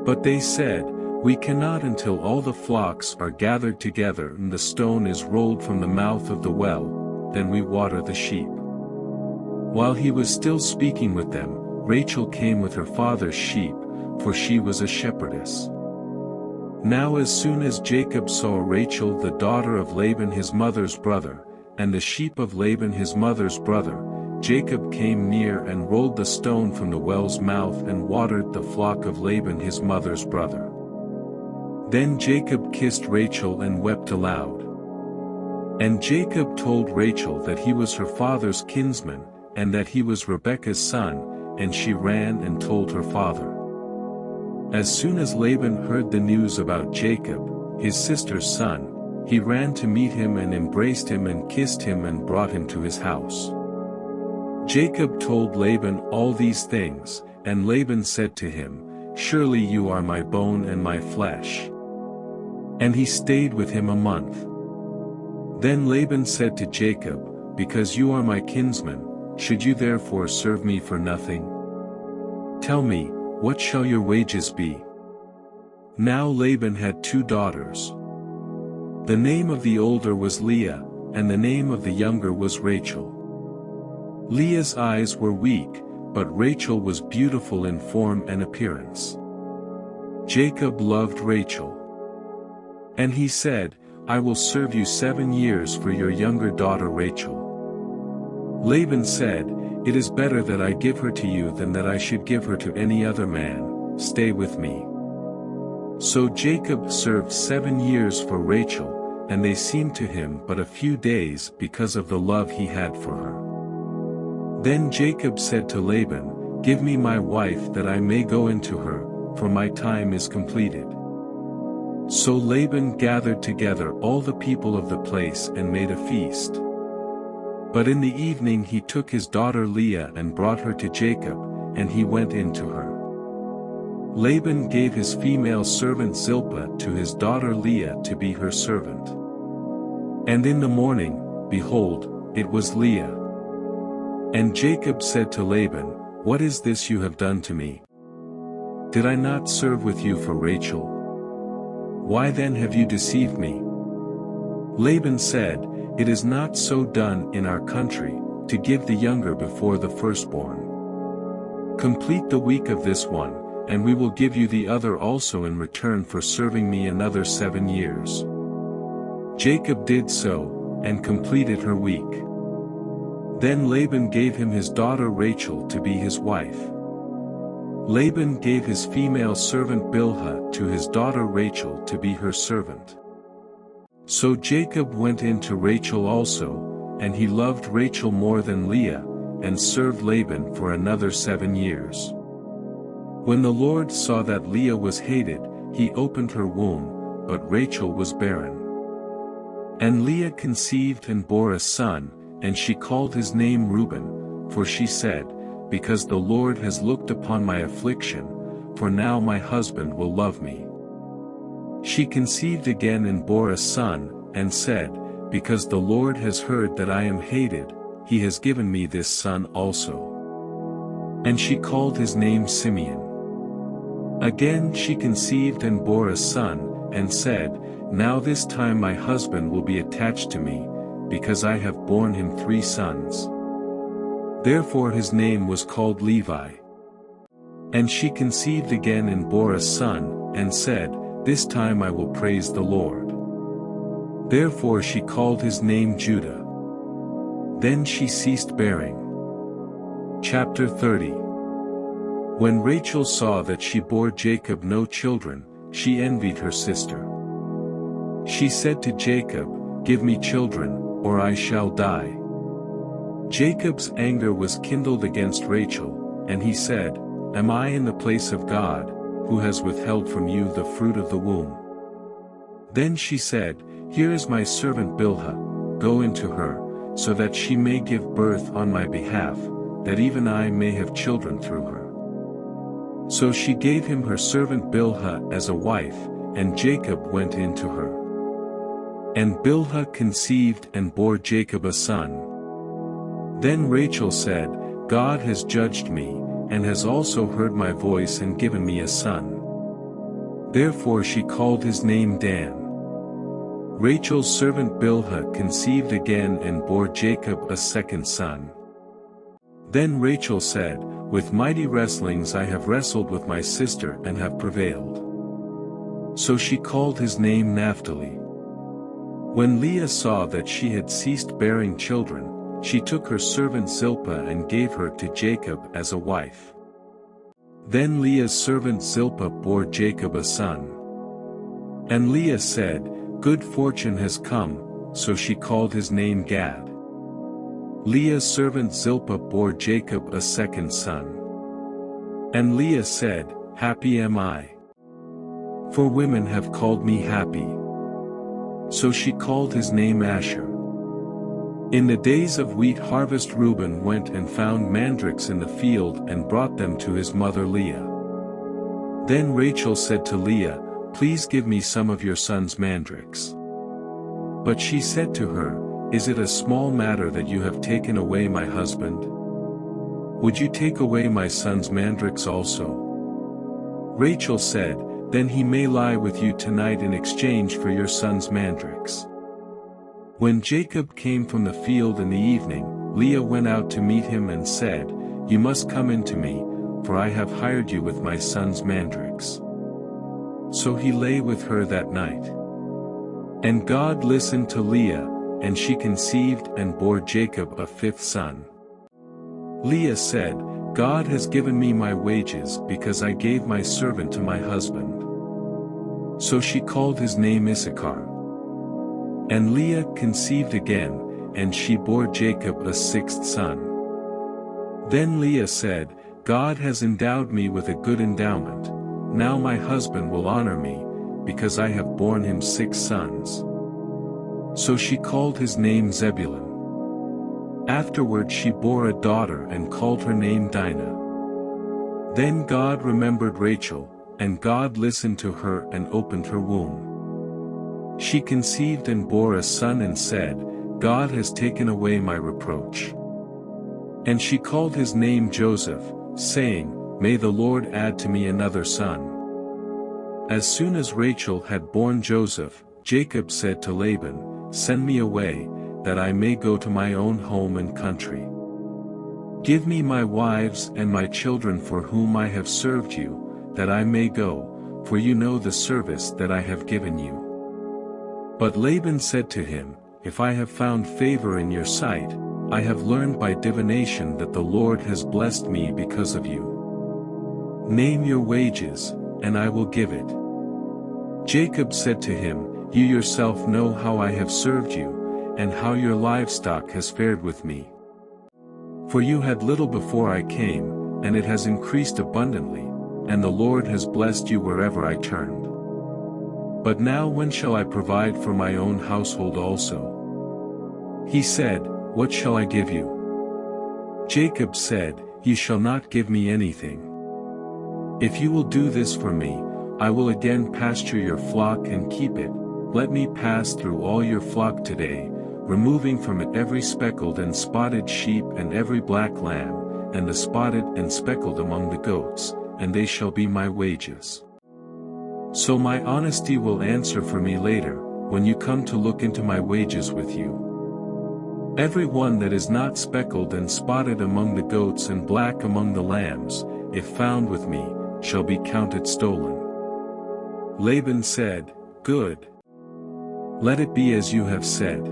But they said, "We cannot until all the flocks are gathered together and the stone is rolled from the mouth of the well, then we water the sheep." While he was still speaking with them, Rachel came with her father's sheep, for she was a shepherdess. Now as soon as Jacob saw Rachel the daughter of Laban his mother's brother, and the sheep of Laban his mother's brother, Jacob came near and rolled the stone from the well's mouth and watered the flock of Laban his mother's brother. Then Jacob kissed Rachel and wept aloud. And Jacob told Rachel that he was her father's kinsman, and that he was Rebekah's son, and she ran and told her father. As soon as Laban heard the news about Jacob, his sister's son, he ran to meet him and embraced him and kissed him and brought him to his house. Jacob told Laban all these things, and Laban said to him, "Surely you are my bone and my flesh." And he stayed with him a month. Then Laban said to Jacob, "Because you are my kinsman, should you therefore serve me for nothing? Tell me, what shall your wages be?" Now Laban had 2 daughters. The name of the older was Leah, and the name of the younger was Rachel. Leah's eyes were weak, but Rachel was beautiful in form and appearance. Jacob loved Rachel. And he said, "I will serve you 7 years for your younger daughter Rachel." Laban said, "It is better that I give her to you than that I should give her to any other man. Stay with me." So Jacob served 7 years for Rachel, and they seemed to him but a few days because of the love he had for her. Then Jacob said to Laban, "Give me my wife that I may go into her, for my time is completed." So Laban gathered together all the people of the place and made a feast. But in the evening he took his daughter Leah and brought her to Jacob, and he went into her. Laban gave his female servant Zilpah to his daughter Leah to be her servant. And in the morning, behold, it was Leah. And Jacob said to Laban, "What is this you have done to me? Did I not serve with you for Rachel? Why then have you deceived me?" Laban said, "It is not so done in our country, to give the younger before the firstborn. Complete the week of this one, and we will give you the other also in return for serving me another 7 years." Jacob did so, and completed her week. Then Laban gave him his daughter Rachel to be his wife. Laban gave his female servant Bilhah to his daughter Rachel to be her servant. So Jacob went in to Rachel also, and he loved Rachel more than Leah, and served Laban for another 7 years. When the Lord saw that Leah was hated, he opened her womb, but Rachel was barren. And Leah conceived and bore a son, and she called his name Reuben, for she said, "Because the Lord has looked upon my affliction, for now my husband will love me." She conceived again and bore a son, and said, "Because the Lord has heard that I am hated, he has given me this son also." And she called his name Simeon. Again she conceived and bore a son, and said, "Now this time my husband will be attached to me, because I have borne him 3 sons." Therefore his name was called Levi. And she conceived again and bore a son, and said, "This time I will praise the Lord." Therefore she called his name Judah. Then she ceased bearing. Chapter 30. When Rachel saw that she bore Jacob no children, she envied her sister. She said to Jacob, "Give me children, or I shall die." Jacob's anger was kindled against Rachel, and he said, "Am I in the place of God, who has withheld from you the fruit of the womb?" Then she said, "Here is my servant Bilhah, go into her, so that she may give birth on my behalf, that even I may have children through her." So she gave him her servant Bilhah as a wife, and Jacob went into her. And Bilhah conceived and bore Jacob a son. Then Rachel said, "God has judged me, and has also heard my voice and given me a son." Therefore she called his name Dan. Rachel's servant Bilhah conceived again and bore Jacob a second son. Then Rachel said, "With mighty wrestlings I have wrestled with my sister and have prevailed." So she called his name Naphtali. When Leah saw that she had ceased bearing children, she took her servant Zilpah and gave her to Jacob as a wife. Then Leah's servant Zilpah bore Jacob a son. And Leah said, "Good fortune has come," so she called his name Gad. Leah's servant Zilpah bore Jacob a second son. And Leah said, "Happy am I. For women have called me happy." So she called his name Asher. In the days of wheat harvest Reuben went and found mandrakes in the field and brought them to his mother Leah. Then Rachel said to Leah, "Please give me some of your son's mandrakes." But she said to her, "Is it a small matter that you have taken away my husband? Would you take away my son's mandrakes also?" Rachel said, "Then he may lie with you tonight in exchange for your son's mandrakes." When Jacob came from the field in the evening, Leah went out to meet him and said, "You must come in to me, for I have hired you with my son's mandrakes." So he lay with her that night. And God listened to Leah, and she conceived and bore Jacob a fifth son. Leah said, "God has given me my wages because I gave my servant to my husband." So she called his name Issachar. And Leah conceived again, and she bore Jacob a sixth son. Then Leah said, "God has endowed me with a good endowment, now my husband will honor me, because I have borne him 6 sons." So she called his name Zebulun. Afterward she bore a daughter and called her name Dinah. Then God remembered Rachel, and God listened to her and opened her womb. She conceived and bore a son and said, "God has taken away my reproach." And she called his name Joseph, saying, "May the Lord add to me another son." As soon as Rachel had borne Joseph, Jacob said to Laban, "Send me away, that I may go to my own home and country. Give me my wives and my children for whom I have served you, that I may go, for you know the service that I have given you." But Laban said to him, "If I have found favor in your sight, I have learned by divination that the Lord has blessed me because of you. Name your wages, and I will give it." Jacob said to him, "You yourself know how I have served you, and how your livestock has fared with me. For you had little before I came, and it has increased abundantly, and the Lord has blessed you wherever I turned. But now when shall I provide for my own household also?" He said, "What shall I give you?" Jacob said, "You shall not give me anything. If you will do this for me, I will again pasture your flock and keep it. Let me pass through all your flock today, removing from it every speckled and spotted sheep and every black lamb, and the spotted and speckled among the goats, and they shall be my wages. So my honesty will answer for me later, when you come to look into my wages with you. Every one that is not speckled and spotted among the goats and black among the lambs, if found with me, shall be counted stolen." Laban said, "Good. Let it be as you have said."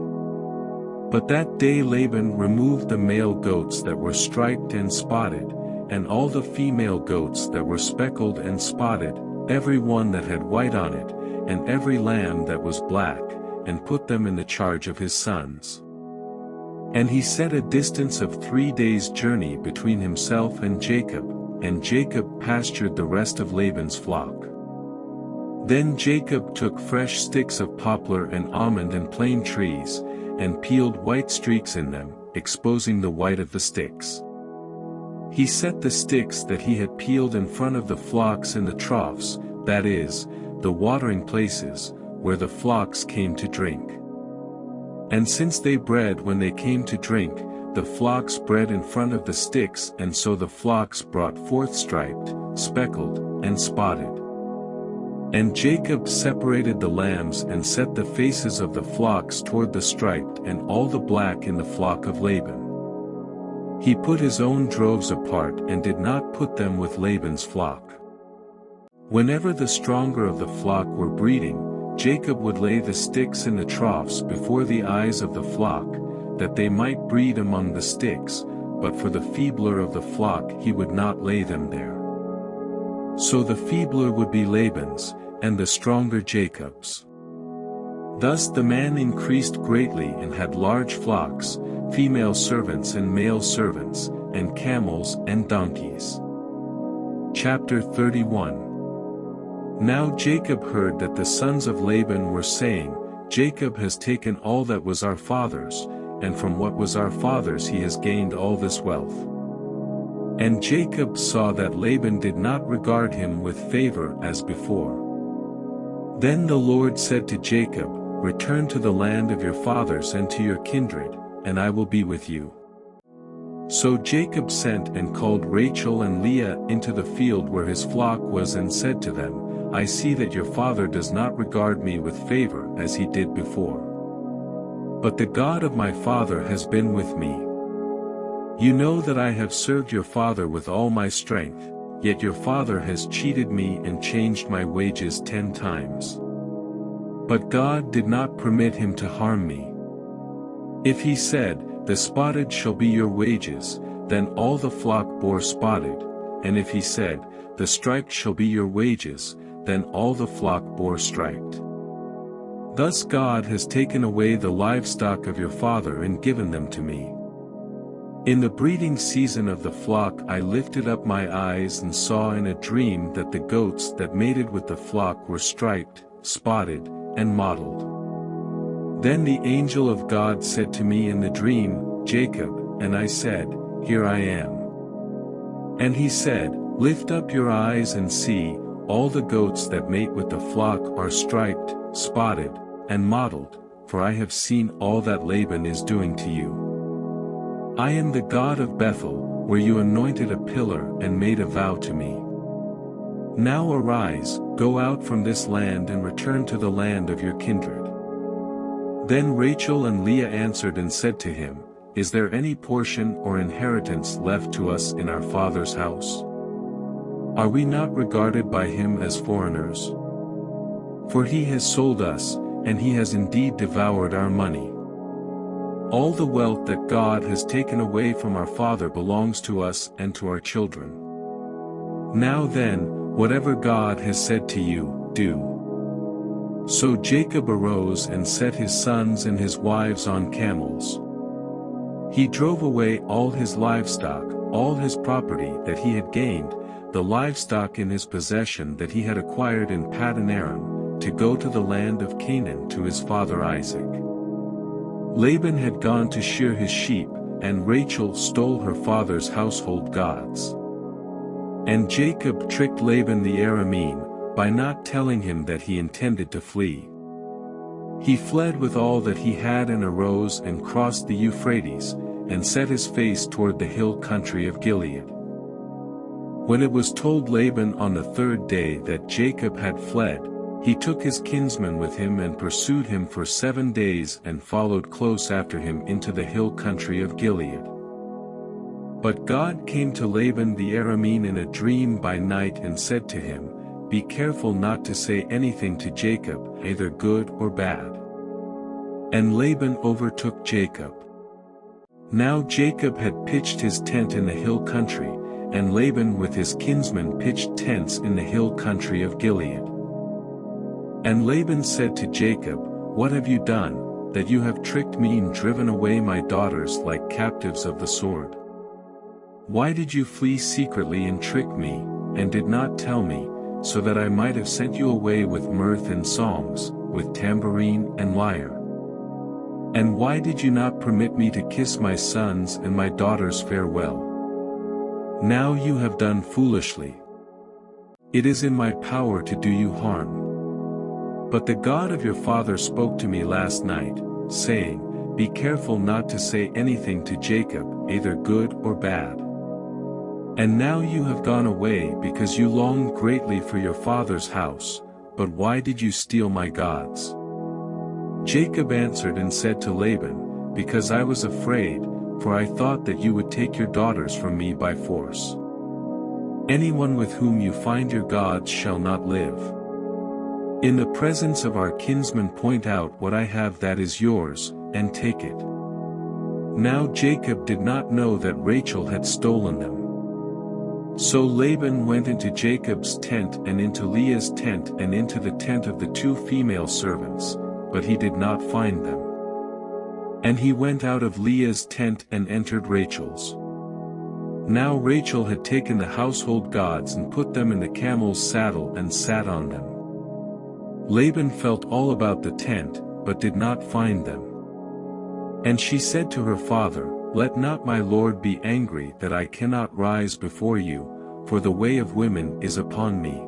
But that day Laban removed the male goats that were striped and spotted, and all the female goats that were speckled and spotted, every one that had white on it, and every lamb that was black, and put them in the charge of his sons. And he set a distance of 3 days' journey between himself and Jacob pastured the rest of Laban's flock. Then Jacob took fresh sticks of poplar and almond and plane trees, and peeled white streaks in them, exposing the white of the sticks. He set the sticks that he had peeled in front of the flocks in the troughs, that is, the watering places, where the flocks came to drink. And since they bred when they came to drink, the flocks bred in front of the sticks, and so the flocks brought forth striped, speckled, and spotted. And Jacob separated the lambs and set the faces of the flocks toward the striped and all the black in the flock of Laban. He put his own droves apart and did not put them with Laban's flock. Whenever the stronger of the flock were breeding, Jacob would lay the sticks in the troughs before the eyes of the flock, that they might breed among the sticks, but for the feebler of the flock he would not lay them there. So the feebler would be Laban's, and the stronger Jacob's. Thus the man increased greatly and had large flocks, female servants and male servants, and camels and donkeys. Chapter 31. Now Jacob heard that the sons of Laban were saying, Jacob has taken all that was our father's, and from what was our father's he has gained all this wealth. And Jacob saw that Laban did not regard him with favor as before. Then the Lord said to Jacob, Return to the land of your fathers and to your kindred, and I will be with you. So Jacob sent and called Rachel and Leah into the field where his flock was and said to them, I see that your father does not regard me with favor as he did before. But the God of my father has been with me. You know that I have served your father with all my strength, yet your father has cheated me and changed my wages 10 times. But God did not permit him to harm me. If he said, The spotted shall be your wages, then all the flock bore spotted, and if he said, The striped shall be your wages, then all the flock bore striped. Thus God has taken away the livestock of your father and given them to me. In the breeding season of the flock I lifted up my eyes and saw in a dream that the goats that mated with the flock were striped, spotted, and mottled. Then the angel of God said to me in the dream, Jacob, and I said, Here I am. And he said, Lift up your eyes and see, all the goats that mate with the flock are striped, spotted, and mottled, for I have seen all that Laban is doing to you. I am the God of Bethel, where you anointed a pillar and made a vow to me. Now arise, go out from this land and return to the land of your kindred. Then Rachel and Leah answered and said to him, Is there any portion or inheritance left to us in our father's house? Are we not regarded by him as foreigners? For he has sold us, and he has indeed devoured our money. All the wealth that God has taken away from our father belongs to us and to our children. Now then, whatever God has said to you, do. So Jacob arose and set his sons and his wives on camels. He drove away all his livestock, all his property that he had gained, the livestock in his possession that he had acquired in Paddan Aram, to go to the land of Canaan to his father Isaac. Laban had gone to shear his sheep, and Rachel stole her father's household gods. And Jacob tricked Laban the Aramean, by not telling him that he intended to flee. He fled with all that he had and arose and crossed the Euphrates, and set his face toward the hill country of Gilead. When it was told Laban on the 3rd day that Jacob had fled, he took his kinsman with him and pursued him for 7 days and followed close after him into the hill country of Gilead. But God came to Laban the Aramean in a dream by night and said to him, Be careful not to say anything to Jacob, either good or bad. And Laban overtook Jacob. Now Jacob had pitched his tent in the hill country, and Laban with his kinsmen pitched tents in the hill country of Gilead. And Laban said to Jacob, What have you done, that you have tricked me and driven away my daughters like captives of the sword? Why did you flee secretly and trick me, and did not tell me, so that I might have sent you away with mirth and songs, with tambourine and lyre? And why did you not permit me to kiss my sons and my daughters farewell? Now you have done foolishly. It is in my power to do you harm. But the God of your father spoke to me last night, saying, Be careful not to say anything to Jacob, either good or bad. And now you have gone away because you longed greatly for your father's house, but why did you steal my gods? Jacob answered and said to Laban, Because I was afraid, for I thought that you would take your daughters from me by force. Anyone with whom you find your gods shall not live. In the presence of our kinsmen point out what I have that is yours, and take it." Now Jacob did not know that Rachel had stolen them. So Laban went into Jacob's tent and into Leah's tent and into the tent of the 2 female servants, but he did not find them. And he went out of Leah's tent and entered Rachel's. Now Rachel had taken the household gods and put them in the camel's saddle and sat on them. Laban felt all about the tent, but did not find them. And she said to her father, "Let not my lord be angry that I cannot rise before you, for the way of women is upon me."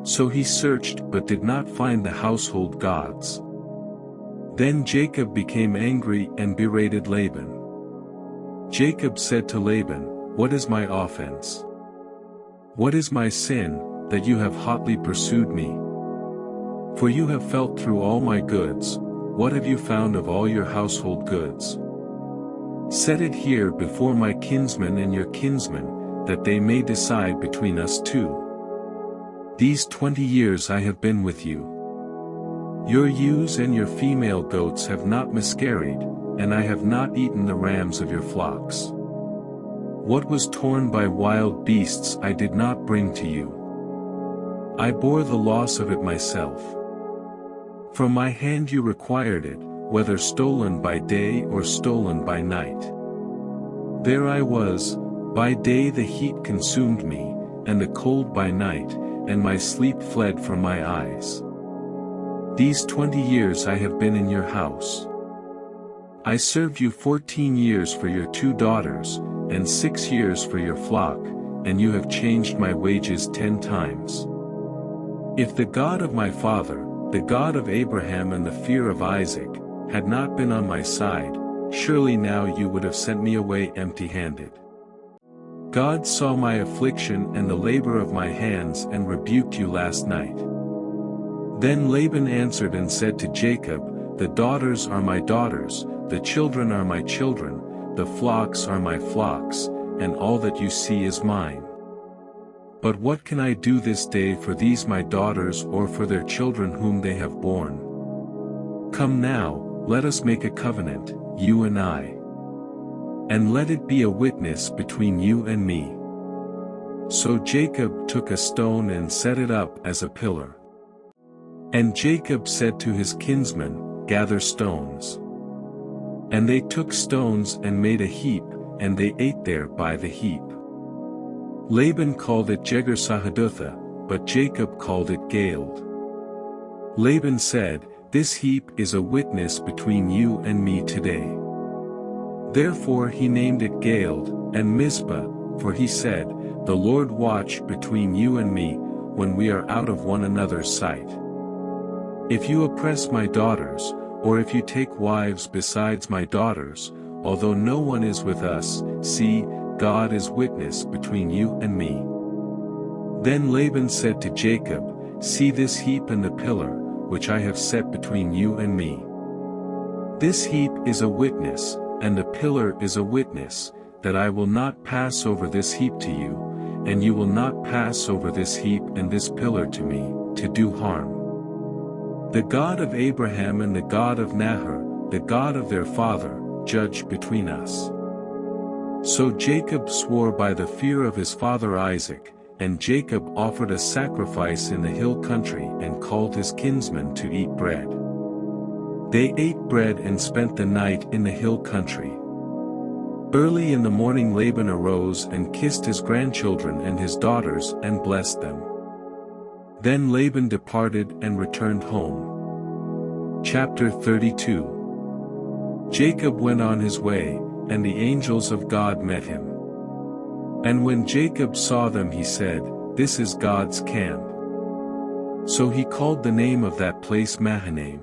So he searched but did not find the household gods. Then Jacob became angry and berated Laban. Jacob said to Laban, "What is my offense? What is my sin, that you have hotly pursued me? For you have felt through all my goods, what have you found of all your household goods? Set it here before my kinsmen and your kinsmen, that they may decide between us two. These 20 years I have been with you. Your ewes and your female goats have not miscarried, and I have not eaten the rams of your flocks. What was torn by wild beasts I did not bring to you. I bore the loss of it myself. From my hand you required it, whether stolen by day or stolen by night. There I was, by day the heat consumed me, and the cold by night, and my sleep fled from my eyes. These 20 years I have been in your house. I served you 14 years for your 2 daughters, and 6 years for your flock, and you have changed my wages 10 times. If the God of my father, the God of Abraham and the fear of Isaac, had not been on my side, surely now you would have sent me away empty-handed. God saw my affliction and the labor of my hands and rebuked you last night." Then Laban answered and said to Jacob, "The daughters are my daughters, the children are my children, the flocks are my flocks, and all that you see is mine. But what can I do this day for these my daughters or for their children whom they have borne? Come now, let us make a covenant, you and I. And let it be a witness between you and me." So Jacob took a stone and set it up as a pillar. And Jacob said to his kinsmen, "Gather stones." And they took stones and made a heap, and they ate there by the heap. Laban called it Jegar-sahadutha, but Jacob called it Galeed. Laban said, "This heap is a witness between you and me today." Therefore he named it Galeed, and Mizpah, for he said, "The Lord watch between you and me, when we are out of one another's sight. If you oppress my daughters, or if you take wives besides my daughters, although no one is with us, see, God is witness between you and me." Then Laban said to Jacob, "See this heap and the pillar, which I have set between you and me. This heap is a witness, and the pillar is a witness, that I will not pass over this heap to you, and you will not pass over this heap and this pillar to me, to do harm. The God of Abraham and the God of Nahor, the God of their father, judge between us." So Jacob swore by the fear of his father Isaac, and Jacob offered a sacrifice in the hill country and called his kinsmen to eat bread. They ate bread and spent the night in the hill country. Early in the morning Laban arose and kissed his grandchildren and his daughters and blessed them. Then Laban departed and returned home. Chapter 32. Jacob went on his way, and the angels of God met him. And when Jacob saw them he said, "This is God's camp." So he called the name of that place Mahanaim.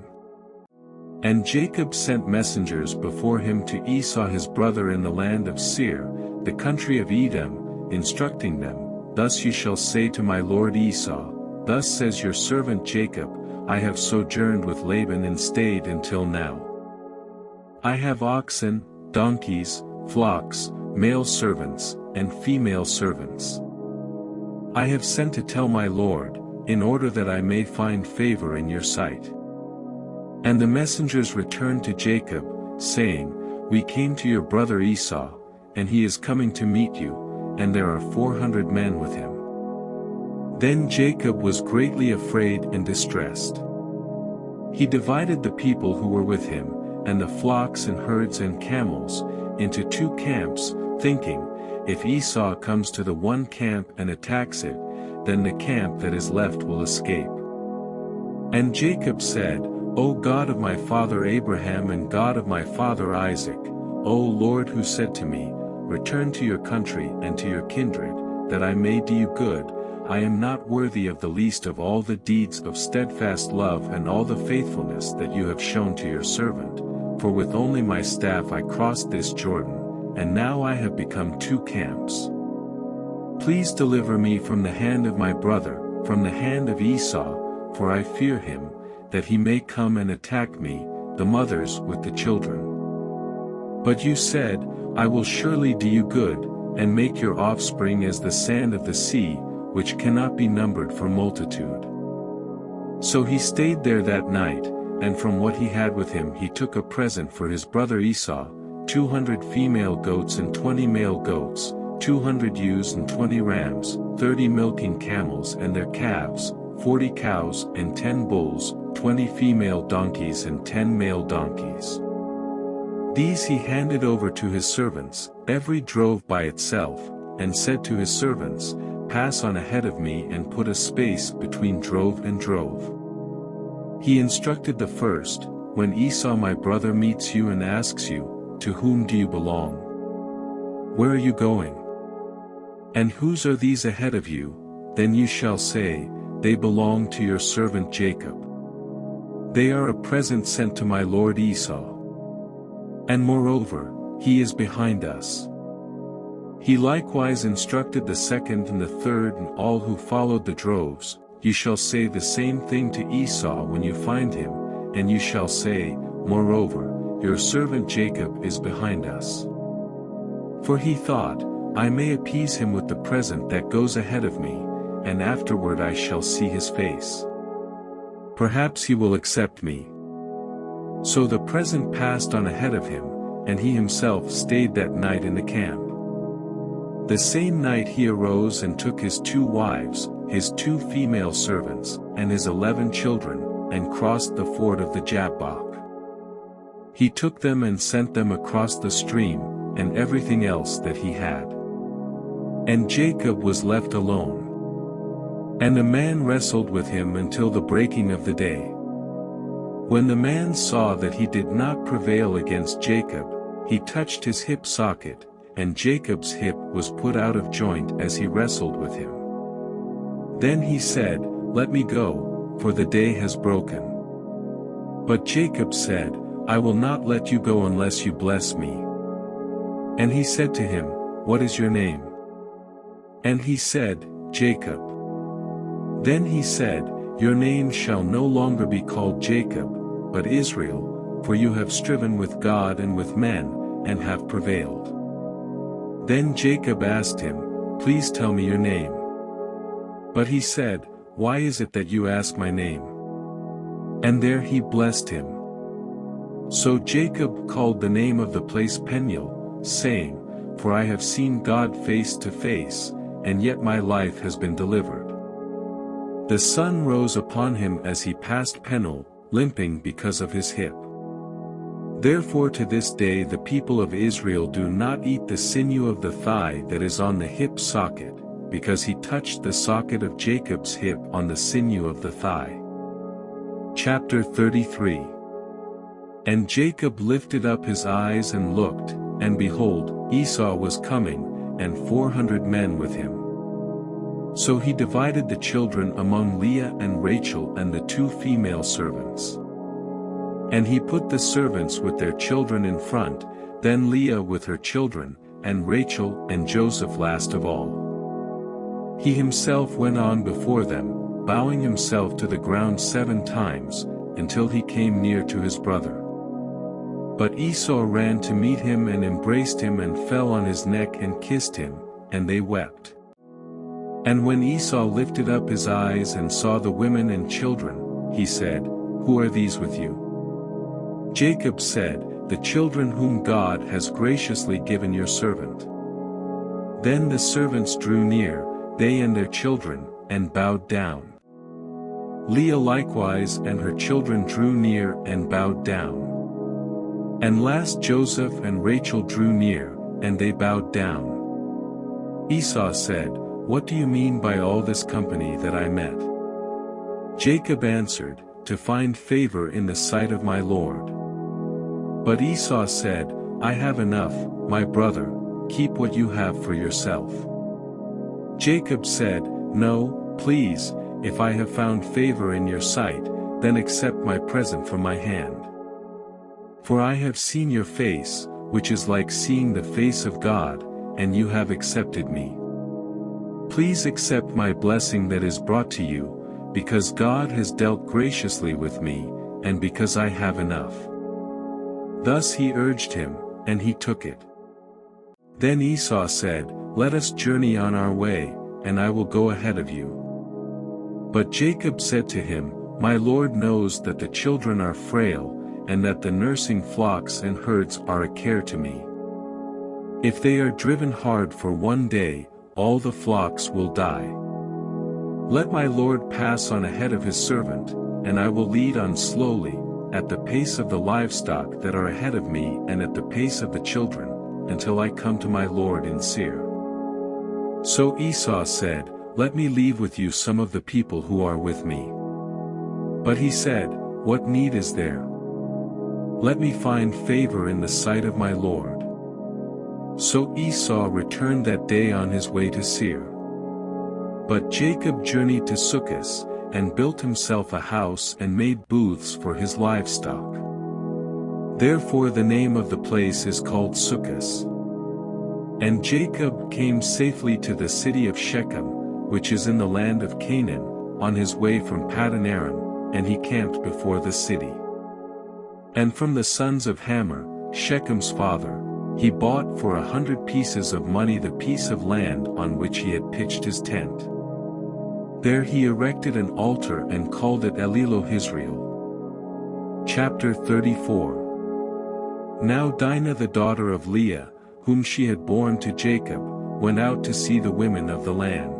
And Jacob sent messengers before him to Esau his brother in the land of Seir, the country of Edom, instructing them, "Thus you shall say to my lord Esau, Thus says your servant Jacob, I have sojourned with Laban and stayed until now. I have oxen, donkeys, flocks, male servants, and female servants. I have sent to tell my Lord, in order that I may find favor in your sight." And the messengers returned to Jacob, saying, "We came to your brother Esau, and he is coming to meet you, and there are 400 men with him." Then Jacob was greatly afraid and distressed. He divided the people who were with him, and the flocks and herds and camels, into 2 camps, thinking, "If Esau comes to the one camp and attacks it, then the camp that is left will escape." And Jacob said, "O God of my father Abraham and God of my father Isaac, O Lord, who said to me, 'Return to your country and to your kindred, that I may do you good,' I am not worthy of the least of all the deeds of steadfast love and all the faithfulness that you have shown to your servant, for with only my staff I crossed this Jordan, and now I have become 2 camps. Please deliver me from the hand of my brother, from the hand of Esau, for I fear him, that he may come and attack me, the mothers with the children. But you said, 'I will surely do you good, and make your offspring as the sand of the sea, which cannot be numbered for multitude.'" So he stayed there that night, and from what he had with him he took a present for his brother Esau, 200 female goats and 20 male goats, 200 ewes and 20 rams, 30 milking camels and their calves, 40 cows and 10 bulls, 20 female donkeys and 10 male donkeys. These he handed over to his servants, every drove by itself, and said to his servants, "Pass on ahead of me and put a space between drove and drove." He instructed the first, "When Esau my brother meets you and asks you, 'To whom do you belong? Where are you going? And whose are these ahead of you?' then you shall say, 'They belong to your servant Jacob. They are a present sent to my lord Esau. And moreover, he is behind us." He likewise instructed the second and the third and all who followed the droves, "You shall say the same thing to Esau when you find him, and you shall say, 'Moreover, your servant Jacob is behind us.' For he thought, 'I may appease him with the present that goes ahead of me, and afterward I shall see his face. Perhaps he will accept me.' So the present passed on ahead of him, and he himself stayed that night in the camp. The same night he arose and took his 2 wives, his 2 female servants, and his 11 children, and crossed the ford of the Jabbok. He took them and sent them across the stream, and everything else that he had. And Jacob was left alone. And a man wrestled with him until the breaking of the day. When the man saw that he did not prevail against Jacob, he touched his hip socket, and Jacob's hip was put out of joint as he wrestled with him. Then he said, "Let me go, for the day has broken." But Jacob said, "I will not let you go unless you bless me." And he said to him, "What is your name?" And he said, "Jacob." Then he said, "Your name shall no longer be called Jacob, but Israel, for you have striven with God and with men, and have prevailed." Then Jacob asked him, "Please tell me your name." But he said, "Why is it that you ask my name?" And there he blessed him. So Jacob called the name of the place Peniel, saying, "For I have seen God face to face, and yet my life has been delivered." The sun rose upon him as he passed Peniel, limping because of his hip. Therefore to this day the people of Israel do not eat the sinew of the thigh that is on the hip socket, because he touched the socket of Jacob's hip on the sinew of the thigh. Chapter 33. And Jacob lifted up his eyes and looked, and behold, Esau was coming, and 400 men with him. So he divided the children among Leah and Rachel and the 2 female servants. And he put the servants with their children in front, then Leah with her children, and Rachel and Joseph last of all. He himself went on before them, bowing himself to the ground 7 times, until he came near to his brother. But Esau ran to meet him and embraced him and fell on his neck and kissed him, and they wept. And when Esau lifted up his eyes and saw the women and children, he said, "Who are these with you?" Jacob said, "The children whom God has graciously given your servant." Then the servants drew near, they and their children, and bowed down. Leah likewise and her children drew near and bowed down. And last Joseph and Rachel drew near, and they bowed down. Esau said, "What do you mean by all this company that I met?" Jacob answered, "To find favor in the sight of my Lord." But Esau said, "I have enough, my brother, keep what you have for yourself." Jacob said, "No, please, if I have found favor in your sight, then accept my present from my hand. For I have seen your face, which is like seeing the face of God, and you have accepted me. Please accept my blessing that is brought to you, because God has dealt graciously with me, and because I have enough." Thus he urged him, and he took it. Then Esau said, "Let us journey on our way, and I will go ahead of you." But Jacob said to him, "My Lord knows that the children are frail, and that the nursing flocks and herds are a care to me. If they are driven hard for one day, all the flocks will die. Let my Lord pass on ahead of his servant, and I will lead on slowly, at the pace of the livestock that are ahead of me and at the pace of the children, until I come to my Lord in Seir." So Esau said, "Let me leave with you some of the people who are with me." But he said, "What need is there? Let me find favor in the sight of my Lord." So Esau returned that day on his way to Seir. But Jacob journeyed to Succoth, and built himself a house and made booths for his livestock. Therefore the name of the place is called Succoth. And Jacob came safely to the city of Shechem, which is in the land of Canaan, on his way from Paddan Aram, and he camped before the city. And from the sons of Hamor, Shechem's father, he bought for 100 pieces of money the piece of land on which he had pitched his tent. There he erected an altar and called it Elilohizrael. Chapter 34. Now Dinah the daughter of Leah, whom she had borne to Jacob, went out to see the women of the land.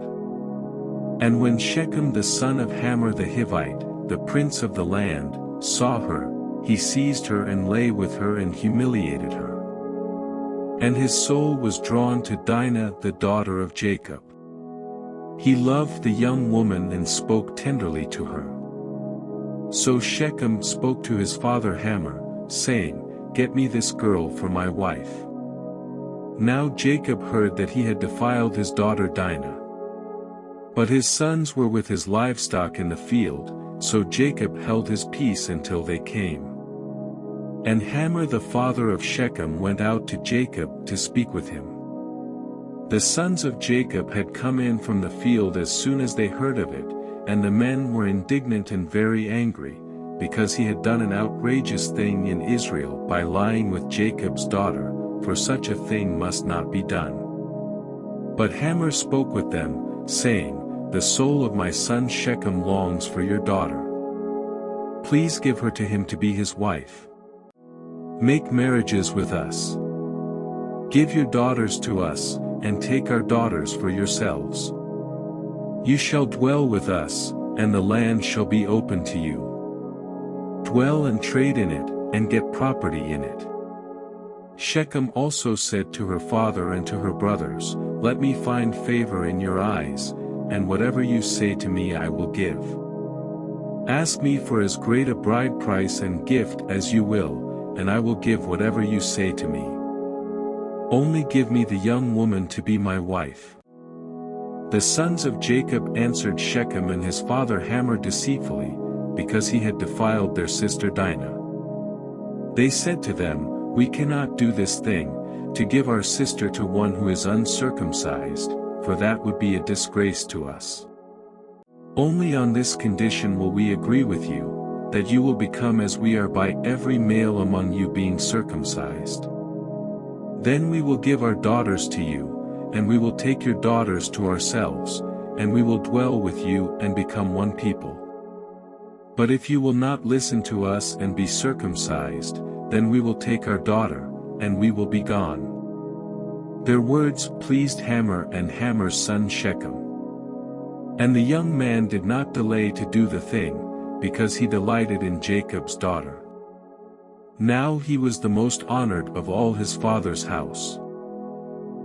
And when Shechem the son of Hamor the Hivite, the prince of the land, saw her, he seized her and lay with her and humiliated her. And his soul was drawn to Dinah the daughter of Jacob. He loved the young woman and spoke tenderly to her. So Shechem spoke to his father Hamor, saying, "Get me this girl for my wife." Now Jacob heard that he had defiled his daughter Dinah. But his sons were with his livestock in the field, so Jacob held his peace until they came. And Hamor the father of Shechem went out to Jacob to speak with him. The sons of Jacob had come in from the field as soon as they heard of it, and the men were indignant and very angry, because he had done an outrageous thing in Israel by lying with Jacob's daughter, for such a thing must not be done. But Hamor spoke with them, saying, "The soul of my son Shechem longs for your daughter. Please give her to him to be his wife. Make marriages with us. Give your daughters to us, and take our daughters for yourselves. You shall dwell with us, and the land shall be open to you. Dwell and trade in it, and get property in it." Shechem also said to her father and to her brothers, "Let me find favor in your eyes, and whatever you say to me I will give. Ask me for as great a bride price and gift as you will, and I will give whatever you say to me. Only give me the young woman to be my wife." The sons of Jacob answered Shechem and his father Hamor deceitfully, because he had defiled their sister Dinah. They said to them, "We cannot do this thing, to give our sister to one who is uncircumcised, for that would be a disgrace to us. Only on this condition will we agree with you, that you will become as we are by every male among you being circumcised. Then we will give our daughters to you, and we will take your daughters to ourselves, and we will dwell with you and become one people. But if you will not listen to us and be circumcised, then we will take our daughter, and we will be gone." Their words pleased Hamor and Hamor's son Shechem. And the young man did not delay to do the thing, because he delighted in Jacob's daughter. Now he was the most honored of all his father's house.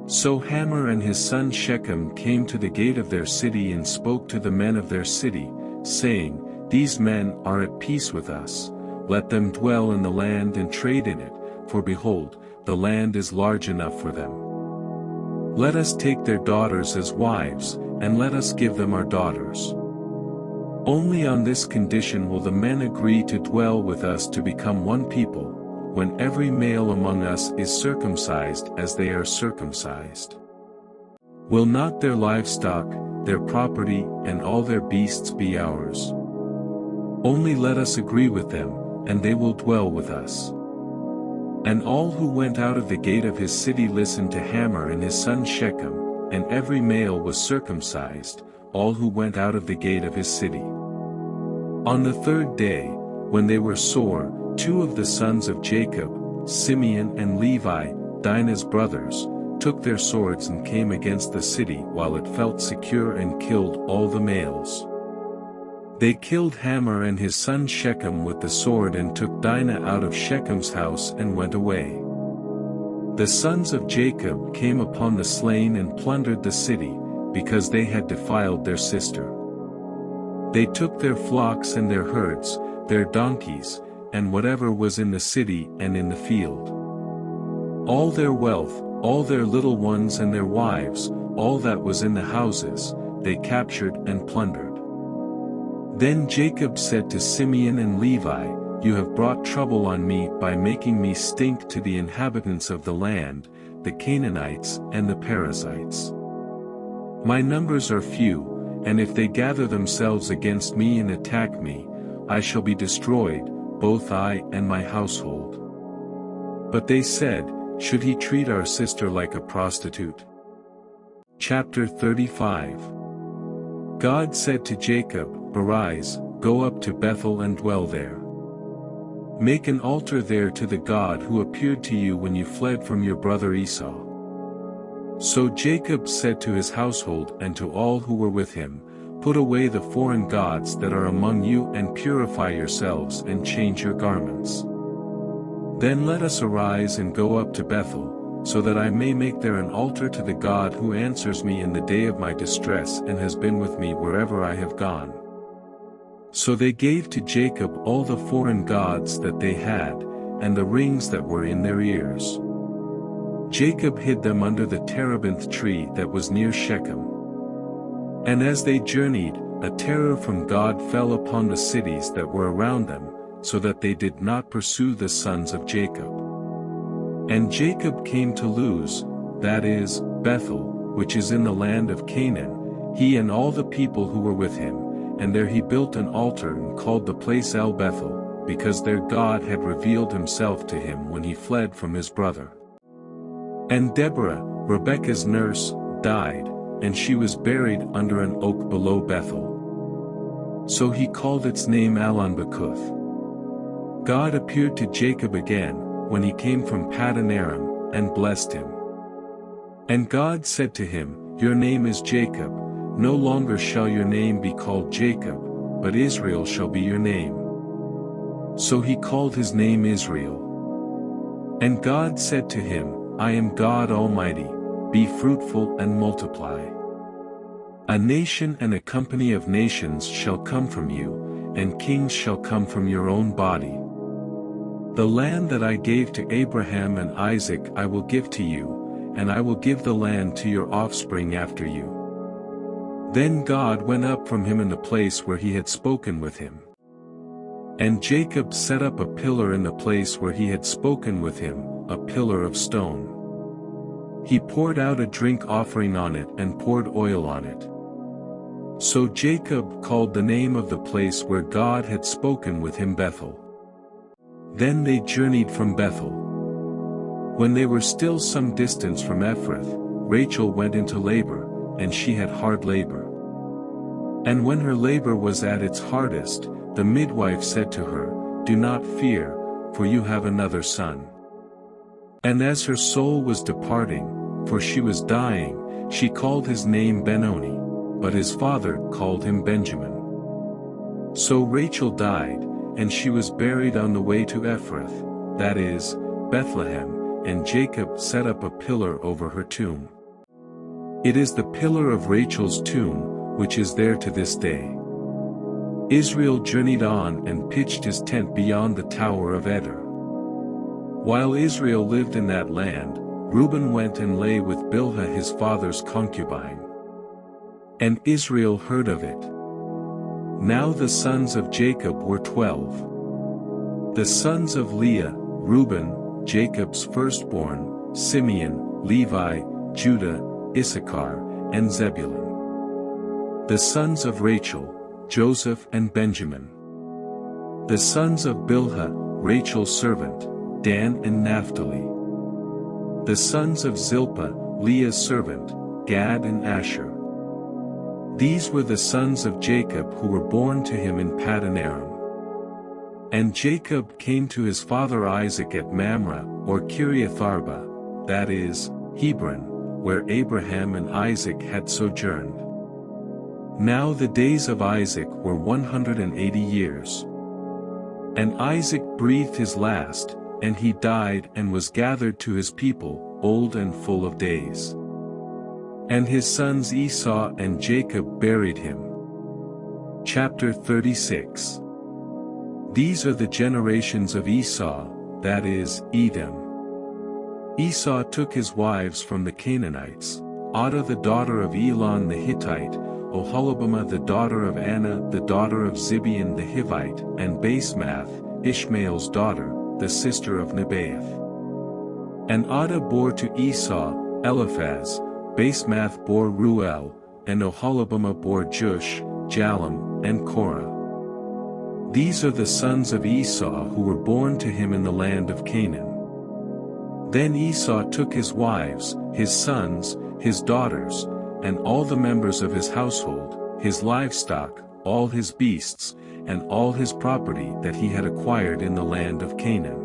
So Hamor and his son Shechem came to the gate of their city and spoke to the men of their city, saying, "These men are at peace with us, let them dwell in the land and trade in it, for behold, the land is large enough for them. Let us take their daughters as wives, and let us give them our daughters. Only on this condition will the men agree to dwell with us to become one people, when every male among us is circumcised as they are circumcised. Will not their livestock, their property, and all their beasts be ours? Only let us agree with them, and they will dwell with us." And all who went out of the gate of his city listened to Hamor and his son Shechem, and every male was circumcised, all who went out of the gate of his city. On the third day, when they were sore, two of the sons of Jacob, Simeon and Levi, Dinah's brothers, took their swords and came against the city while it felt secure and killed all the males. They killed Hamor and his son Shechem with the sword and took Dinah out of Shechem's house and went away. The sons of Jacob came upon the slain and plundered the city, because they had defiled their sister. They took their flocks and their herds, their donkeys, and whatever was in the city and in the field. All their wealth, all their little ones and their wives, all that was in the houses, they captured and plundered. Then Jacob said to Simeon and Levi, "You have brought trouble on me by making me stink to the inhabitants of the land, the Canaanites and the Perizzites. My numbers are few, and if they gather themselves against me and attack me, I shall be destroyed, both I and my household." But they said, "Should he treat our sister like a prostitute?" Chapter 35. God said to Jacob, "Arise, go up to Bethel and dwell there. Make an altar there to the God who appeared to you when you fled from your brother Esau." So Jacob said to his household and to all who were with him, "Put away the foreign gods that are among you and purify yourselves and change your garments. Then let us arise and go up to Bethel, so that I may make there an altar to the God who answers me in the day of my distress and has been with me wherever I have gone." So they gave to Jacob all the foreign gods that they had, and the rings that were in their ears. Jacob hid them under the terebinth tree that was near Shechem. And as they journeyed, a terror from God fell upon the cities that were around them, so that they did not pursue the sons of Jacob. And Jacob came to Luz, that is, Bethel, which is in the land of Canaan, he and all the people who were with him, and there he built an altar and called the place El Bethel, because their God had revealed himself to him when he fled from his brother. And Deborah, Rebekah's nurse, died, and she was buried under an oak below Bethel. So he called its name Allon-Bacuth. God appeared to Jacob again, when he came from Paddan Aram, and blessed him. And God said to him, "Your name is Jacob, no longer shall your name be called Jacob, but Israel shall be your name." So he called his name Israel. And God said to him, "I am God Almighty, be fruitful and multiply. A nation and a company of nations shall come from you, and kings shall come from your own body. The land that I gave to Abraham and Isaac I will give to you, and I will give the land to your offspring after you." Then God went up from him in the place where he had spoken with him. And Jacob set up a pillar in the place where he had spoken with him, a pillar of stone. He poured out a drink offering on it and poured oil on it. So Jacob called the name of the place where God had spoken with him Bethel. Then they journeyed from Bethel. When they were still some distance from Ephrath, Rachel went into labor, and she had hard labor. And when her labor was at its hardest, the midwife said to her, "Do not fear, for you have another son." And as her soul was departing, for she was dying, she called his name Benoni, but his father called him Benjamin. So Rachel died, and she was buried on the way to Ephrath, that is, Bethlehem, and Jacob set up a pillar over her tomb. It is the pillar of Rachel's tomb, which is there to this day. Israel journeyed on and pitched his tent beyond the tower of Eder. While Israel lived in that land, Reuben went and lay with Bilhah his father's concubine. And Israel heard of it. Now the sons of Jacob were 12. The sons of Leah, Reuben, Jacob's firstborn, Simeon, Levi, Judah, Issachar, and Zebulun. The sons of Rachel, Joseph and Benjamin. The sons of Bilhah, Rachel's servant, Dan and Naphtali. The sons of Zilpah, Leah's servant, Gad and Asher. These were the sons of Jacob who were born to him in Paddan Aram. And Jacob came to his father Isaac at Mamre, or Kiriath-arba, that is, Hebron, where Abraham and Isaac had sojourned. Now the days of Isaac were 180 years. And Isaac breathed his last, and he died and was gathered to his people, old and full of days. And his sons Esau and Jacob buried him. Chapter 36. These are the generations of Esau, that is, Edom. Esau took his wives from the Canaanites, Adah the daughter of Elon the Hittite, Oholibamah the daughter of Anna the daughter of Zibeon the Hivite, and Basemath, Ishmael's daughter, the sister of Nebaioth. And Adah bore to Esau, Eliphaz, Basemath bore Ruel, and Oholibamah bore Jush, Jalem, and Korah. These are the sons of Esau who were born to him in the land of Canaan. Then Esau took his wives, his sons, his daughters, and all the members of his household, his livestock, all his beasts, and all his property that he had acquired in the land of Canaan.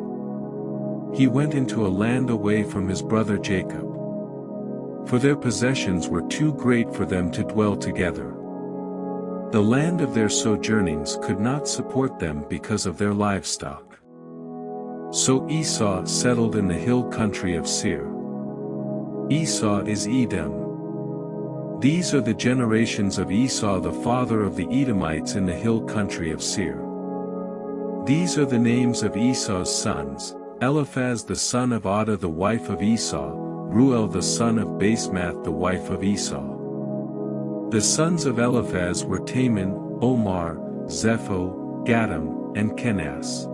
He went into a land away from his brother Jacob. For their possessions were too great for them to dwell together. The land of their sojournings could not support them because of their livestock. So Esau settled in the hill country of Seir. Esau is Edom. These are the generations of Esau the father of the Edomites in the hill country of Seir. These are the names of Esau's sons, Eliphaz the son of Adah the wife of Esau, Ruel the son of Basemath the wife of Esau. The sons of Eliphaz were Taman, Omar, Zepho, Gatam, and Kenaz.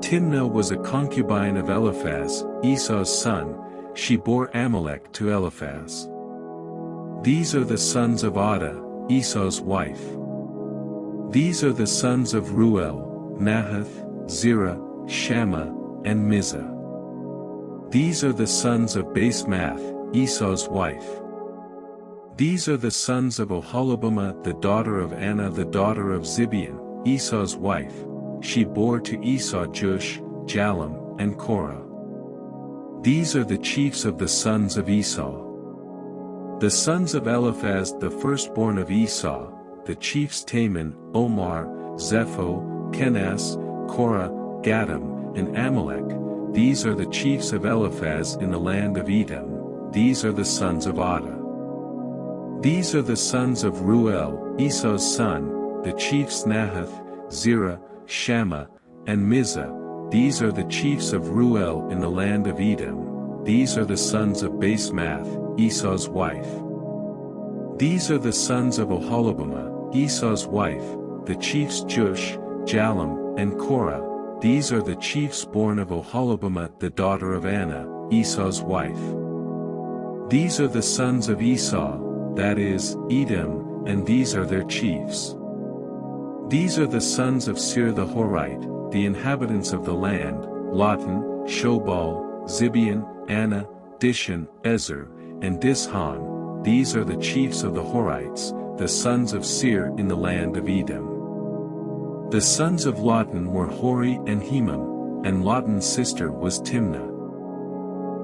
Timnah was a concubine of Eliphaz, Esau's son. She bore Amalek to Eliphaz. These are the sons of Adah, Esau's wife. These are the sons of Ruel, Nahath, Zerah, Shammah, and Mizah. These are the sons of Basemath, Esau's wife. These are the sons of Oholibamah the daughter of Anna the daughter of Zibeon, Esau's wife. She bore to Esau Jush, Jalem, and Korah. These are the chiefs of the sons of Esau. The sons of Eliphaz the firstborn of Esau, the chiefs Taman, Omar, Zepho, Kenaz, Korah, Gatam, and Amalek. These are the chiefs of Eliphaz in the land of Edom. These are the sons of Adah. These are the sons of Ruel, Esau's son, the chiefs Nahath, Zerah, Shammah, and Mizah. These are the chiefs of Ruel in the land of Edom. These are the sons of Basemath, Esau's wife. These are the sons of Oholibamah, Esau's wife, the chiefs Jush, Jalem, and Korah. These are the chiefs born of Oholibamah the daughter of Anna, Esau's wife. These are the sons of Esau, that is, Edom, and these are their chiefs. These are the sons of Seir the Horite, the inhabitants of the land, Lotan, Shobal, Zibeon, Anna, Dishan, Ezer, and Dishan. These are the chiefs of the Horites, the sons of Seir in the land of Edom. The sons of Lotan were Hori and Hemam, and Lotan's sister was Timnah.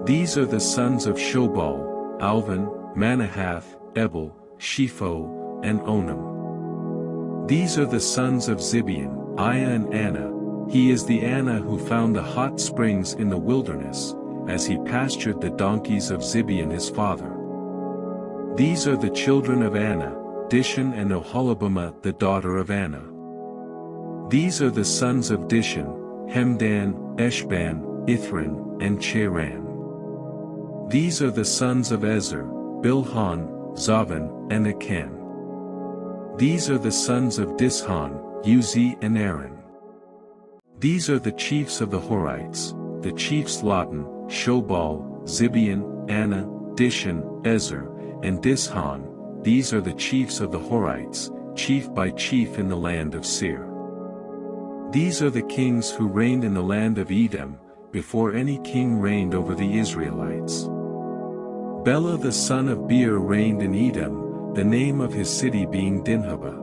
These are the sons of Shobal, Alvan, Manahath, Ebal, Shepho, and Onam. These are the sons of Zibeon, Aiah and Anna. He is the Anna who found the hot springs in the wilderness, as he pastured the donkeys of Zibeon his father. These are the children of Anna, Dishan and Oholibamah the daughter of Anna. These are the sons of Dishan, Hemdan, Eshban, Ithran, and Cheran. These are the sons of Ezer, Bilhan, Zavan, and Akan. These are the sons of Dishan, Uzi and Aaron. These are the chiefs of the Horites, the chiefs Lotan, Shobal, Zibeon, Anna, Dishan, Ezer, and Dishan. These are the chiefs of the Horites, chief by chief in the land of Seir. These are the kings who reigned in the land of Edom, before any king reigned over the Israelites. Bela the son of Beer reigned in Edom, the name of his city being Dinhabah.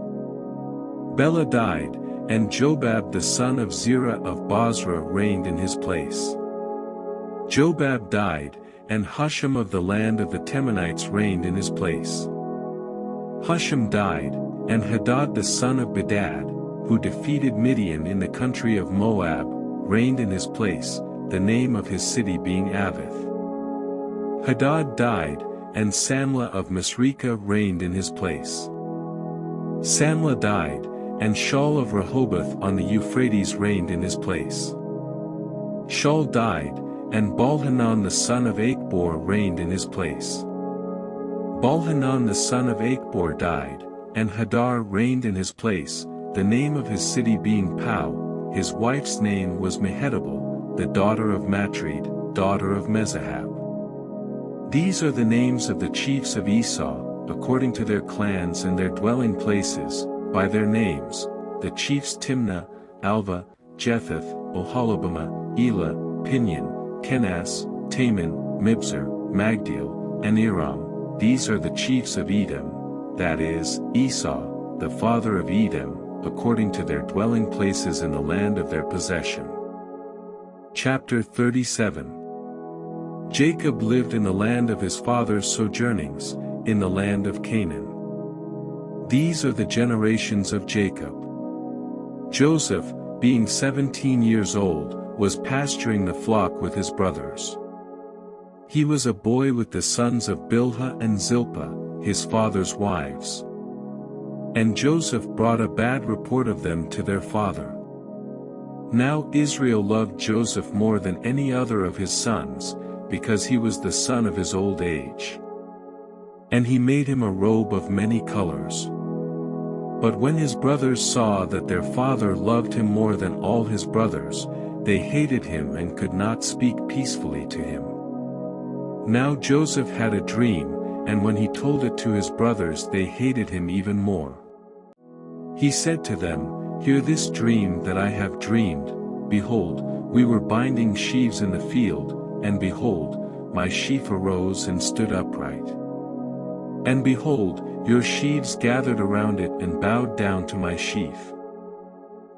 Bela died, and Jobab the son of Zerah of Bozrah reigned in his place. Jobab died, and Husham of the land of the Temanites reigned in his place. Husham died, and Hadad the son of Bedad, who defeated Midian in the country of Moab, reigned in his place, the name of his city being Avith. Hadad died, and Samlah of Masrekah reigned in his place. Samlah died, and Shaul of Rehoboth on the Euphrates reigned in his place. Shaul died, and Baalhanan the son of Achbor reigned in his place. Baalhanan the son of Achbor died, and Hadar reigned in his place, the name of his city being Pau. His wife's name was Mehetabel, the daughter of Matred, daughter of Mezahab. These are the names of the chiefs of Esau, according to their clans and their dwelling places, by their names, the chiefs Timnah, Alva, Jetheth, Oholibamah, Elah, Pinion, Kenaz, Taman, Mibzar, Magdiel, and Iram. These are the chiefs of Edom, that is, Esau, the father of Edom, according to their dwelling places in the land of their possession. Chapter 37. Jacob lived in the land of his father's sojournings, in the land of Canaan. These are the generations of Jacob. Joseph, being 17 years old, was pasturing the flock with his brothers. He was a boy with the sons of Bilhah and Zilpah, his father's wives. And Joseph brought a bad report of them to their father. Now Israel loved Joseph more than any other of his sons, because he was the son of his old age. And he made him a robe of many colors. But when his brothers saw that their father loved him more than all his brothers, they hated him and could not speak peacefully to him. Now Joseph had a dream, and when he told it to his brothers they hated him even more. He said to them, "Hear this dream that I have dreamed. Behold, we were binding sheaves in the field, and behold, my sheaf arose and stood upright. And behold, your sheaves gathered around it and bowed down to my sheaf."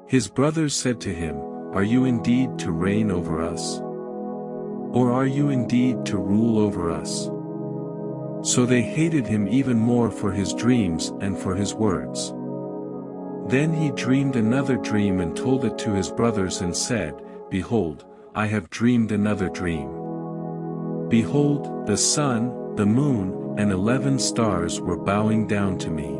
His brothers said to him, "Are you indeed to reign over us? Or are you indeed to rule over us?" So they hated him even more for his dreams and for his words. Then he dreamed another dream and told it to his brothers and said, "Behold, I have dreamed another dream. Behold, the sun, the moon, and 11 stars were bowing down to me."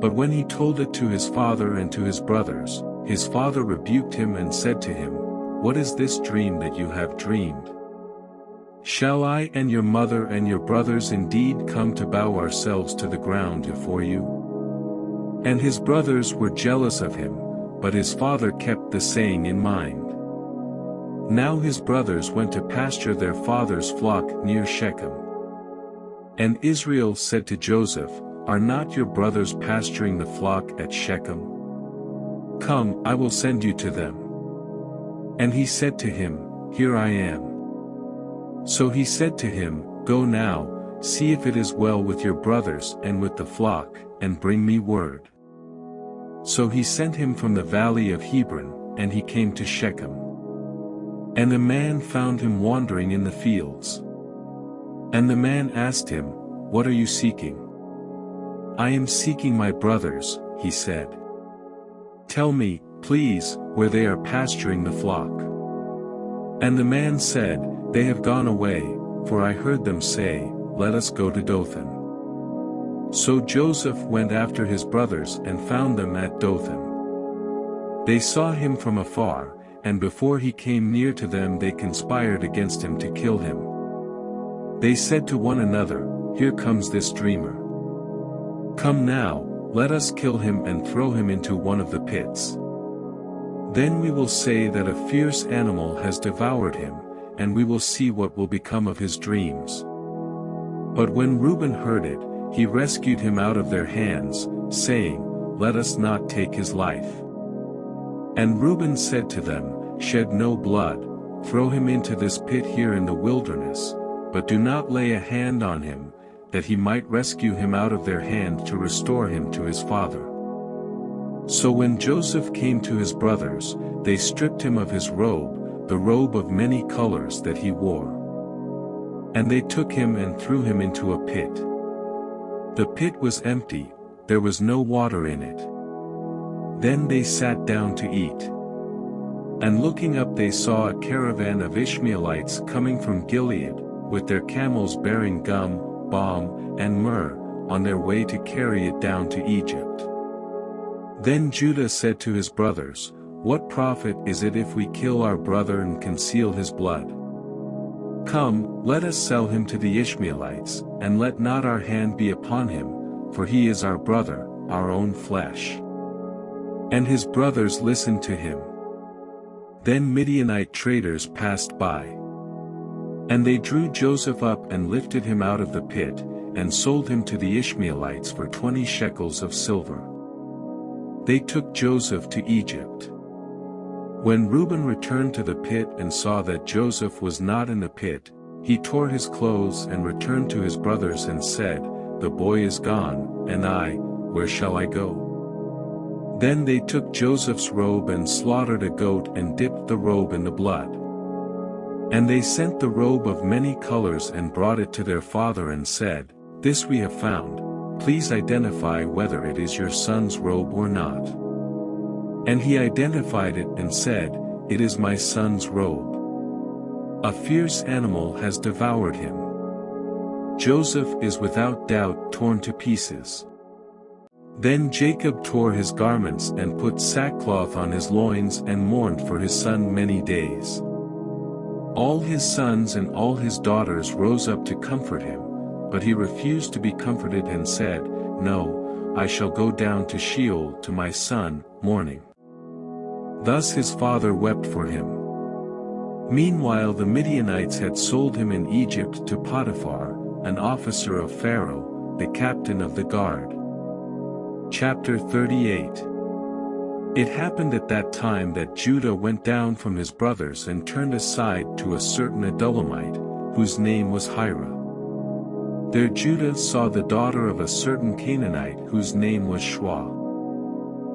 But when he told it to his father and to his brothers, his father rebuked him and said to him, "What is this dream that you have dreamed? Shall I and your mother and your brothers indeed come to bow ourselves to the ground before you?" And his brothers were jealous of him, but his father kept the saying in mind. Now his brothers went to pasture their father's flock near Shechem. And Israel said to Joseph, "Are not your brothers pasturing the flock at Shechem? Come, I will send you to them." And he said to him, "Here I am." So he said to him, "Go now, see if it is well with your brothers and with the flock, and bring me word." So he sent him from the valley of Hebron, and he came to Shechem. And a man found him wandering in the fields. And the man asked him, "What are you seeking?" "I am seeking my brothers," he said. "Tell me, please, where they are pasturing the flock." And the man said, "They have gone away, for I heard them say, 'Let us go to Dothan.'" So Joseph went after his brothers and found them at Dothan. They saw him from afar, and before he came near to them they conspired against him to kill him. They said to one another, "Here comes this dreamer. Come now, let us kill him and throw him into one of the pits. Then we will say that a fierce animal has devoured him, and we will see what will become of his dreams." But when Reuben heard it, he rescued him out of their hands, saying, "Let us not take his life." And Reuben said to them, "Shed no blood, throw him into this pit here in the wilderness, but do not lay a hand on him, that he might rescue him out of their hand to restore him to his father." So when Joseph came to his brothers, they stripped him of his robe, the robe of many colors that he wore. And they took him and threw him into a pit. The pit was empty, there was no water in it. Then they sat down to eat. And looking up they saw a caravan of Ishmaelites coming from Gilead, with their camels bearing gum, balm, and myrrh, on their way to carry it down to Egypt. Then Judah said to his brothers, "What profit is it if we kill our brother and conceal his blood? Come, let us sell him to the Ishmaelites, and let not our hand be upon him, for he is our brother, our own flesh." And his brothers listened to him. Then Midianite traders passed by. And they drew Joseph up and lifted him out of the pit, and sold him to the Ishmaelites for 20 shekels of silver. They took Joseph to Egypt. When Reuben returned to the pit and saw that Joseph was not in the pit, he tore his clothes and returned to his brothers and said, "The boy is gone, and I, where shall I go?" Then they took Joseph's robe and slaughtered a goat and dipped the robe in the blood. And they sent the robe of many colors and brought it to their father and said, "This we have found, please identify whether it is your son's robe or not." And he identified it and said, "It is my son's robe. A fierce animal has devoured him. Joseph is without doubt torn to pieces." Then Jacob tore his garments and put sackcloth on his loins and mourned for his son many days. All his sons and all his daughters rose up to comfort him, but he refused to be comforted and said, "No, I shall go down to Sheol to my son, mourning." Thus his father wept for him. Meanwhile the Midianites had sold him in Egypt to Potiphar, an officer of Pharaoh, the captain of the guard. Chapter 38. It happened at that time that Judah went down from his brothers and turned aside to a certain Adullamite, whose name was Hira. There Judah saw the daughter of a certain Canaanite whose name was Shua.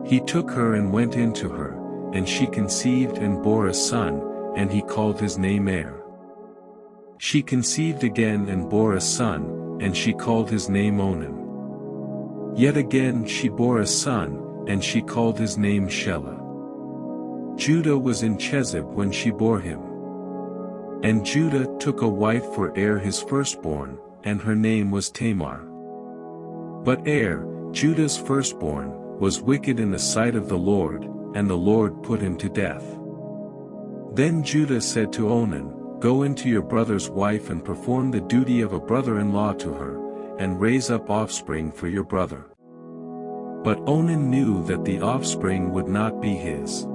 He took her and went in to her, and she conceived and bore a son, and he called his name Er. She conceived again and bore a son, and she called his name Onan. Yet again she bore a son, and she called his name Shelah. Judah was in Chezib when she bore him. And Judah took a wife for Er his firstborn, and her name was Tamar. But Er, Judah's firstborn, was wicked in the sight of the Lord, and the Lord put him to death. Then Judah said to Onan, "Go into your brother's wife and perform the duty of a brother-in-law to her, and raise up offspring for your brother." But Onan knew that the offspring would not be his.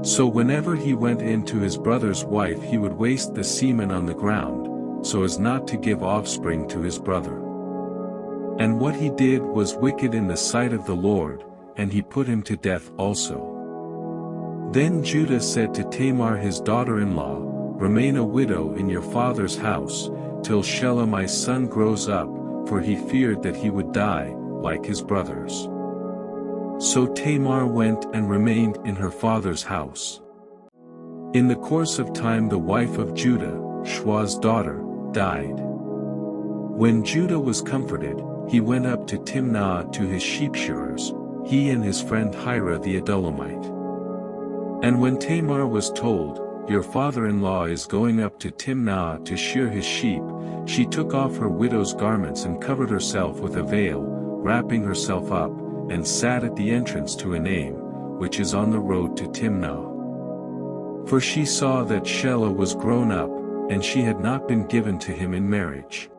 So whenever he went into his brother's wife he would waste the semen on the ground, so as not to give offspring to his brother. And what he did was wicked in the sight of the Lord, and he put him to death also. Then Judah said to Tamar his daughter-in-law, "Remain a widow in your father's house, till Shelah my son grows up," for he feared that he would die, like his brothers. So Tamar went and remained in her father's house. In the course of time the wife of Judah, Shua's daughter, died. When Judah was comforted, he went up to Timnah to his sheep-shearers, he and his friend Hira the Adullamite. And when Tamar was told, "Your father-in-law is going up to Timnah to shear his sheep," she took off her widow's garments and covered herself with a veil, wrapping herself up, and sat at the entrance to Enaim, which is on the road to Timnah. For she saw that Shelah was grown up, and she had not been given to him in marriage.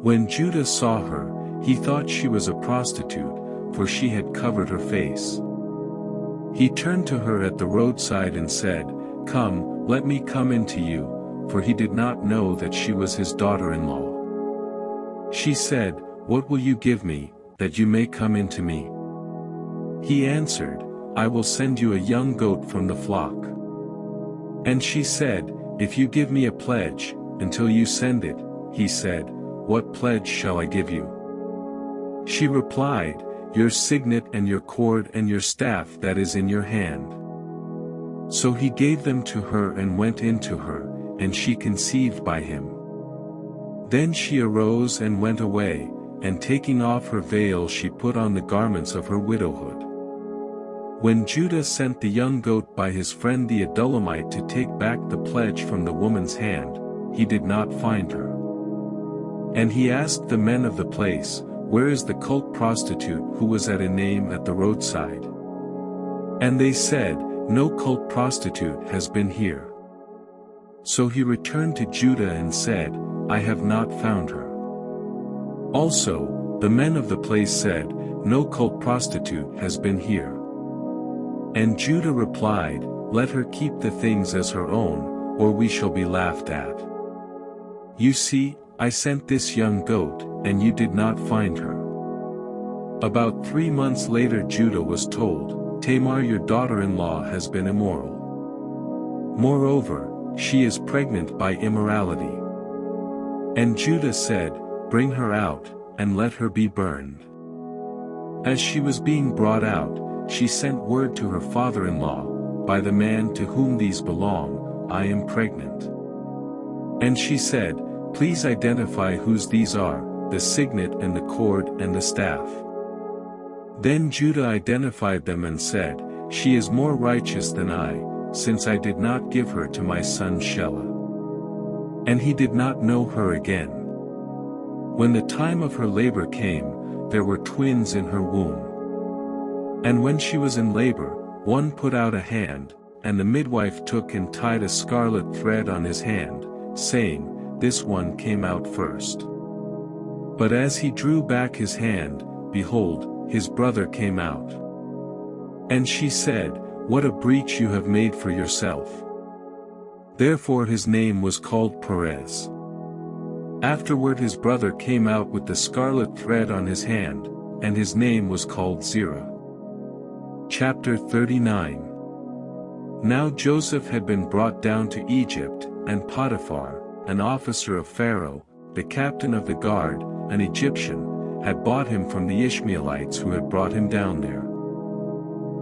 When Judah saw her, he thought she was a prostitute, for she had covered her face. He turned to her at the roadside and said, "Come, let me come in to you," for he did not know that she was his daughter-in-law. She said, "What will you give me, that you may come in to me?" He answered, "I will send you a young goat from the flock." And she said, "If you give me a pledge, until you send it," he said, "What pledge shall I give you?" She replied, "Your signet and your cord and your staff that is in your hand." So he gave them to her and went in to her, and she conceived by him. Then she arose and went away, and taking off her veil she put on the garments of her widowhood. When Judah sent the young goat by his friend the Adullamite to take back the pledge from the woman's hand, he did not find her. And he asked the men of the place, "Where is the cult prostitute who was at Enaim at the roadside?" And they said, "No cult prostitute has been here." So he returned to Judah and said, "I have not found her." Also, the men of the place said, "No cult prostitute has been here." And Judah replied, "Let her keep the things as her own, or we shall be laughed at. You see, I sent this young goat, and you did not find her." About 3 months later Judah was told, "Tamar your daughter-in-law has been immoral. Moreover, she is pregnant by immorality." And Judah said, "Bring her out, and let her be burned." As she was being brought out, she sent word to her father-in-law, "By the man to whom these belong, I am pregnant." And she said, "Please identify whose these are, the signet and the cord and the staff." Then Judah identified them and said, "She is more righteous than I, since I did not give her to my son Shelah." And he did not know her again. When the time of her labor came, there were twins in her womb. And when she was in labor, one put out a hand, and the midwife took and tied a scarlet thread on his hand, saying, "This one came out first." But as he drew back his hand, behold, his brother came out. And she said, "What a breach you have made for yourself." Therefore his name was called Perez. Afterward his brother came out with the scarlet thread on his hand, and his name was called Zerah. Chapter 39. Now Joseph had been brought down to Egypt, and Potiphar, an officer of Pharaoh, the captain of the guard, an Egyptian, had bought him from the Ishmaelites who had brought him down there.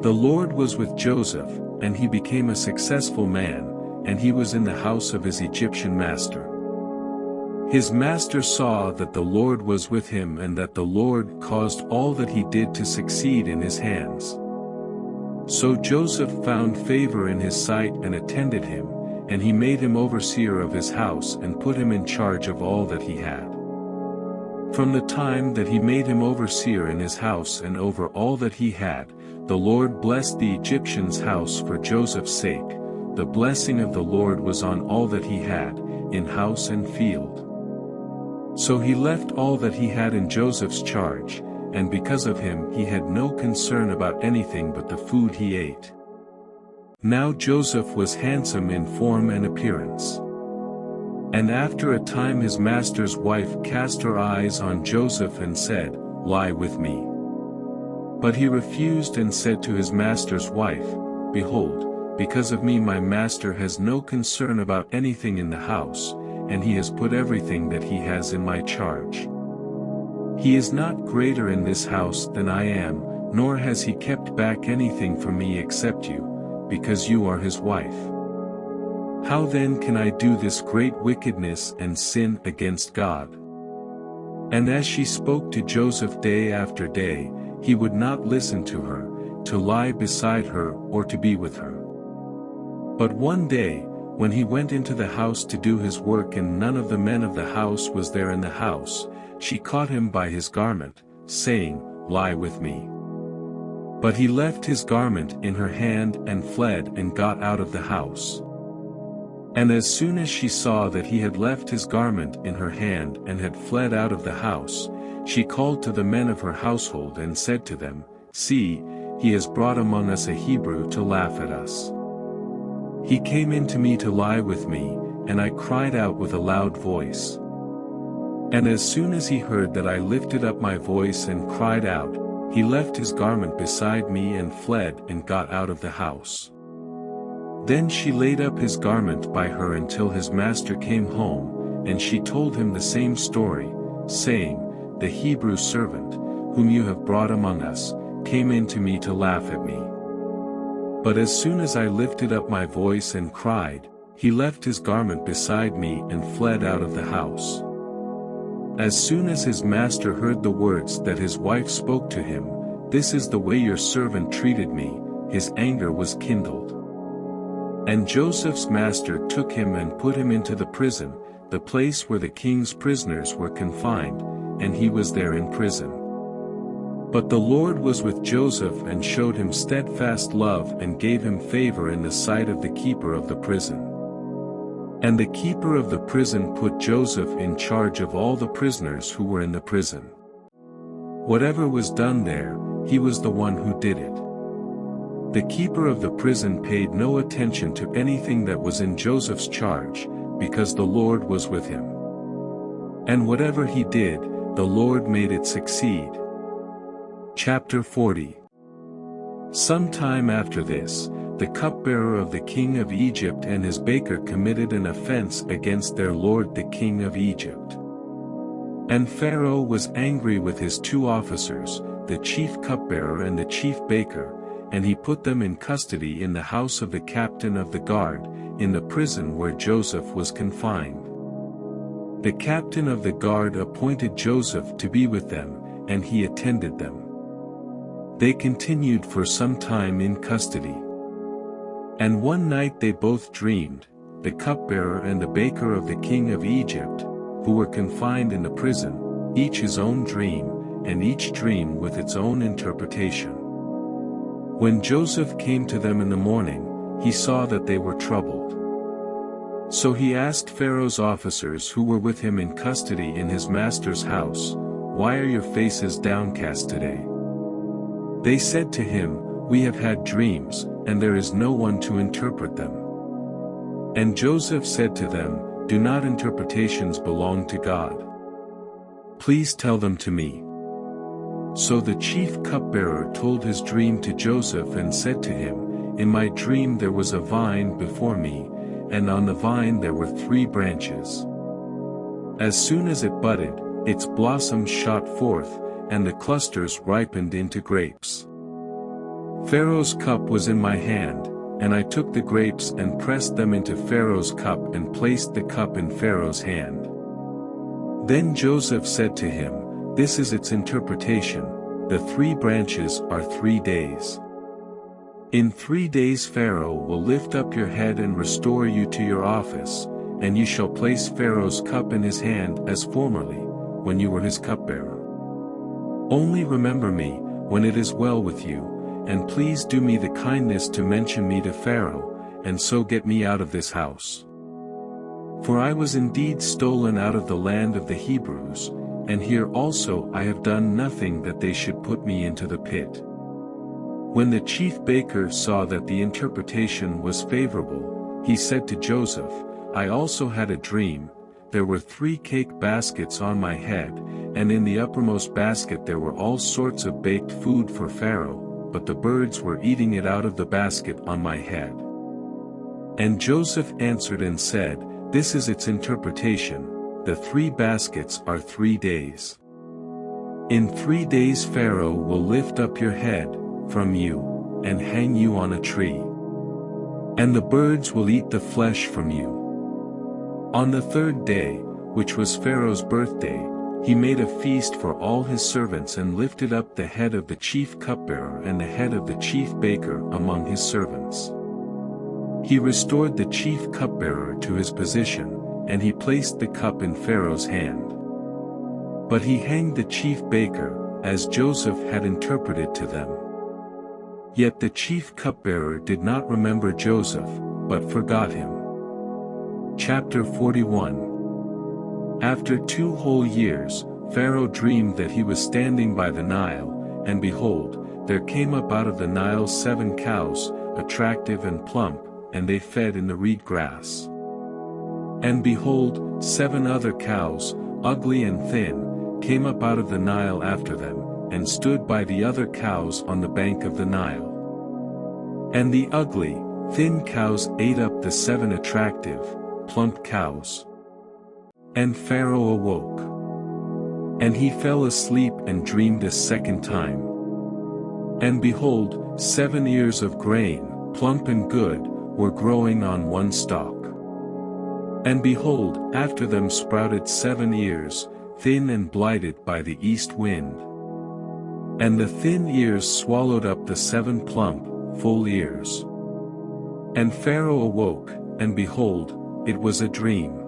The Lord was with Joseph, and he became a successful man, and he was in the house of his Egyptian master. His master saw that the Lord was with him and that the Lord caused all that he did to succeed in his hands. So Joseph found favor in his sight and attended him, and he made him overseer of his house and put him in charge of all that he had. From the time that he made him overseer in his house and over all that he had, the Lord blessed the Egyptian's house for Joseph's sake. The blessing of the Lord was on all that he had, in house and field. So he left all that he had in Joseph's charge, and because of him he had no concern about anything but the food he ate. Now Joseph was handsome in form and appearance. And after a time his master's wife cast her eyes on Joseph and said, "Lie with me." But he refused and said to his master's wife, "Behold, because of me my master has no concern about anything in the house, and he has put everything that he has in my charge. He is not greater in this house than I am, nor has he kept back anything from me except you, because you are his wife. How then can I do this great wickedness and sin against God?" And as she spoke to Joseph day after day, he would not listen to her, to lie beside her or to be with her. But one day, when he went into the house to do his work and none of the men of the house was there in the house, she caught him by his garment, saying, "Lie with me." But he left his garment in her hand and fled and got out of the house. And as soon as she saw that he had left his garment in her hand and had fled out of the house, she called to the men of her household and said to them, "See, he has brought among us a Hebrew to laugh at us. He came in to me to lie with me, and I cried out with a loud voice. And as soon as he heard that I lifted up my voice and cried out, he left his garment beside me and fled and got out of the house." Then she laid up his garment by her until his master came home, and she told him the same story, saying, "The Hebrew servant, whom you have brought among us, came in to me to laugh at me. But as soon as I lifted up my voice and cried, he left his garment beside me and fled out of the house." As soon as his master heard the words that his wife spoke to him, "This is the way your servant treated me," his anger was kindled. And Joseph's master took him and put him into the prison, the place where the king's prisoners were confined, and he was there in prison. But the Lord was with Joseph and showed him steadfast love and gave him favor in the sight of the keeper of the prison. And the keeper of the prison put Joseph in charge of all the prisoners who were in the prison. Whatever was done there, he was the one who did it. The keeper of the prison paid no attention to anything that was in Joseph's charge, because the Lord was with him. And whatever he did, the Lord made it succeed. Chapter 40. Some time after this, the cupbearer of the king of Egypt and his baker committed an offense against their lord the king of Egypt. And Pharaoh was angry with his two officers, the chief cupbearer and the chief baker, and he put them in custody in the house of the captain of the guard, in the prison where Joseph was confined. The captain of the guard appointed Joseph to be with them, and he attended them. They continued for some time in custody. And one night they both dreamed, the cupbearer and the baker of the king of Egypt, who were confined in the prison, each his own dream, and each dream with its own interpretation. When Joseph came to them in the morning, he saw that they were troubled. So he asked Pharaoh's officers who were with him in custody in his master's house, "Why are your faces downcast today?" They said to him, "We have had dreams, and there is no one to interpret them." And Joseph said to them, "Do not interpretations belong to God? Please tell them to me." So the chief cupbearer told his dream to Joseph and said to him, "In my dream there was a vine before me, and on the vine there were 3 branches. As soon as it budded, its blossoms shot forth, and the clusters ripened into grapes. Pharaoh's cup was in my hand, and I took the grapes and pressed them into Pharaoh's cup and placed the cup in Pharaoh's hand." Then Joseph said to him, "This is its interpretation, the 3 branches are 3 days. In 3 days Pharaoh will lift up your head and restore you to your office, and you shall place Pharaoh's cup in his hand as formerly, when you were his cupbearer. Only remember me, when it is well with you, and please do me the kindness to mention me to Pharaoh, and so get me out of this house. For I was indeed stolen out of the land of the Hebrews, and here also I have done nothing that they should put me into the pit." When the chief baker saw that the interpretation was favorable, he said to Joseph, "I also had a dream, there were 3 cake baskets on my head, and in the uppermost basket there were all sorts of baked food for Pharaoh, but the birds were eating it out of the basket on my head. And Joseph answered and said, This is its interpretation, the 3 baskets are 3 days. In 3 days Pharaoh will lift up your head from you, and hang you on a tree. And the birds will eat the flesh from you. On the 3rd day, which was Pharaoh's birthday, he made a feast for all his servants and lifted up the head of the chief cupbearer and the head of the chief baker among his servants. He restored the chief cupbearer to his position, and he placed the cup in Pharaoh's hand. But he hanged the chief baker, as Joseph had interpreted to them. Yet the chief cupbearer did not remember Joseph, but forgot him. Chapter 41. After 2 whole years, Pharaoh dreamed that he was standing by the Nile, and behold, there came up out of the Nile 7 cows, attractive and plump, and they fed in the reed grass. And behold, 7 other cows, ugly and thin, came up out of the Nile after them, and stood by the other cows on the bank of the Nile. And the ugly, thin cows ate up the 7 attractive, plump cows. And Pharaoh awoke. And he fell asleep and dreamed a second time. And behold, 7 ears of grain, plump and good, were growing on one stalk. And behold, after them sprouted 7 ears, thin and blighted by the east wind. And the thin ears swallowed up the 7 plump, full ears. And Pharaoh awoke, and behold, it was a dream.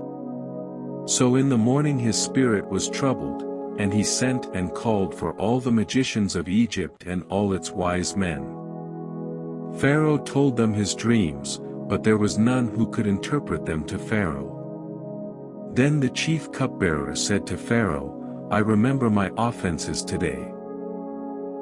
So in the morning his spirit was troubled, and he sent and called for all the magicians of Egypt and all its wise men. Pharaoh told them his dreams, but there was none who could interpret them to Pharaoh. Then the chief cupbearer said to Pharaoh, I remember my offenses today.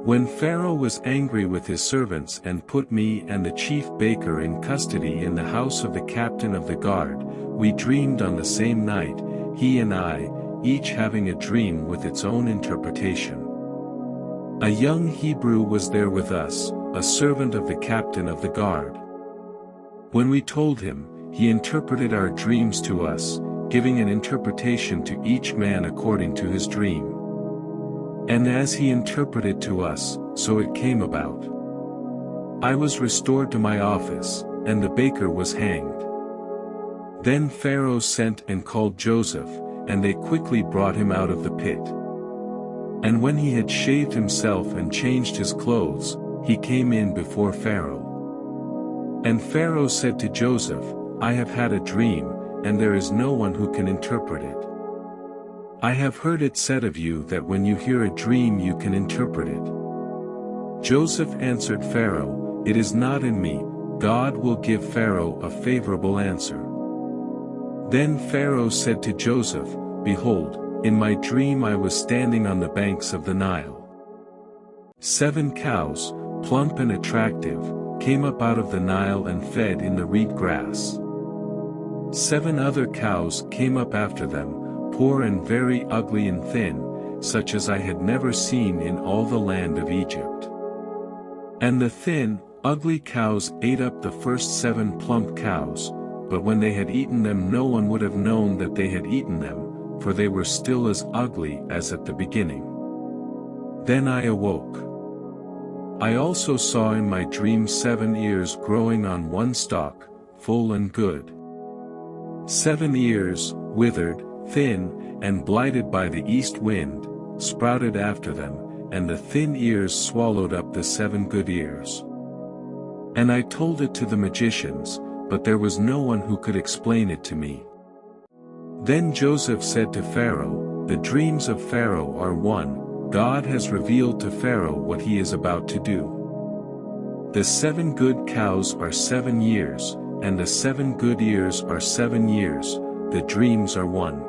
When Pharaoh was angry with his servants and put me and the chief baker in custody in the house of the captain of the guard, we dreamed on the same night, he and I, each having a dream with its own interpretation. A young Hebrew was there with us, a servant of the captain of the guard. When we told him, he interpreted our dreams to us, giving an interpretation to each man according to his dream. And as he interpreted to us, so it came about. I was restored to my office, and the baker was hanged. Then Pharaoh sent and called Joseph, and they quickly brought him out of the pit. And when he had shaved himself and changed his clothes, he came in before Pharaoh. And Pharaoh said to Joseph, I have had a dream, and there is no one who can interpret it. I have heard it said of you that when you hear a dream you can interpret it. Joseph answered Pharaoh, It is not in me, God will give Pharaoh a favorable answer. Then Pharaoh said to Joseph, Behold, in my dream I was standing on the banks of the Nile. 7 cows, plump and attractive, came up out of the Nile and fed in the reed grass. 7 other cows came up after them, poor and very ugly and thin, such as I had never seen in all the land of Egypt. And the thin, ugly cows ate up the first 7 plump cows, but when they had eaten them no one would have known that they had eaten them, for they were still as ugly as at the beginning. Then I awoke. I also saw in my dream 7 ears growing on one stalk, full and good. 7 ears, withered, thin, and blighted by the east wind, sprouted after them, and the thin ears swallowed up the 7 good ears. And I told it to the magicians, but there was no one who could explain it to me. Then Joseph said to Pharaoh, The dreams of Pharaoh are one, God has revealed to Pharaoh what he is about to do. The 7 good cows are 7 years, and the 7 good ears are 7 years, the dreams are one.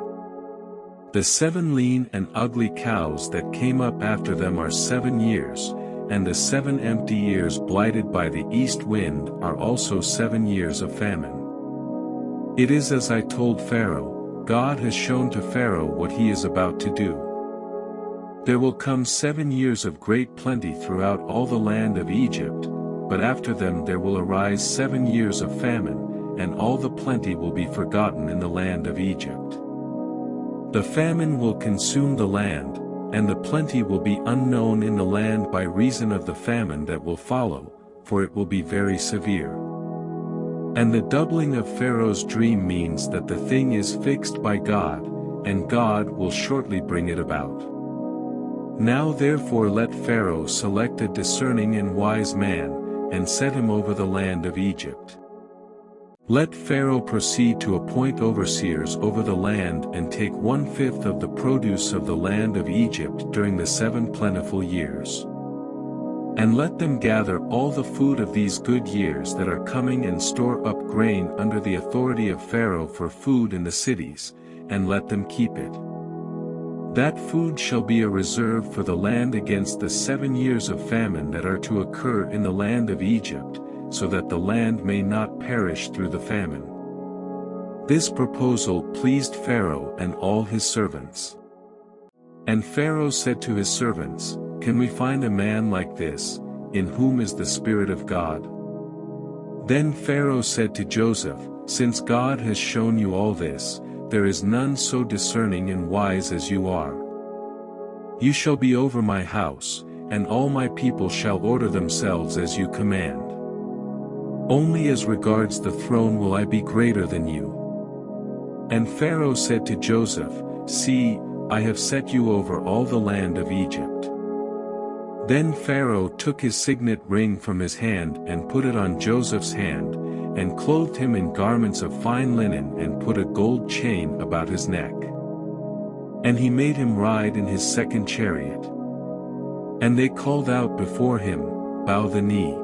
The 7 lean and ugly cows that came up after them are 7 years, and the 7 empty ears blighted by the east wind are also 7 years of famine. It is as I told Pharaoh, God has shown to Pharaoh what he is about to do. There will come 7 years of great plenty throughout all the land of Egypt, but after them there will arise 7 years of famine, and all the plenty will be forgotten in the land of Egypt. The famine will consume the land, and the plenty will be unknown in the land by reason of the famine that will follow, for it will be very severe. And the doubling of Pharaoh's dream means that the thing is fixed by God, and God will shortly bring it about. Now therefore let Pharaoh select a discerning and wise man, and set him over the land of Egypt. Let Pharaoh proceed to appoint overseers over the land and take 1/5 of the produce of the land of Egypt during the 7 plentiful years. And let them gather all the food of these good years that are coming and store up grain under the authority of Pharaoh for food in the cities, and let them keep it. That food shall be a reserve for the land against the 7 years of famine that are to occur in the land of Egypt, so that the land may not perish through the famine. This proposal pleased Pharaoh and all his servants. And Pharaoh said to his servants, "Can we find a man like this, in whom is the Spirit of God?" Then Pharaoh said to Joseph, "Since God has shown you all this, there is none so discerning and wise as you are. You shall be over my house, and all my people shall order themselves as you command. Only as regards the throne will I be greater than you." And Pharaoh said to Joseph, "See, I have set you over all the land of Egypt." Then Pharaoh took his signet ring from his hand and put it on Joseph's hand, and clothed him in garments of fine linen and put a gold chain about his neck. And he made him ride in his second chariot. And they called out before him, "Bow the knee."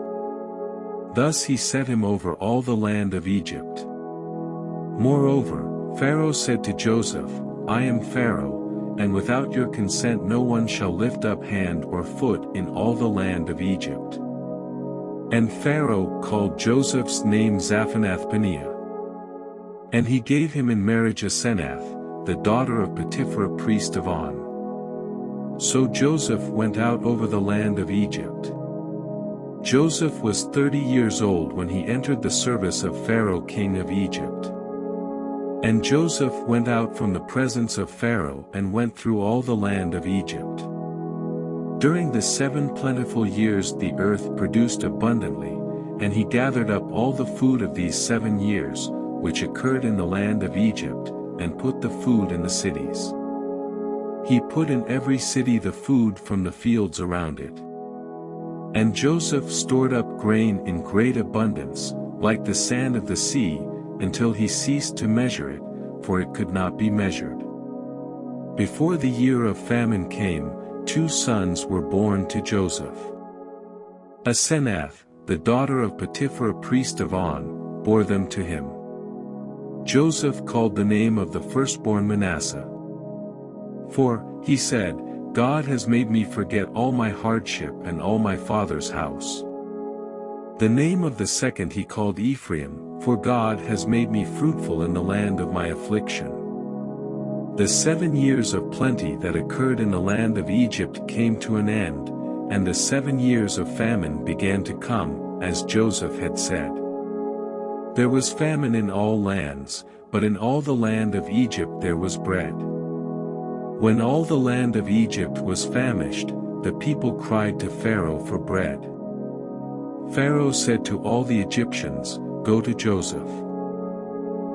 Thus he set him over all the land of Egypt. Moreover, Pharaoh said to Joseph, "I am Pharaoh, and without your consent no one shall lift up hand or foot in all the land of Egypt." And Pharaoh called Joseph's name Zaphanath-Paneah. And he gave him in marriage Asenath, the daughter of Potiphar priest of On. So Joseph went out over the land of Egypt. Joseph was 30 years old when he entered the service of Pharaoh king of Egypt. And Joseph went out from the presence of Pharaoh and went through all the land of Egypt. During the 7 plentiful years the earth produced abundantly, and he gathered up all the food of these 7 years, which occurred in the land of Egypt, and put the food in the cities. He put in every city the food from the fields around it. And Joseph stored up grain in great abundance, like the sand of the sea, until he ceased to measure it, for it could not be measured. Before the year of famine came, 2 sons were born to Joseph. Asenath, the daughter of Potiphar priest of On, bore them to him. Joseph called the name of the firstborn Manasseh. For, he said, "God has made me forget all my hardship and all my father's house." The name of the second he called Ephraim, for God has made me fruitful in the land of my affliction. The 7 years of plenty that occurred in the land of Egypt came to an end, and the 7 years of famine began to come, as Joseph had said. There was famine in all lands, but in all the land of Egypt there was bread. When all the land of Egypt was famished, the people cried to Pharaoh for bread. Pharaoh said to all the Egyptians, "Go to Joseph.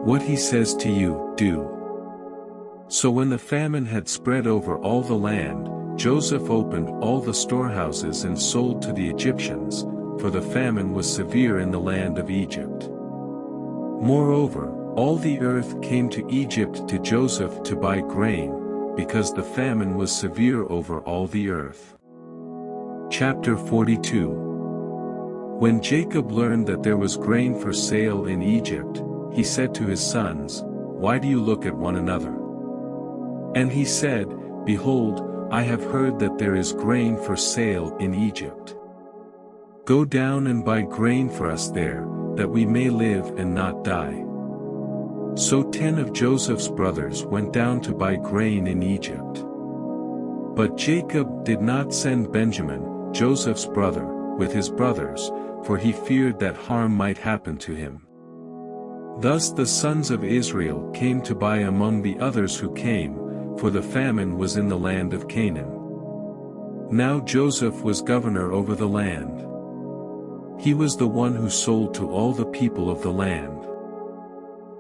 What he says to you, do." So when the famine had spread over all the land, Joseph opened all the storehouses and sold to the Egyptians, for the famine was severe in the land of Egypt. Moreover, all the earth came to Egypt to Joseph to buy grain, because the famine was severe over all the earth. Chapter 42. When Jacob learned that there was grain for sale in Egypt, he said to his sons, "Why do you look at one another?" And he said, "Behold, I have heard that there is grain for sale in Egypt. Go down and buy grain for us there, that we may live and not die." So 10 of Joseph's brothers went down to buy grain in Egypt. But Jacob did not send Benjamin, Joseph's brother, with his brothers, for he feared that harm might happen to him. Thus the sons of Israel came to buy among the others who came, for the famine was in the land of Canaan. Now Joseph was governor over the land. He was the one who sold to all the people of the land.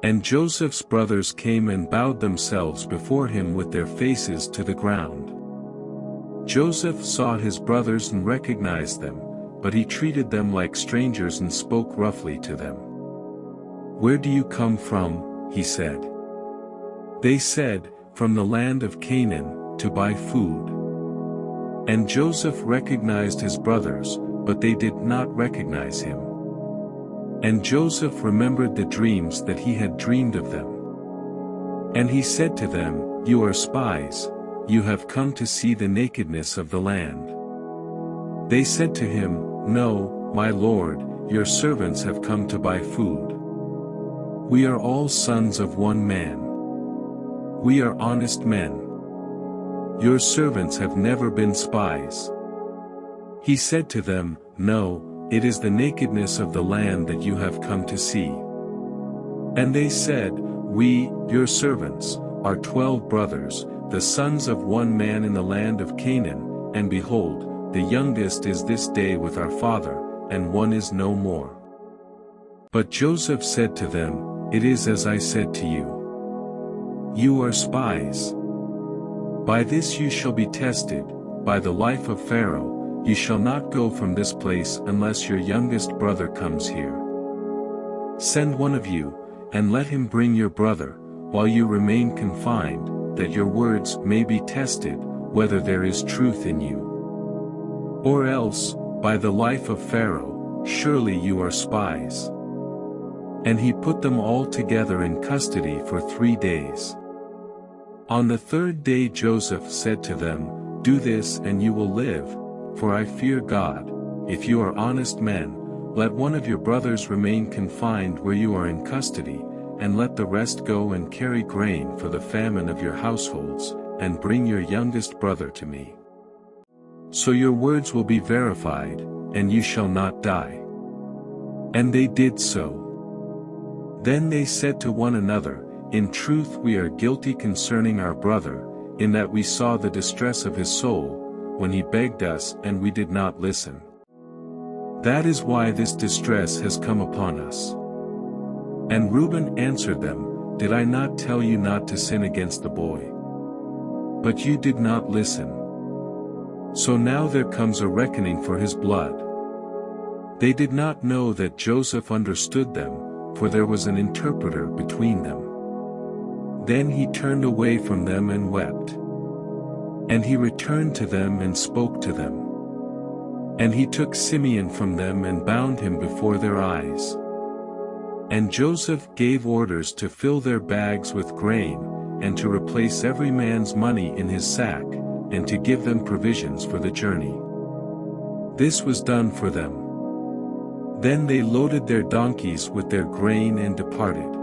And Joseph's brothers came and bowed themselves before him with their faces to the ground. Joseph saw his brothers and recognized them, but he treated them like strangers and spoke roughly to them. "Where do you come from?" he said. They said, "From the land of Canaan, to buy food." And Joseph recognized his brothers, but they did not recognize him. And Joseph remembered the dreams that he had dreamed of them. And he said to them, "You are spies, you have come to see the nakedness of the land." They said to him, "No, my lord, your servants have come to buy food. We are all sons of one man. We are honest men. Your servants have never been spies." He said to them, "No, it is the nakedness of the land that you have come to see." And they said, "We, your servants, are 12 brothers, the sons of one man in the land of Canaan, and behold, the youngest is this day with our father, and one is no more." But Joseph said to them, "It is as I said to you. You are spies. By this you shall be tested, by the life of Pharaoh, you shall not go from this place unless your youngest brother comes here. Send one of you, and let him bring your brother, while you remain confined, that your words may be tested, whether there is truth in you. Or else, by the life of Pharaoh, surely you are spies." And he put them all together in custody for 3 days. On the 3rd day Joseph said to them, "Do this and you will live, for I fear God. If you are honest men, let one of your brothers remain confined where you are in custody, and let the rest go and carry grain for the famine of your households, and bring your youngest brother to me. So your words will be verified, and you shall not die." And they did so. Then they said to one another, "In truth we are guilty concerning our brother, in that we saw the distress of his soul, when he begged us and we did not listen. That is why this distress has come upon us." And Reuben answered them, "Did I not tell you not to sin against the boy? But you did not listen. So now there comes a reckoning for his blood." They did not know that Joseph understood them, for there was an interpreter between them. Then he turned away from them and wept. And he returned to them and spoke to them. And he took Simeon from them and bound him before their eyes. And Joseph gave orders to fill their bags with grain, and to replace every man's money in his sack, and to give them provisions for the journey. This was done for them. Then they loaded their donkeys with their grain and departed.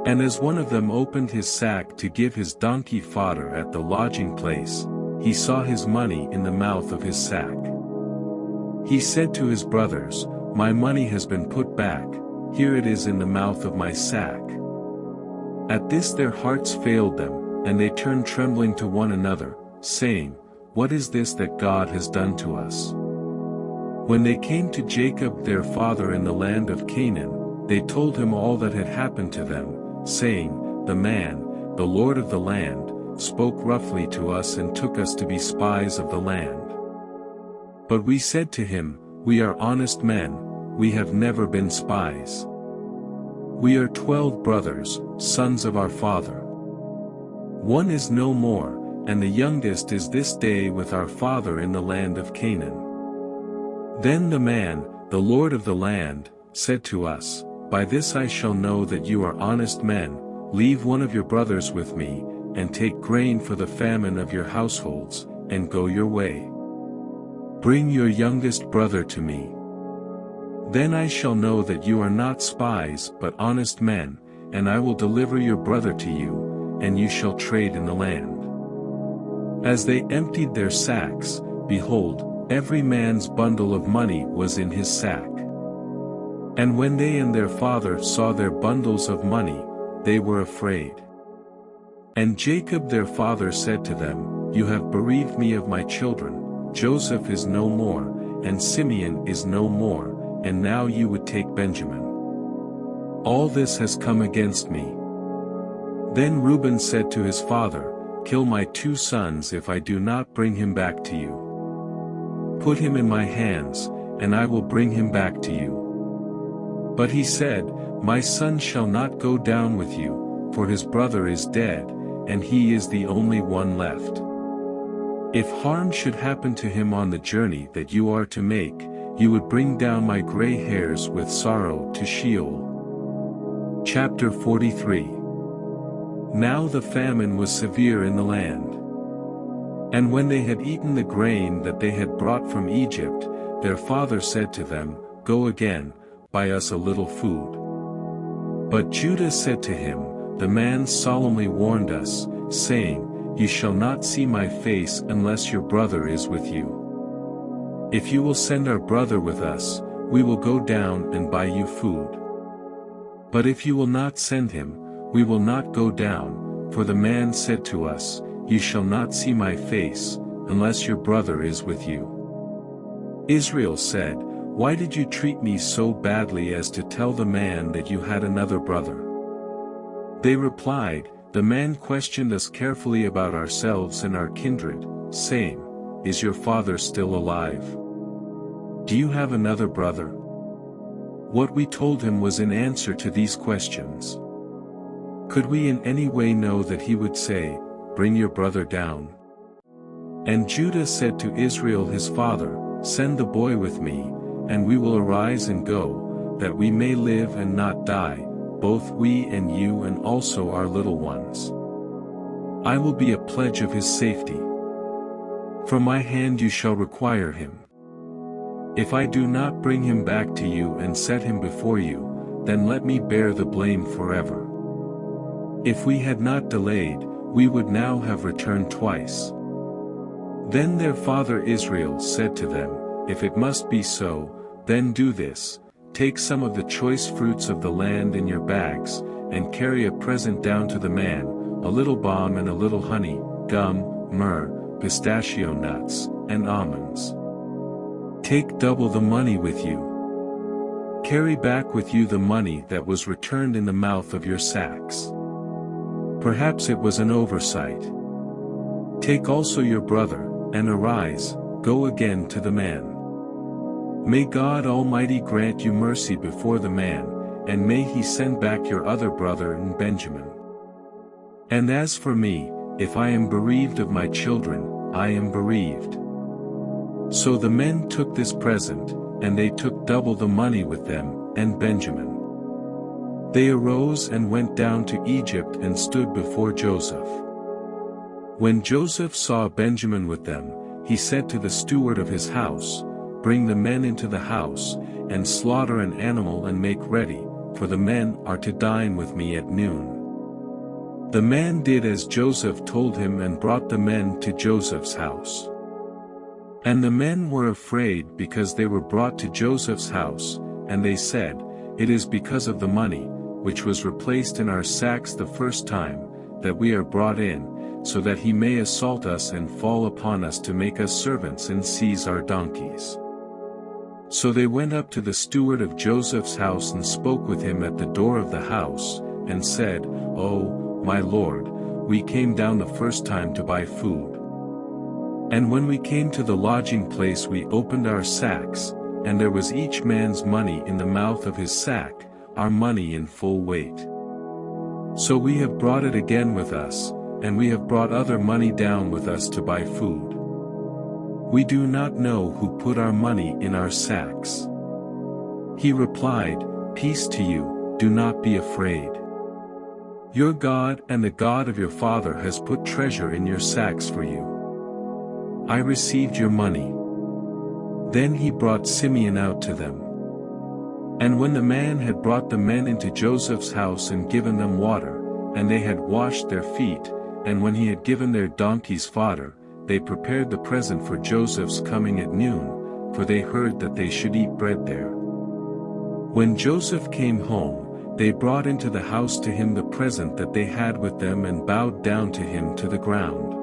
And as one of them opened his sack to give his donkey fodder at the lodging place, he saw his money in the mouth of his sack. He said to his brothers, "My money has been put back, here it is in the mouth of my sack." At this their hearts failed them, and they turned trembling to one another, saying, "What is this that God has done to us?" When they came to Jacob their father in the land of Canaan, they told him all that had happened to them, saying, "The man, the lord of the land, spoke roughly to us and took us to be spies of the land. But we said to him, 'We are honest men, we have never been spies. We are 12 brothers, sons of our father. One is no more, and the youngest is this day with our father in the land of Canaan.' Then the man, the lord of the land, said to us, 'By this I shall know that you are honest men, leave one of your brothers with me, and take grain for the famine of your households, and go your way. Bring your youngest brother to me. Then I shall know that you are not spies but honest men, and I will deliver your brother to you, and you shall trade in the land. As they emptied their sacks, behold, every man's bundle of money was in his sack. And when they and their father saw their bundles of money, they were afraid. And Jacob their father said to them, You have bereaved me of my children, Joseph is no more, and Simeon is no more, and now you would take Benjamin. All this has come against me. Then Reuben said to his father, Kill my 2 sons if I do not bring him back to you. Put him in my hands, and I will bring him back to you. But he said, My son shall not go down with you, for his brother is dead, and he is the only one left. If harm should happen to him on the journey that you are to make, you would bring down my gray hairs with sorrow to Sheol. Chapter 43. Now the famine was severe in the land. And when they had eaten the grain that they had brought from Egypt, their father said to them, Go again, buy us a little food. But Judah said to him, The man solemnly warned us, saying, You shall not see my face unless your brother is with you. If you will send our brother with us, we will go down and buy you food. But if you will not send him, we will not go down, for the man said to us, You shall not see my face, unless your brother is with you. Israel said, Why did you treat me so badly as to tell the man that you had another brother? They replied, The man questioned us carefully about ourselves and our kindred, saying, Is your father still alive? Do you have another brother? What we told him was in answer to these questions. Could we in any way know that he would say, Bring your brother down? And Judah said to Israel his father, Send the boy with me, and we will arise and go, that we may live and not die, both we and you and also our little ones. I will be a pledge of his safety. From my hand you shall require him. If I do not bring him back to you and set him before you, then let me bear the blame forever. If we had not delayed, we would now have returned twice. Then their father Israel said to them, If it must be so, then do this, take some of the choice fruits of the land in your bags, and carry a present down to the man, a little balm and a little honey, gum, myrrh, pistachio nuts, and almonds. Take double the money with you. Carry back with you the money that was returned in the mouth of your sacks. Perhaps it was an oversight. Take also your brother, and arise, go again to the man. May God Almighty grant you mercy before the man, and may he send back your other brother and Benjamin. And as for me, if I am bereaved of my children, I am bereaved. So the men took this present, and they took double the money with them, and Benjamin. They arose and went down to Egypt and stood before Joseph. When Joseph saw Benjamin with them, he said to the steward of his house, Bring the men into the house, and slaughter an animal and make ready, for the men are to dine with me at noon. The man did as Joseph told him and brought the men to Joseph's house. And the men were afraid because they were brought to Joseph's house, and they said, It is because of the money, which was replaced in our sacks the first time, that we are brought in, so that he may assault us and fall upon us to make us servants and seize our donkeys. So they went up to the steward of Joseph's house and spoke with him at the door of the house, and said, Oh, my lord, we came down the first time to buy food. And when we came to the lodging place we opened our sacks, and there was each man's money in the mouth of his sack, our money in full weight. So we have brought it again with us, and we have brought other money down with us to buy food. We do not know who put our money in our sacks. He replied, Peace to you, do not be afraid. Your God and the God of your father has put treasure in your sacks for you. I received your money. Then he brought Simeon out to them. And when the man had brought the men into Joseph's house and given them water, and they had washed their feet, and when he had given their donkeys fodder, they prepared the present for Joseph's coming at noon, for they heard that they should eat bread there. When Joseph came home, they brought into the house to him the present that they had with them and bowed down to him to the ground.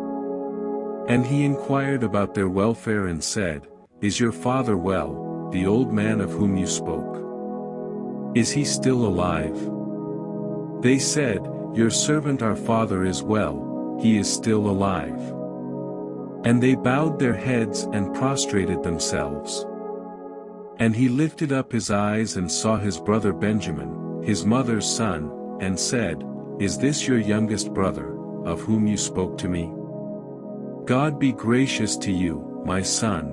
And he inquired about their welfare and said, "Is your father well, the old man of whom you spoke? Is he still alive?" They said, "Your servant our father is well, he is still alive." And they bowed their heads and prostrated themselves. And he lifted up his eyes and saw his brother Benjamin, his mother's son, and said, "Is this your youngest brother, of whom you spoke to me? God be gracious to you, my son."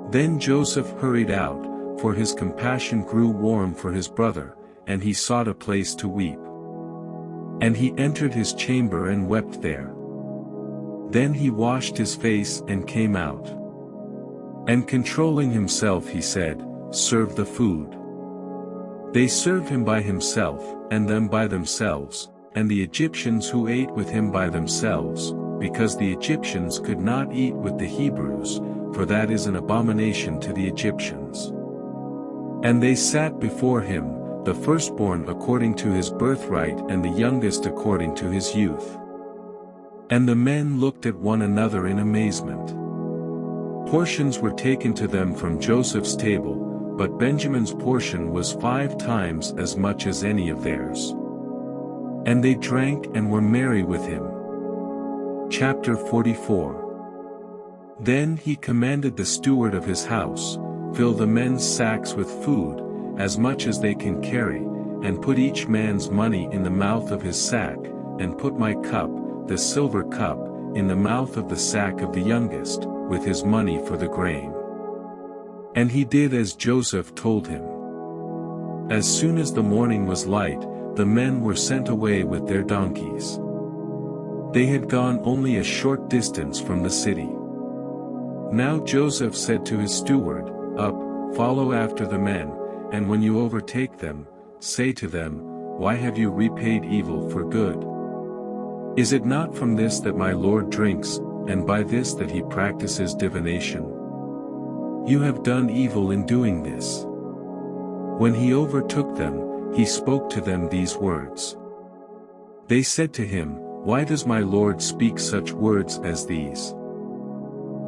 Then Joseph hurried out, for his compassion grew warm for his brother, and he sought a place to weep. And he entered his chamber and wept there. Then he washed his face and came out. And controlling himself he said, "Serve the food." They served him by himself, and them by themselves, and the Egyptians who ate with him by themselves, because the Egyptians could not eat with the Hebrews, for that is an abomination to the Egyptians. And they sat before him, the firstborn according to his birthright and the youngest according to his youth. And the men looked at one another in amazement. Portions were taken to them from Joseph's table, but Benjamin's portion was 5 times as much as any of theirs. And they drank and were merry with him. Chapter 44. Then he commanded the steward of his house, "Fill the men's sacks with food, as much as they can carry, and put each man's money in the mouth of his sack, and put my cup, the silver cup, in the mouth of the sack of the youngest, with his money for the grain." And he did as Joseph told him. As soon as the morning was light, the men were sent away with their donkeys. They had gone only a short distance from the city. Now Joseph said to his steward, "Up, follow after the men, and when you overtake them, say to them, 'Why have you repaid evil for good? Is it not from this that my Lord drinks, and by this that he practices divination? You have done evil in doing this.'" When he overtook them, he spoke to them these words. They said to him, "Why does my Lord speak such words as these?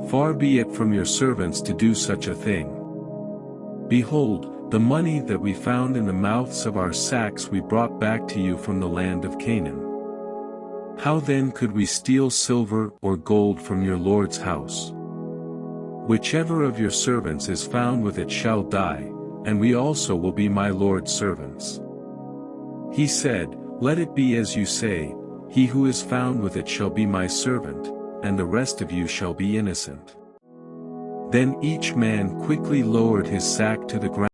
Far be it from your servants to do such a thing. Behold, the money that we found in the mouths of our sacks we brought back to you from the land of Canaan. How then could we steal silver or gold from your Lord's house? Whichever of your servants is found with it shall die, and we also will be my Lord's servants." He said, "Let it be as you say, he who is found with it shall be my servant, and the rest of you shall be innocent." Then each man quickly lowered his sack to the ground.